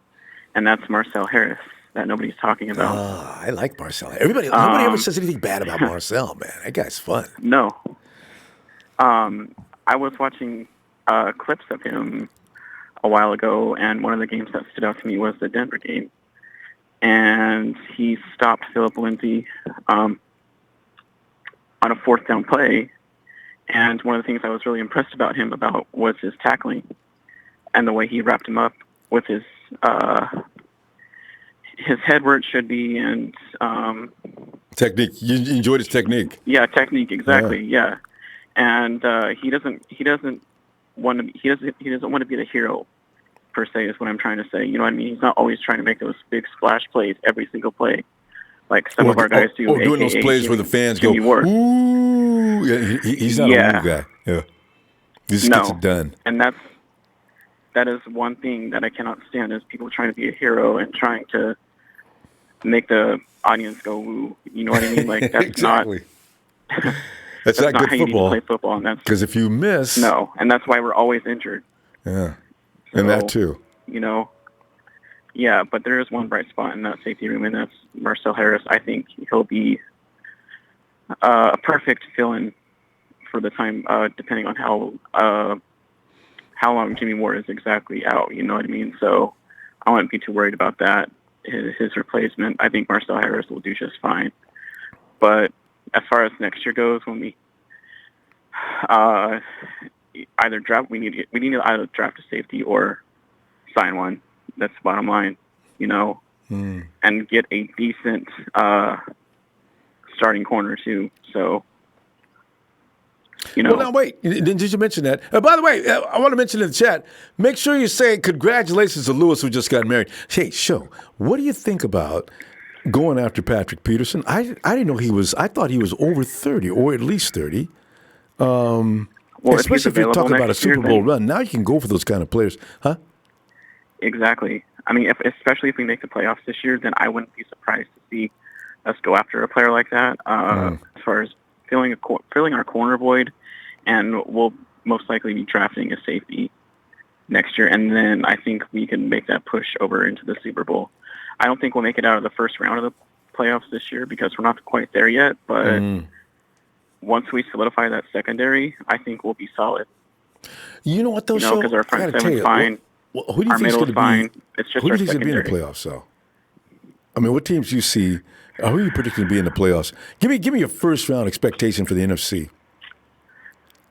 K: and that's Marcell Harris that nobody's talking about.
A: I like Marcell. Nobody ever says anything bad about Marcell, man. That guy's fun.
K: No. I was watching clips of him a while ago, and one of the games that stood out to me was the Denver game. And he stopped Phillip Lindsay on a 4th down play. And one of the things I was really impressed about him was his tackling and the way he wrapped him up with his head where it should be, and
A: technique. You enjoyed his technique.
K: Yeah, technique, exactly. Yeah. And he doesn't want to be the hero per se, is what I'm trying to say. You know what I mean? He's not always trying to make those big splash plays every single play, like some of our guys do.
A: Or doing those plays where the fans go, ooh. Yeah, he's not a new guy. Yeah. He just gets it done.
K: And that is one thing that I cannot stand, is people trying to be a hero and trying to make the audience go woo. You know what I mean? Like, that's
A: exactly.
K: not
A: that's not good
K: how
A: football.
K: You need to play football, and that's
A: because if you miss,
K: and that's why we're always injured.
A: Yeah, and that too.
K: Yeah, but there is one bright spot in that safety room, and that's Marcell Harris. I think he'll be a perfect fill-in for the time, depending on how long Jimmie Ward is exactly out. You know what I mean? So I wouldn't be too worried about that. His replacement, I think Marcell Harris will do just fine. But as far as next year goes, when we either draft, we need to either draft a safety or sign one. That's the bottom line, and get a decent starting corner too. So,
A: Well, now wait. Did you mention that? By the way, I want to mention in the chat, make sure you say congratulations to Lewis, who just got married. Hey, what do you think about going after Patrick Peterson? I didn't know he was. I thought he was over 30, or at least 30. Especially if you're talking about a Super Bowl run. Now you can go for those kind of players, huh?
K: Exactly. I mean, especially if we make the playoffs this year, then I wouldn't be surprised to see us go after a player like that. As far as filling our corner void, and we'll most likely be drafting a safety next year, and then I think we can make that push over into the Super Bowl. I don't think we'll make it out of the first round of the playoffs this year because we're not quite there yet, but once we solidify that secondary, I think we'll be solid.
A: You know what, though,
K: because our front seven's fine.
A: Who do you
K: our middle's fine. It's just
A: who do
K: our
A: you think's going to be in the playoffs, though? I mean, what teams do you see? Who are you predicting to be in the playoffs? Give me your first round expectation for the NFC.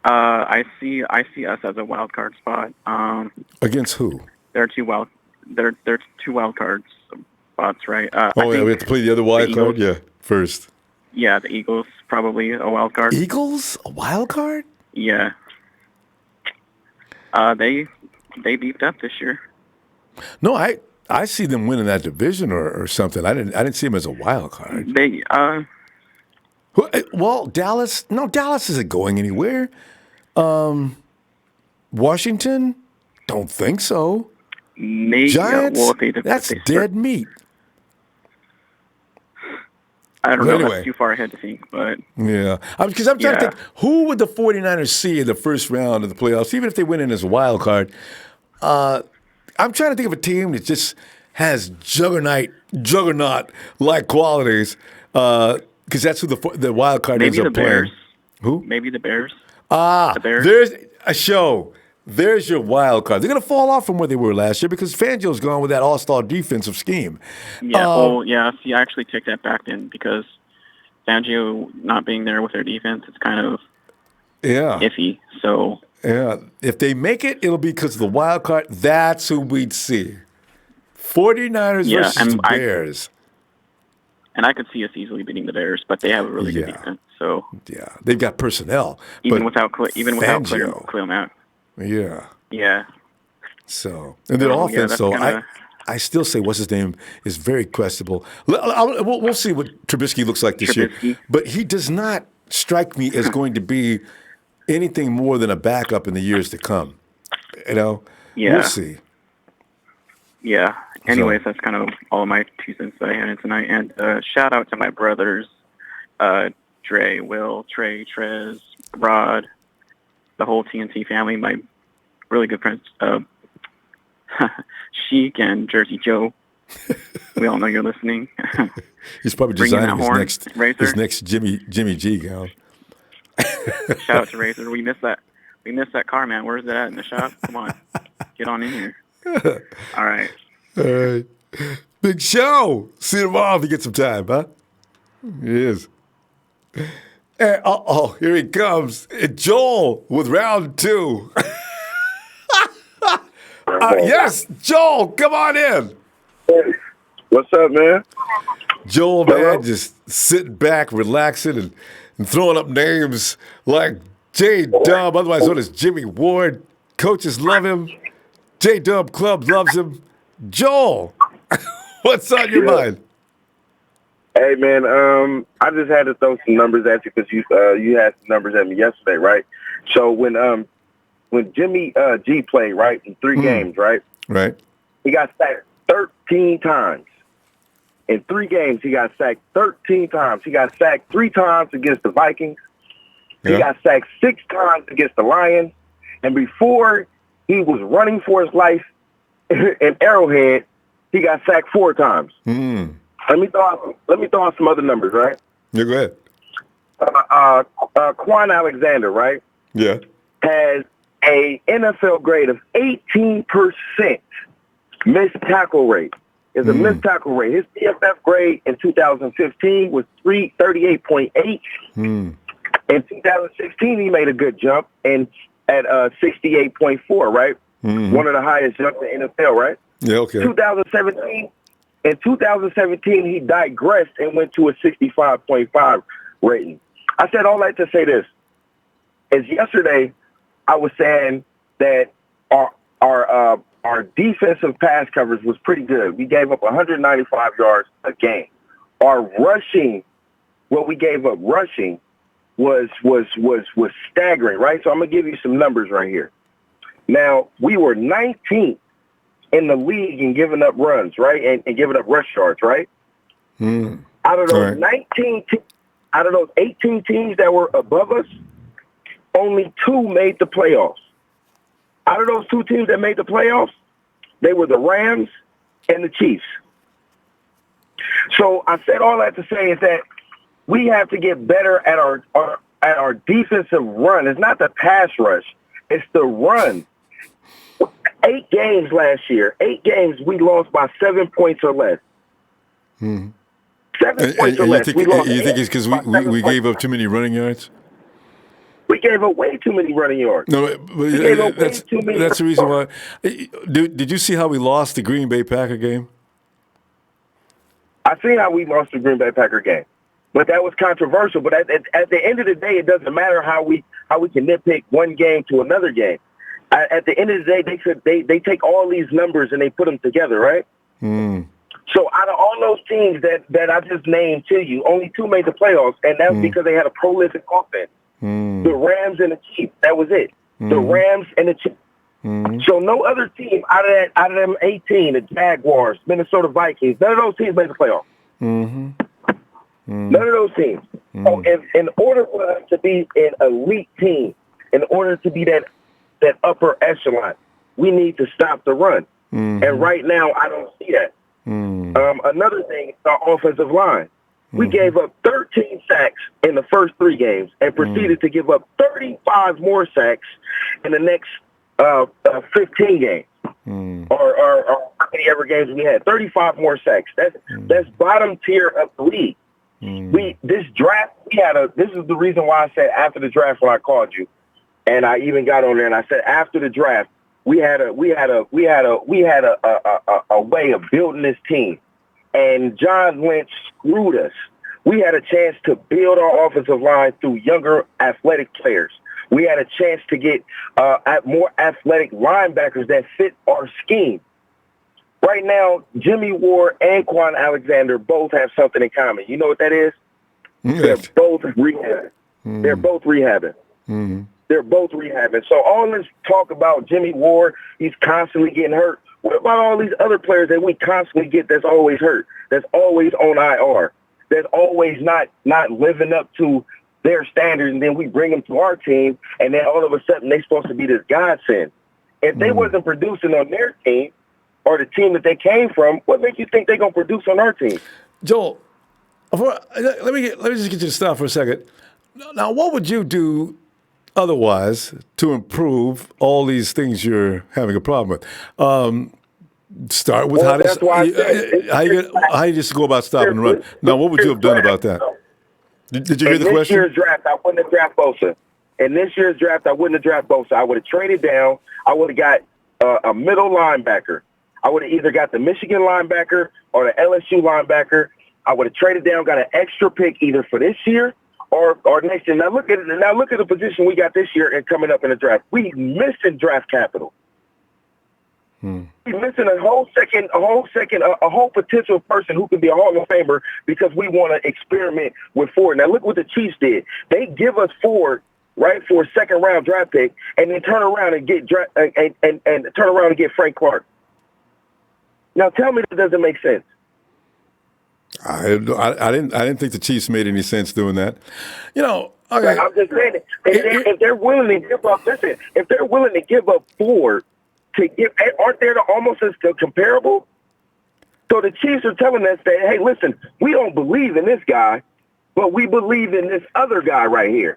K: I see us as a wild card spot.
A: Against who?
K: There are two wild card spots, right?
A: We have to play the other wild card. Yeah, first.
K: Yeah, the Eagles probably a wild card.
A: Eagles a wild card?
K: Yeah. They beefed up this year.
A: No, I see them winning that division or something. I didn't see them as a wild card. Dallas. No, Dallas isn't going anywhere. Washington, don't think so.
K: Maybe,
A: Giants, that's dead meat.
K: I don't know. Anyway. That's too far ahead to think, but
A: yeah, because I'm trying to think, who would the 49ers see in the first round of the playoffs, even if they win in as a wild card? I'm trying to think of a team that just has juggernaut-like qualities, because that's who the wild card ends up playing.
K: Bears.
A: Who?
K: Maybe the Bears.
A: The Bears. There's a show. There's your wild card. They're going to fall off from where they were last year because Fangio's gone with that all-star defensive scheme.
K: Yeah, see, I actually take that back then because Fangio not being there with their defense, it's kind of iffy. So
A: if they make it, it'll be because of the wild card. That's who we'd see. 49ers versus the Bears.
K: And I could see us easily beating the Bears, but they have a really good defense. So
A: they've got personnel.
K: Even without Khalil Mack.
A: Yeah. So, and their offense, I still say what's his name is very questionable. We'll see what Trubisky looks like this year. But he does not strike me as going to be anything more than a backup in the years to come. We'll see.
K: Yeah. Anyways, that's kind of all of my 2 cents that I had in tonight. And shout out to my brothers, Dre, Will, Trey, Trez, Rod, the whole TNT family, my really good friends, Sheik and Jersey Joe. We all know you're listening.
A: He's probably designing his next Jimmy G gown.
K: Shout out to Razor. We missed that car, man. Where's that at in the shop? Come on, get on in here. All right.
A: Big show. See you tomorrow if you get some time, huh? He is. And, here he comes. Joel with round 2. Yes, Joel, come on in.
L: Hey, what's up, man?
A: Joel, man, just sitting back, relaxing, and throwing up names like J-Dub, otherwise known as Jimmie Ward. Coaches love him. J-Dub Club loves him. Joel, what's on your mind?
L: Hey, man, I just had to throw some numbers at you because you had some numbers at me yesterday, right? So when Jimmy G played, right, in 3 games, right?
A: Right.
L: He got sacked 13 times. In 3 games, he got sacked 13 times. He got sacked 3 times against the Vikings. He got sacked 6 times against the Lions. And before he was running for his life in Arrowhead, he got sacked 4 times. Let me throw out some other numbers, right?
A: Yeah, go ahead.
L: Kwon Alexander, right?
A: Yeah.
L: Has a NFL grade of 18% missed tackle rate. Is a missed tackle rate. His PFF grade in 2015 was 338.8. In 2016, he made a good jump and at 68.4, right? One of the highest jumps in the NFL, right?
A: Yeah, okay.
L: 2017, in 2017, he digressed and went to a 65.5 rating. I said all that to say this. As yesterday, I was saying that our defensive pass coverage was pretty good. We gave up 195 yards a game. Our rushing, what we gave up rushing, was staggering, right? So I'm gonna give you some numbers right here. Now we were 19th in the league in giving up runs, right, and giving up rush yards, right? Out of those 18 teams that were above us, only 2 made the playoffs. Out of those 2 teams that made the playoffs, they were the Rams and the Chiefs. So I said all that to say is that we have to get better at our defensive run. It's not the pass rush. It's the run. 8 games last year. 8 games we lost by 7 points or less. 7 points or less.
A: You think it's because we gave up too many running yards?
L: We gave up way too many running yards.
A: No, that's the reason why. Did you see how we lost the Green Bay Packer game?
L: I seen how we lost the Green Bay Packer game, but that was controversial. But at the end of the day, it doesn't matter how we can nitpick one game to another game. At the end of the day, they take all these numbers and they put them together, right? So out of all those teams that I just named to you, only 2 made the playoffs, and that's because they had a prolific offense. The Rams and the Chiefs. That was it. The Rams and the Chiefs. So no other team out of them 18, the Jaguars, Minnesota Vikings, none of those teams made the playoffs. None of those teams. So in order for us to be an elite team, in order to be that upper echelon, we need to stop the run. And right now, I don't see that. Another thing is our offensive line. We gave up 13 sacks in the first 3 games and proceeded to give up 35 more sacks in the next 15 games. Or how many ever games we had. 35 more sacks. That's bottom tier of the league. This draft, this is the reason why I said after the draft when I called you, and I even got on there and I said after the draft, we had a way of building this team. And John Lynch screwed us. We had a chance to build our offensive line through younger athletic players. We had a chance to get more athletic linebackers that fit our scheme. Right now, Jimmie Ward and Kwon Alexander both have something in common. You know what that is? They're both rehabbing. They're both rehabbing. They're both rehabbing. So all this talk about Jimmie Ward, he's constantly getting hurt. What about all these other players that we constantly get that's always hurt, that's always on IR, that's always not living up to their standards, and then we bring them to our team, and then all of a sudden they're supposed to be this godsend. If they wasn't producing on their team or the team that they came from, what makes you think they're going to produce on our team?
A: Joel, let me just get you to stop for a second. Now, what would you do otherwise to improve all these things you're having a problem with? Start with how you just go about stopping the run. Now, what would you have done about that? Did you hear the question?
L: In this year's draft, I wouldn't have drafted Bosa. In this year's draft, I wouldn't have drafted Bosa. I would have traded down. I would have got a middle linebacker. I would have either got the Michigan linebacker or the LSU linebacker. I would have traded down, got an extra pick either for this year or next year. Now look at the position we got this year and coming up in the draft. We missing draft capital. We're missing a whole potential person who could be a Hall of Famer because we want to experiment with Ford. Now look what the Chiefs did. They give us Ford, right, for a second round draft pick, and then turn around and get Frank Clark. Now tell me that doesn't make sense.
A: I didn't think the Chiefs made any sense doing that. Okay.
L: I'm just saying, if they're willing to give up, if they're willing to give up Ford aren't they almost as comparable? So the Chiefs are telling us that, hey, listen, we don't believe in this guy, but we believe in this other guy right here.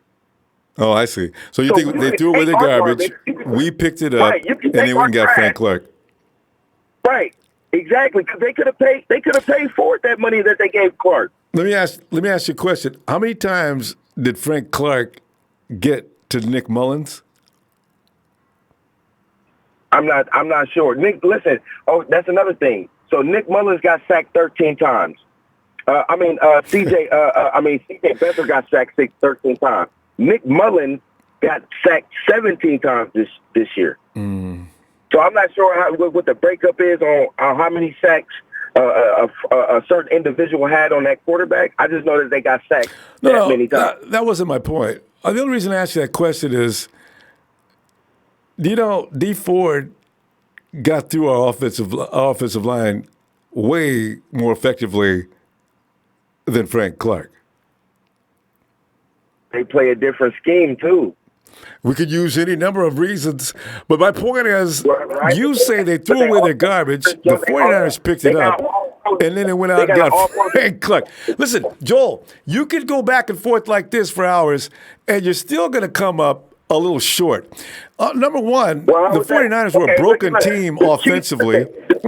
A: Oh, I see. So you think they threw away the garbage, we picked it up, and they went and got Frank Clark.
L: Right, exactly, because they could have paid Ford that money that they gave Clark.
A: Let me ask you a question. How many times did Frank Clark get to Nick Mullins?
L: I'm not sure. Nick, listen. Oh, that's another thing. So Nick Mullins got sacked 13 times. CJ Beathard got sacked 13 times. Nick Mullins got sacked 17 times this year. So I'm not sure what the breakup is on how many sacks a certain individual had on that quarterback. I just know that they got sacked many times.
A: That wasn't my point. The only reason I asked you that question is, D Ford got through our offensive line way more effectively than Frank Clark.
L: They play a different scheme, too.
A: We could use any number of reasons, but my point is, you say they threw away their garbage, the 49ers picked it up, and then they went out and got Frank Clark. Listen, Joel, you could go back and forth like this for hours, and you're still going to come up a little short. Number one, the 49ers were a broken team offensively.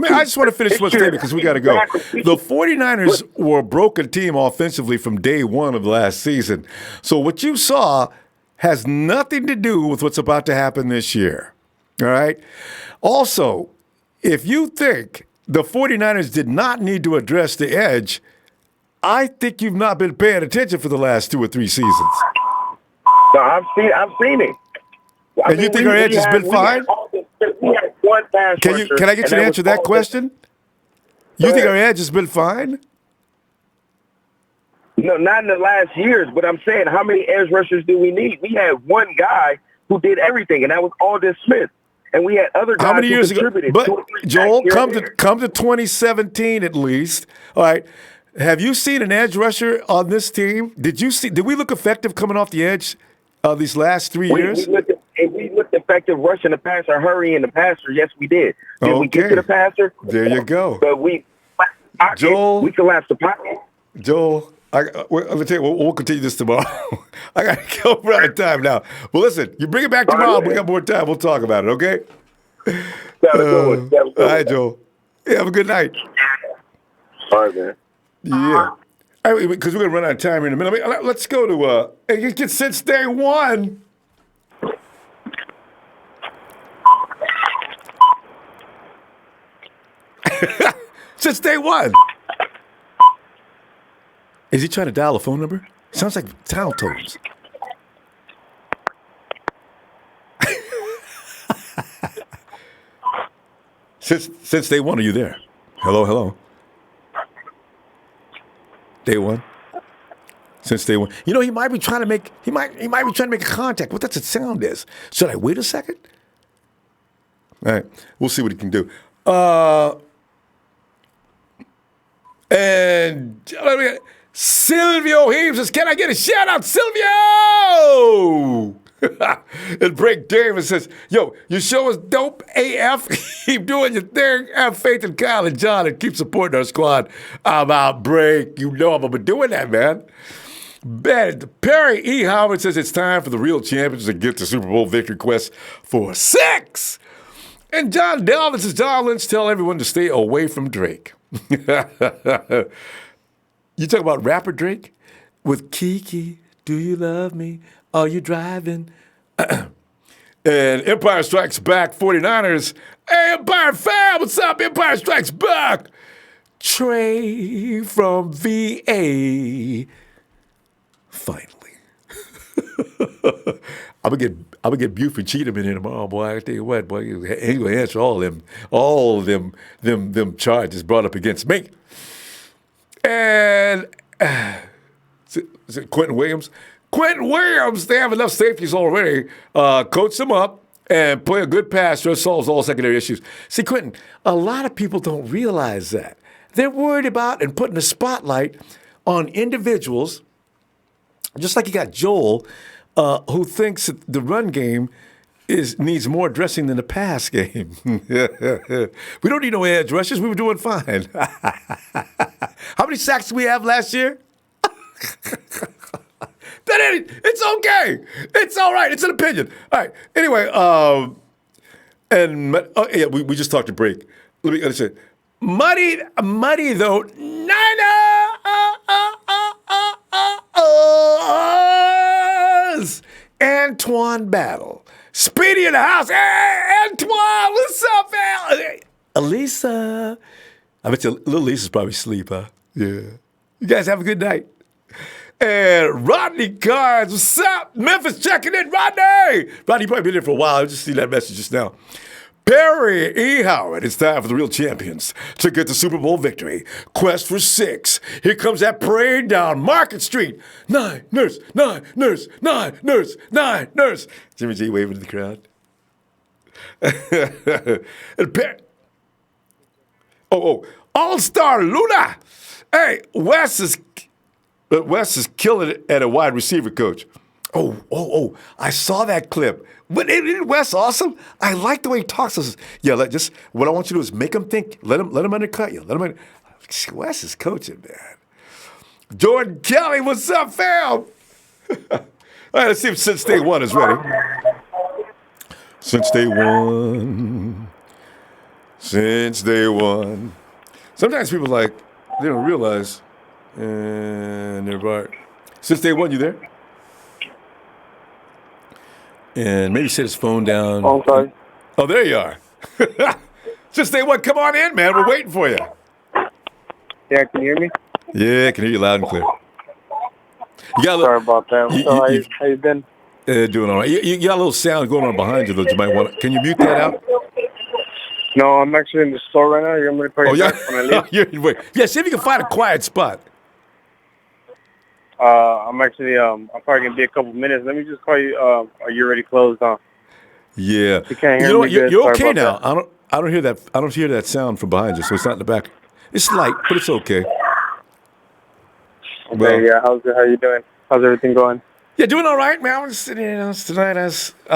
A: I just want to finish one statement because we got to go. The 49ers were a broken team offensively from day one of last season. So what you saw has nothing to do with what's about to happen this year. All right? Also, if you think the 49ers did not need to address the edge, I think you've not been paying attention for the last 2 or 3 seasons.
L: No, I've seen it.
A: And you think our edge has been fine?
L: We had one pass rusher.
A: Can I get you to answer that question? You think our edge has been fine?
L: No, not in the last years, but I'm saying how many edge rushers do we need? We had one guy who did everything, and that was Aldon Smith. And we had other guys
A: how many years
L: who contributed.
A: Ago? But, Joel, come to 2017 at least. All right. Have you seen an edge rusher on this team? Did we look effective coming off the edge these last 3 years?
L: We looked effective rushing the passer, hurrying the passer. Yes, we did. Did we get to the passer?
A: There you go.
L: But we collapsed the pocket.
A: Joel, I'll tell you, we'll continue this tomorrow. I got to go. We're out of time now. Well, listen, you bring it back tomorrow. We got more time. We'll talk about it, okay? All right, Joel. Yeah, have a good night.
F: All right, man.
A: Yeah. Because we're going to run out of time here in a minute. Let's go to since day one. Since day one. Is he trying to dial a phone number? Sounds like dial tones. Since day one, are you there? Hello. Day one. Since day one. You know, he might be trying to make a contact. What does it sound is? Should I wait a second? All right. We'll see what he can do. And Silvio Heaves says, can I get a shout out, Silvio? And Break Davis says, yo, your show is dope AF. Keep doing your thing. Have faith in Kyle and John and keep supporting our squad. I'm out, Break. You know I'm going to be doing that, man. Perry E. Howard says it's time for the real champions to get the Super Bowl victory quest for 6. And John Delvin says, John Lynch, tell everyone to stay away from Drake. You talk about rapper Drake? With Kiki, do you love me? Are you driving? And Empire Strikes Back 49ers. Hey, Empire fam, what's up? Empire Strikes Back. Trey from VA. Finally. I'm gonna get Buford Cheatham in here tomorrow, boy. I tell you what, boy, he gonna answer all them charges brought up against me. And is it Quentin Williams? Quentin Williams, they have enough safeties already. Coach them up and play a good pass rush, solves all secondary issues. See, Quentin, a lot of people don't realize that. They're worried about and putting a spotlight on individuals, just like you got Joel, who thinks that the run game needs more addressing than the pass game. We don't need no edge rushers. We were doing fine. How many sacks did we have last year? It's okay. It's all right. It's an opinion. All right. Anyway, we just talked to break. Let me say, muddy though. Niners. Antoine Battle. Speedy in the house. Hey, Antoine, what's up, man? Hey, Elisa. I bet you little Lisa's probably asleep, huh? Yeah. You guys have a good night. And Rodney Cards, what's up? Memphis checking in, Rodney. Rodney, you probably been there for a while. I just see that message just now. Perry E. Howard, it's time for the real champions to get the Super Bowl victory. Quest for 6. Here comes that parade down Market Street. 9, nurse, 9, nurse, 9, nurse, 9, nurse. Jimmy G waving to the crowd. And All-Star Luna. Hey, Wes is killing it at a wide receiver coach. Oh, I saw that clip. But isn't Wes awesome? I like the way he talks to us. Yeah, what I want you to do is make him think. Let him undercut you. Wes is coaching, man. Jordan Kelly, what's up, fam? All right, let's see if Since Day One is ready. Since Day One. Since Day One. Sometimes people they don't realize, and they're right. Since Day One, you there? And maybe set his phone down.
M: Oh, sorry.
A: Oh, there you are. Since Day One, come on in, man. We're waiting for you.
M: Yeah, can you hear me?
A: Yeah, I can hear you loud and clear.
M: Sorry about that. How you been?
A: Doing all right. You got a little sound going on behind you that you might want to. Can you mute that out?
M: No, I'm actually in the store right now. You're going to call you back when I leave?
A: Yeah, see if you can find a quiet spot.
M: I'm actually, I'm probably going to be a couple minutes. Let me just call you. Are you already closed on?
A: Yeah.
M: You can't hear me.
A: You're okay now. That. I don't hear that. I don't hear that sound from behind you, so it's not in the back. It's light, but it's okay.
M: Okay, well, yeah. How you doing? How's everything going?
A: Yeah, doing all right, man. I was sitting here tonight. I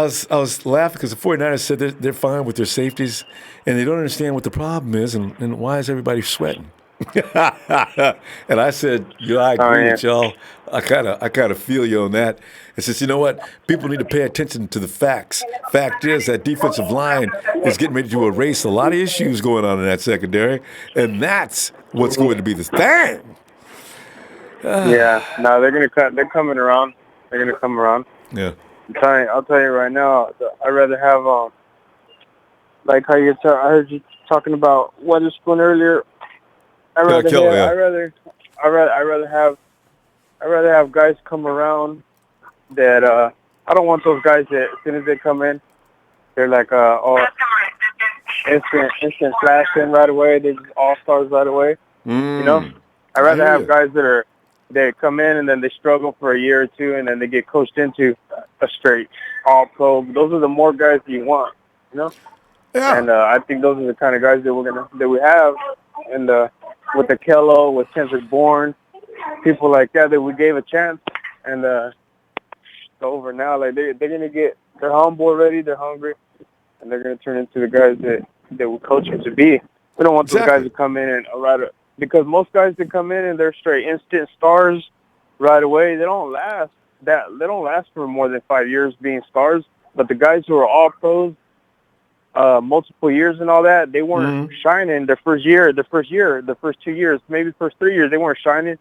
A: was laughing because the 49ers said they're fine with their safeties, and they don't understand what the problem is, and why is everybody sweating? And I said, I agree with y'all. I kind of feel you on that. It says, you know what? People need to pay attention to the facts. Fact is that defensive line is getting ready to erase a lot of issues going on in that secondary, and that's what's going to be the thing.
M: Yeah, no, they're coming around. They're gonna come around.
A: Yeah.
M: I'll tell you right now. I'd rather have like how I heard you talking about Weatherspoon earlier. I'd rather have guys come around that I don't want those guys that as soon as they come in, they're like instant flash in right away. They're just all stars right away. You know, I'd rather have guys that come in and then they struggle for a year or two and then they get coached into a straight all pro. Those are the more guys that you want, you know. Yeah. And I think those are the kind of guys that we have, and with the Kello, with Kendrick Bourne, people like that we gave a chance, and it's over now. Like they're gonna get their humble already, they're hungry, and they're gonna turn into the guys that we coach them to be. We don't want those guys to come in and because most guys that come in and they're straight instant stars right away, they don't last for more than 5 years being stars. But the guys who are all pros, multiple years and all that, they weren't shining their first year, the first 2 years, maybe first 3 years, they weren't shining,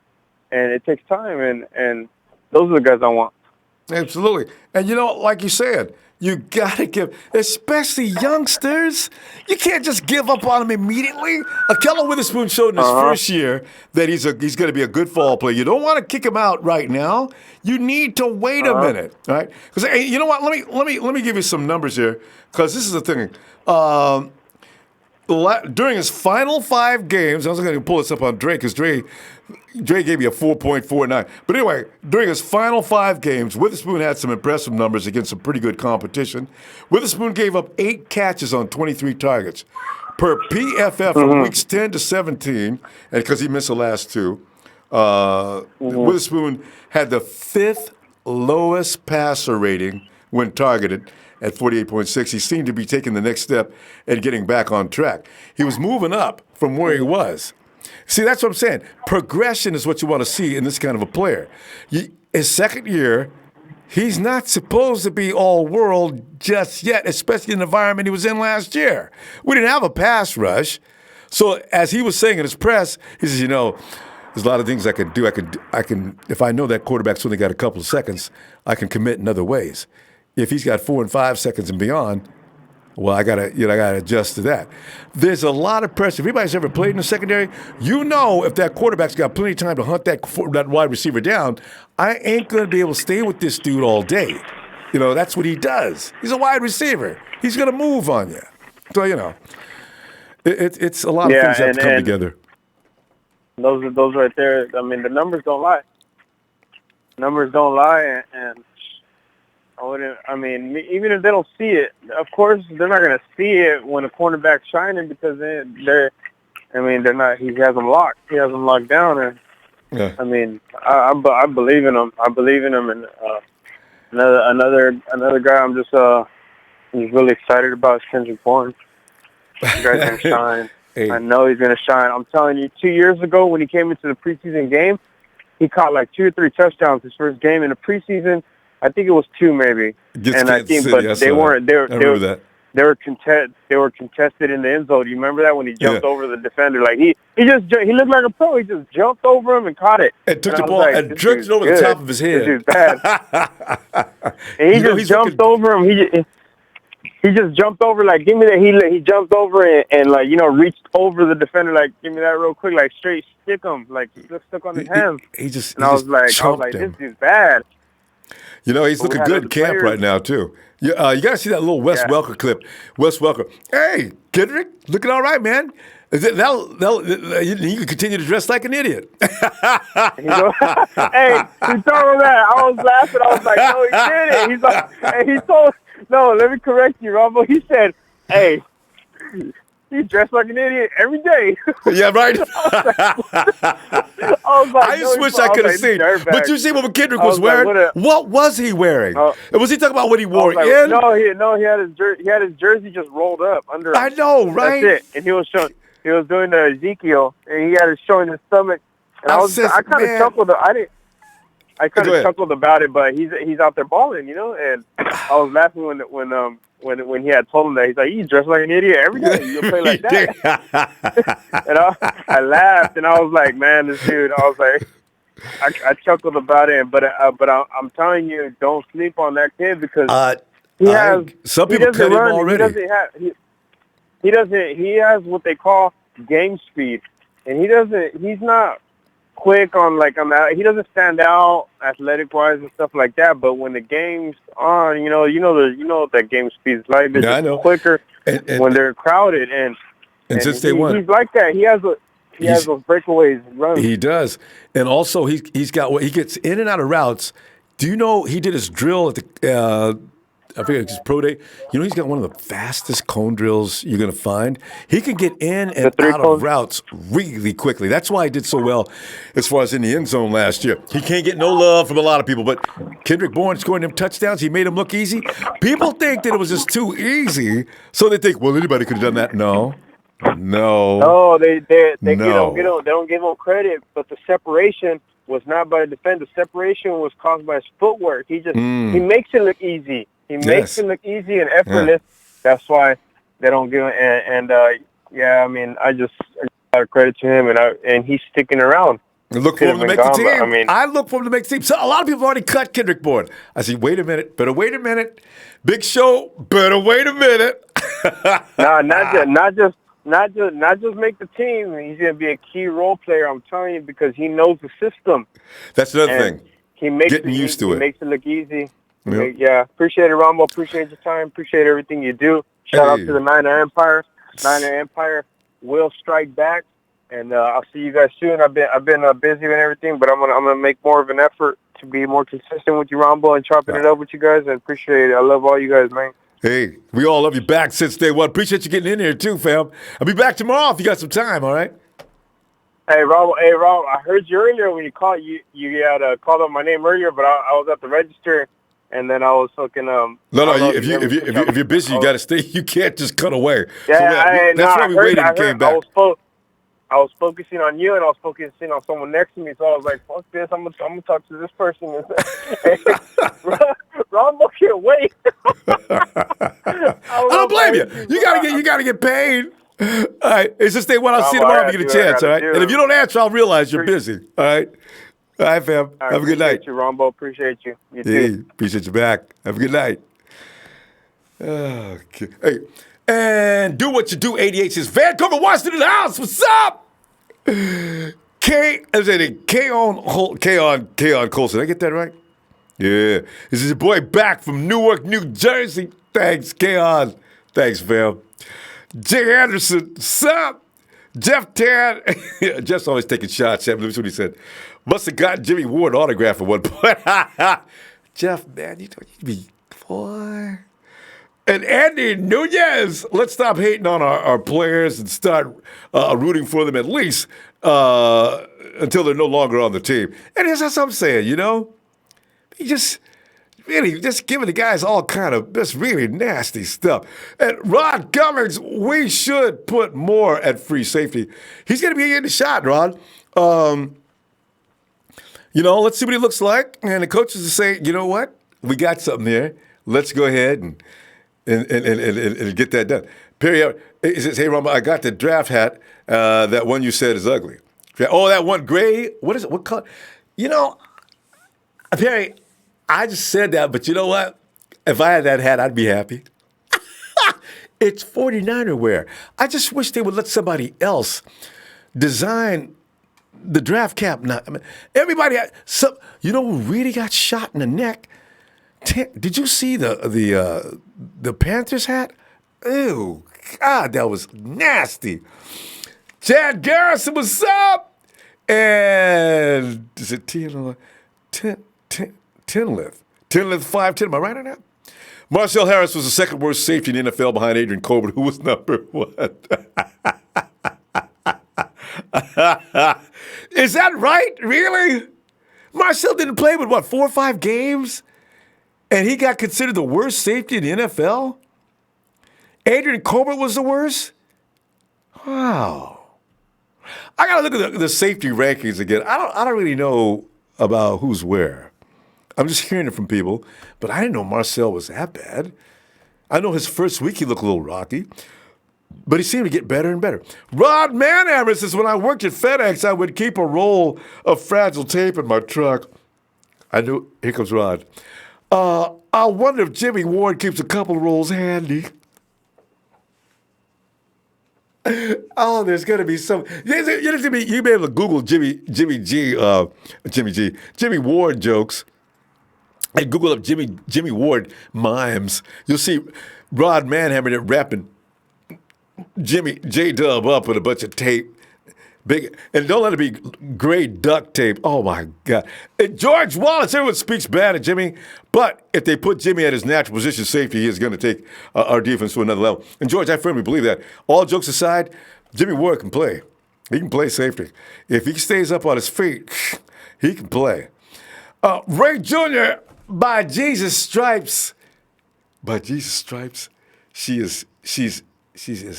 M: and it takes time, and those are the guys I want.
A: Absolutely. And, like you said, you got to give, especially youngsters, you can't just give up on them immediately. Akello Witherspoon showed in his first year that he's going to be a good fall player. You don't want to kick him out right now. You need to wait a minute, right? Because, hey, you know what? Let me give you some numbers here, because this is the thing. During his final 5 games, I was going to pull this up on Dre, because Dre gave me a 4.49. But anyway, during his final 5 games, Witherspoon had some impressive numbers against some pretty good competition. Witherspoon gave up 8 catches on 23 targets. Per PFF from weeks 10 to 17, and because he missed the last 2, Witherspoon had the 5th lowest passer rating when targeted at 48.6. He seemed to be taking the next step and getting back on track. He was moving up from where he was. See, that's what I'm saying. Progression is what you want to see in this kind of a player. His second year, he's not supposed to be all-world just yet, especially in the environment he was in last year. We didn't have a pass rush. So as he was saying in his press, he says, there's a lot of things I can do. I can, if I know that quarterback's only got a couple of seconds, I can commit in other ways. If he's got 4 and 5 seconds and beyond, well, I gotta adjust to that. There's a lot of pressure. If anybody's ever played in the secondary, if that quarterback's got plenty of time to hunt that wide receiver down, I ain't gonna be able to stay with this dude all day. That's what he does. He's a wide receiver. He's gonna move on you. So it's a lot of things that have to come together.
M: Those right there. I mean, the numbers don't lie. Numbers don't lie, and even if they don't see it, of course they're not going to see it when a cornerback's shining, because they're not. He has them locked. He has them locked down, and I believe in him. I believe in him, and another guy I'm just really excited about is Kendrick Bourne. This guy's going to shine. Hey. I know he's going to shine. I'm telling you, 2 years ago when he came into the preseason game, he caught like 2 or 3 touchdowns his first game in the preseason. I think it was 2 maybe, and I think, but they weren't. They were contested in the end zone. You remember that when he jumped over the defender? Like he looked like a pro. He just jumped over him and caught it.
A: And took the ball and jerked it over the top of his head.
M: This is bad. And he just jumped over him. He just jumped over, like, give me that. He jumped over and reached over the defender, like, give me that real quick, like, straight stick him, like, he just stuck on his hands.
A: I was like,
M: this dude's bad.
A: He's looking good in camp right now, too. You got to see that little Wes Welker clip. Wes Welker. Hey, Kendrick, looking all right, man. You can continue to dress like an idiot.
M: Hey, he told him that. I was laughing. I was like, no, he didn't. He's like, and he told, no, let me correct you, Ronbo. He said, hey, he dressed like an idiot every day.
A: Yeah, right.
M: I
A: just wish I could have seen. But you see what Kendrick was wearing? What was he wearing? Was he talking about what he wore
M: in? No, he had his jersey just rolled up under him.
A: I know, right?
M: That's it. And he was He was doing the Ezekiel, and he had it showing his stomach. And I kind of chuckled. I kind of chuckled about it, but he's out there balling, And I was laughing when he had told him that. He's like, "You dress like an idiot every day. You play like that." And I laughed, and I was like, "Man, this dude." I was like, I chuckled about it, but I'm telling you, don't sleep on that kid because
A: some people cut him already.
M: He has what they call game speed, and he's not quick on that. He doesn't stand out athletic wise and stuff like that. But when the game's on, you know what that game speed's like. They're just quicker when they're crowded, and
A: since day one,
M: he's like that. He has those breakaways runs.
A: He does, and also he gets in and out of routes. Do you know he did his drill at the? I forget his pro day. He's got one of the fastest cone drills you're going to find. He can get in and out of routes really quickly. That's why he did so well as far as in the end zone last year. He can't get no love from a lot of people, but Kendrick Bourne scoring them touchdowns. He made them look easy. People think that it was just too easy, so they think, well, anybody could have done that. No,
M: they don't give him credit, but the separation was not by the defender. The separation was caused by his footwork. He makes it look easy. He makes it look easy and effortless. Yeah. That's why they don't give him. I just a lot of credit to him, and he's sticking around.
A: And look for him to make the team. I look for him to make the team. So a lot of people have already cut Kendrick Bourne. I say, wait a minute. Better wait a minute. Big Show. Better wait a minute.
M: No, not just make the team. He's going to be a key role player. I'm telling you, because he knows the system.
A: That's another thing.
M: He makes
A: getting used to it.
M: He makes it look easy.
A: Yep.
M: Yeah, appreciate it, Ronbo. Appreciate your time. Appreciate everything you do. Shout out to the Niner Empire. Niner Empire will strike back, and I'll see you guys soon. I've been busy and everything, but I'm gonna make more of an effort to be more consistent with you, Ronbo, and chopping it up with you guys. And appreciate it. I love all you guys, man.
A: Hey, we all love you back since day one. Appreciate you getting in here too, fam. I'll be back tomorrow if you got some time. All right.
M: Hey, Rob, I heard you earlier when you called. You had called up my name earlier, but I was at the register. And then I was fucking
A: No. If you're busy, you got to stay. You can't just cut away.
M: Yeah,
A: that's why we waited and came back.
M: I was focusing on you, and I was focusing on someone next to me. So I was like, "Fuck this! I'm gonna talk to this person." Ronbo can't wait.
A: I don't blame you. You gotta get paid. All right, it's just day one. I'll see you tomorrow if you get a chance. All right, and if you don't answer, I'll realize you're busy. All right. All right, fam. Have a good night.
M: Appreciate you, Ronbo. Appreciate you. You too.
A: Appreciate you back. Have a good night. Okay. Hey, and do what you do. 88 says, Vancouver, Washington in the house. What's up? K-on Colson. Did I get that right? Yeah. This is your boy back from Newark, New Jersey. Thanks, K-on. Thanks, fam. Jay Anderson. What's up? Jeff Tan. Jeff's always taking shots. That's what he said. Must have got Jimmie Ward autograph at one point. Jeff, man, you don't need to be boy. And Andy Nunez, let's stop hating on our players and start rooting for them at least until they're no longer on the team. And that's what I'm saying, He just giving the guys all kind of just really nasty stuff. And Rod Cummings, we should put more at free safety. He's going to be in the shot, Rod. Let's see what he looks like. And the coaches will say, you know what? We got something there. Let's go ahead and get that done. Perry, he says, hey, Ronbo, I got the draft hat. That one you said is ugly. Oh, that one gray. What is it? What color? Perry, I just said that, but you know what? If I had that hat, I'd be happy. It's 49er wear. I just wish they would let somebody else design the draft cap. Now, everybody had some. Who really got shot in the neck? Did you see the Panthers hat? Ew, God, that was nasty. Chad Garrison, what's up? And is it Tenleth? 5'10". Am I right on that? Marcell Harris was the second worst safety in the NFL behind Adrian Colbert, who was number 1. Is that right? Really? Marcell didn't play with, 4 or 5 games? And he got considered the worst safety in the NFL? Adrian Colbert was the worst? Wow. got to look at the safety rankings again. I don't really know about who's where. I'm just hearing it from people, but I didn't know Marcell was that bad. I know his first week he looked a little rocky, but he seemed to get better and better. Rod Manhammer says, when I worked at FedEx, I would keep a roll of fragile tape in my truck. I knew, here comes Rod. I wonder if Jimmie Ward keeps a couple of rolls handy. Oh, there's going to be some. You may be able to Google Jimmie Ward jokes and Google up Jimmie Ward mimes. You'll see Rod Manhammer there rapping J-Dub up with a bunch of tape. Big, and don't let it be gray duct tape. Oh, my God. And George Wallace, everyone speaks bad of Jimmie, but if they put Jimmie at his natural position safety, he is going to take our defense to another level. And, George, I firmly believe that. All jokes aside, Jimmie Ward can play. He can play safety. If he stays up on his feet, he can play. Ray Jr., by Jesus' stripes, she's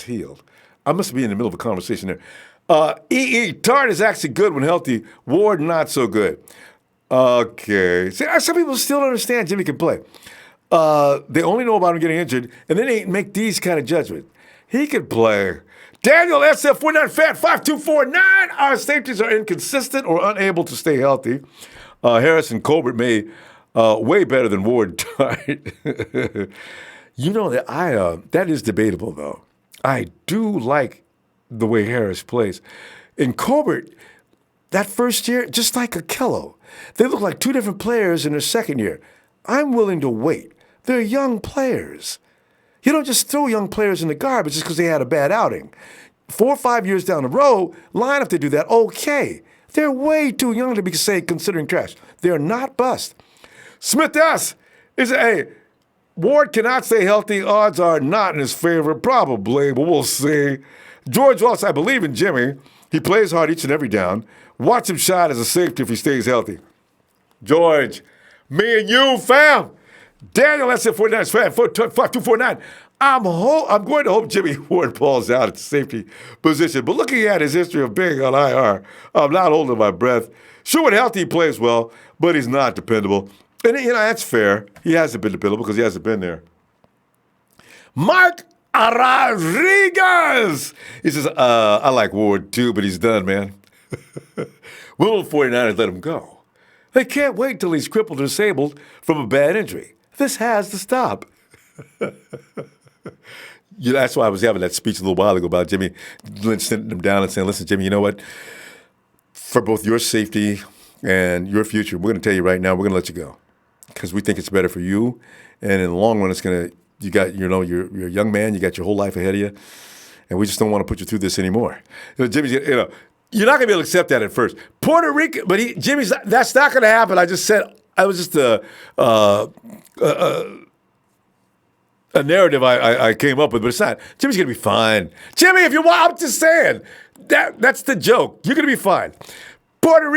A: healed. I must be in the middle of a conversation there. Tartt is actually good when healthy. Ward, not so good. Okay. See, some people still don't understand Jimmie can play. They only know about him getting injured, and then they make these kind of judgments. He can play. Daniel SF49 Fan 5249. Our safeties are inconsistent or unable to stay healthy. Harris and Colbert may way better than Ward. You know that that is debatable though. I do like the way Harris plays. In Colbert, that first year, just like Akello, they look like two different players in their second year. I'm willing to wait. They're young players. You don't just throw young players in the garbage just because they had a bad outing. 4 or 5 years down the road, line up to do that, okay. They're way too young to be considering trash. They're not bust. Smith S. is hey, Ward cannot stay healthy. Odds are not in his favor, probably, but we'll see. George Wallace, I believe in Jimmie. He plays hard each and every down. Watch him shot as a safety if he stays healthy. George, me and you, fam. Daniel, that's it, 49, fam, 5249. I'm going to hope Jimmie Ward falls out at the safety position. But looking at his history of being on IR, I'm not holding my breath. Sure, when healthy, he plays well, but he's not dependable. And, that's fair. He hasn't been dependable because he hasn't been there. Mark Rodriguez. He says, I like Ward too, but he's done, man. Will 49ers let him go? They can't wait till he's crippled or disabled from a bad injury. This has to stop. That's why I was having that speech a little while ago about Jimmie Lynch sitting him down and saying, listen, Jimmie, you know what? For both your safety and your future, we're going to tell you right now, we're going to let you go because we think it's better for you. And in the long run, it's going to, you're a young man, you got your whole life ahead of you, and we just don't want to put you through this anymore. Jimmie's, you're not going to be able to accept that at first. Puerto Rico, but Jimmie's, that's not going to happen. I just said, I was just a narrative I came up with, but it's not. Jimmie's going to be fine. Jimmie, if you want, I'm just saying, that's the joke. You're going to be fine. Puerto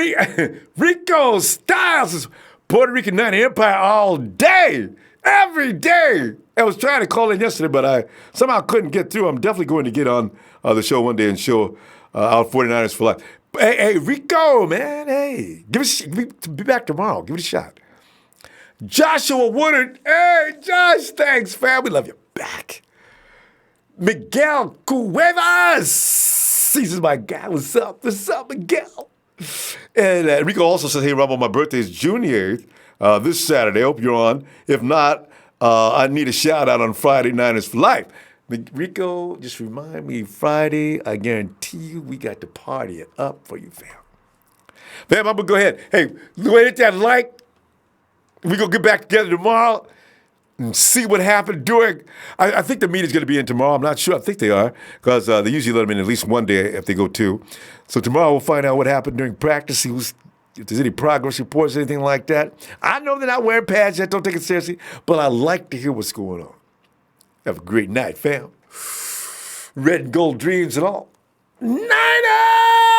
A: Rico Styles is Puerto Rican 90 Empire all day, every day. I was trying to call in yesterday, but I somehow couldn't get through. I'm definitely going to get on the show one day and show out 49ers for life. Hey, Rico, man, hey, be back tomorrow. Give it a shot. Joshua Woodard, hey, Josh, thanks, fam. We love you back. Miguel Cuevas, he's my guy. What's up? What's up, Miguel? And Rico also says, hey, Ronbo, my birthday is June 8th, this Saturday. Hope you're on. If not, I need a shout-out on Friday, Niners for Life. Rico, just remind me, Friday, I guarantee you we got to party it up for you, fam. Fam, I'm going to go ahead. Hey, go ahead and hit that like. We're going to get back together tomorrow and see what happened during. I think the meeting's going to be in tomorrow. I'm not sure. I think they are because they usually let them in at least one day if they go two. So tomorrow we'll find out what happened during practice. If there's any progress reports, anything like that. I know they're not wearing pads yet. Don't take it seriously. But I like to hear what's going on. Have a great night, fam. Red and gold dreams and all. Niners!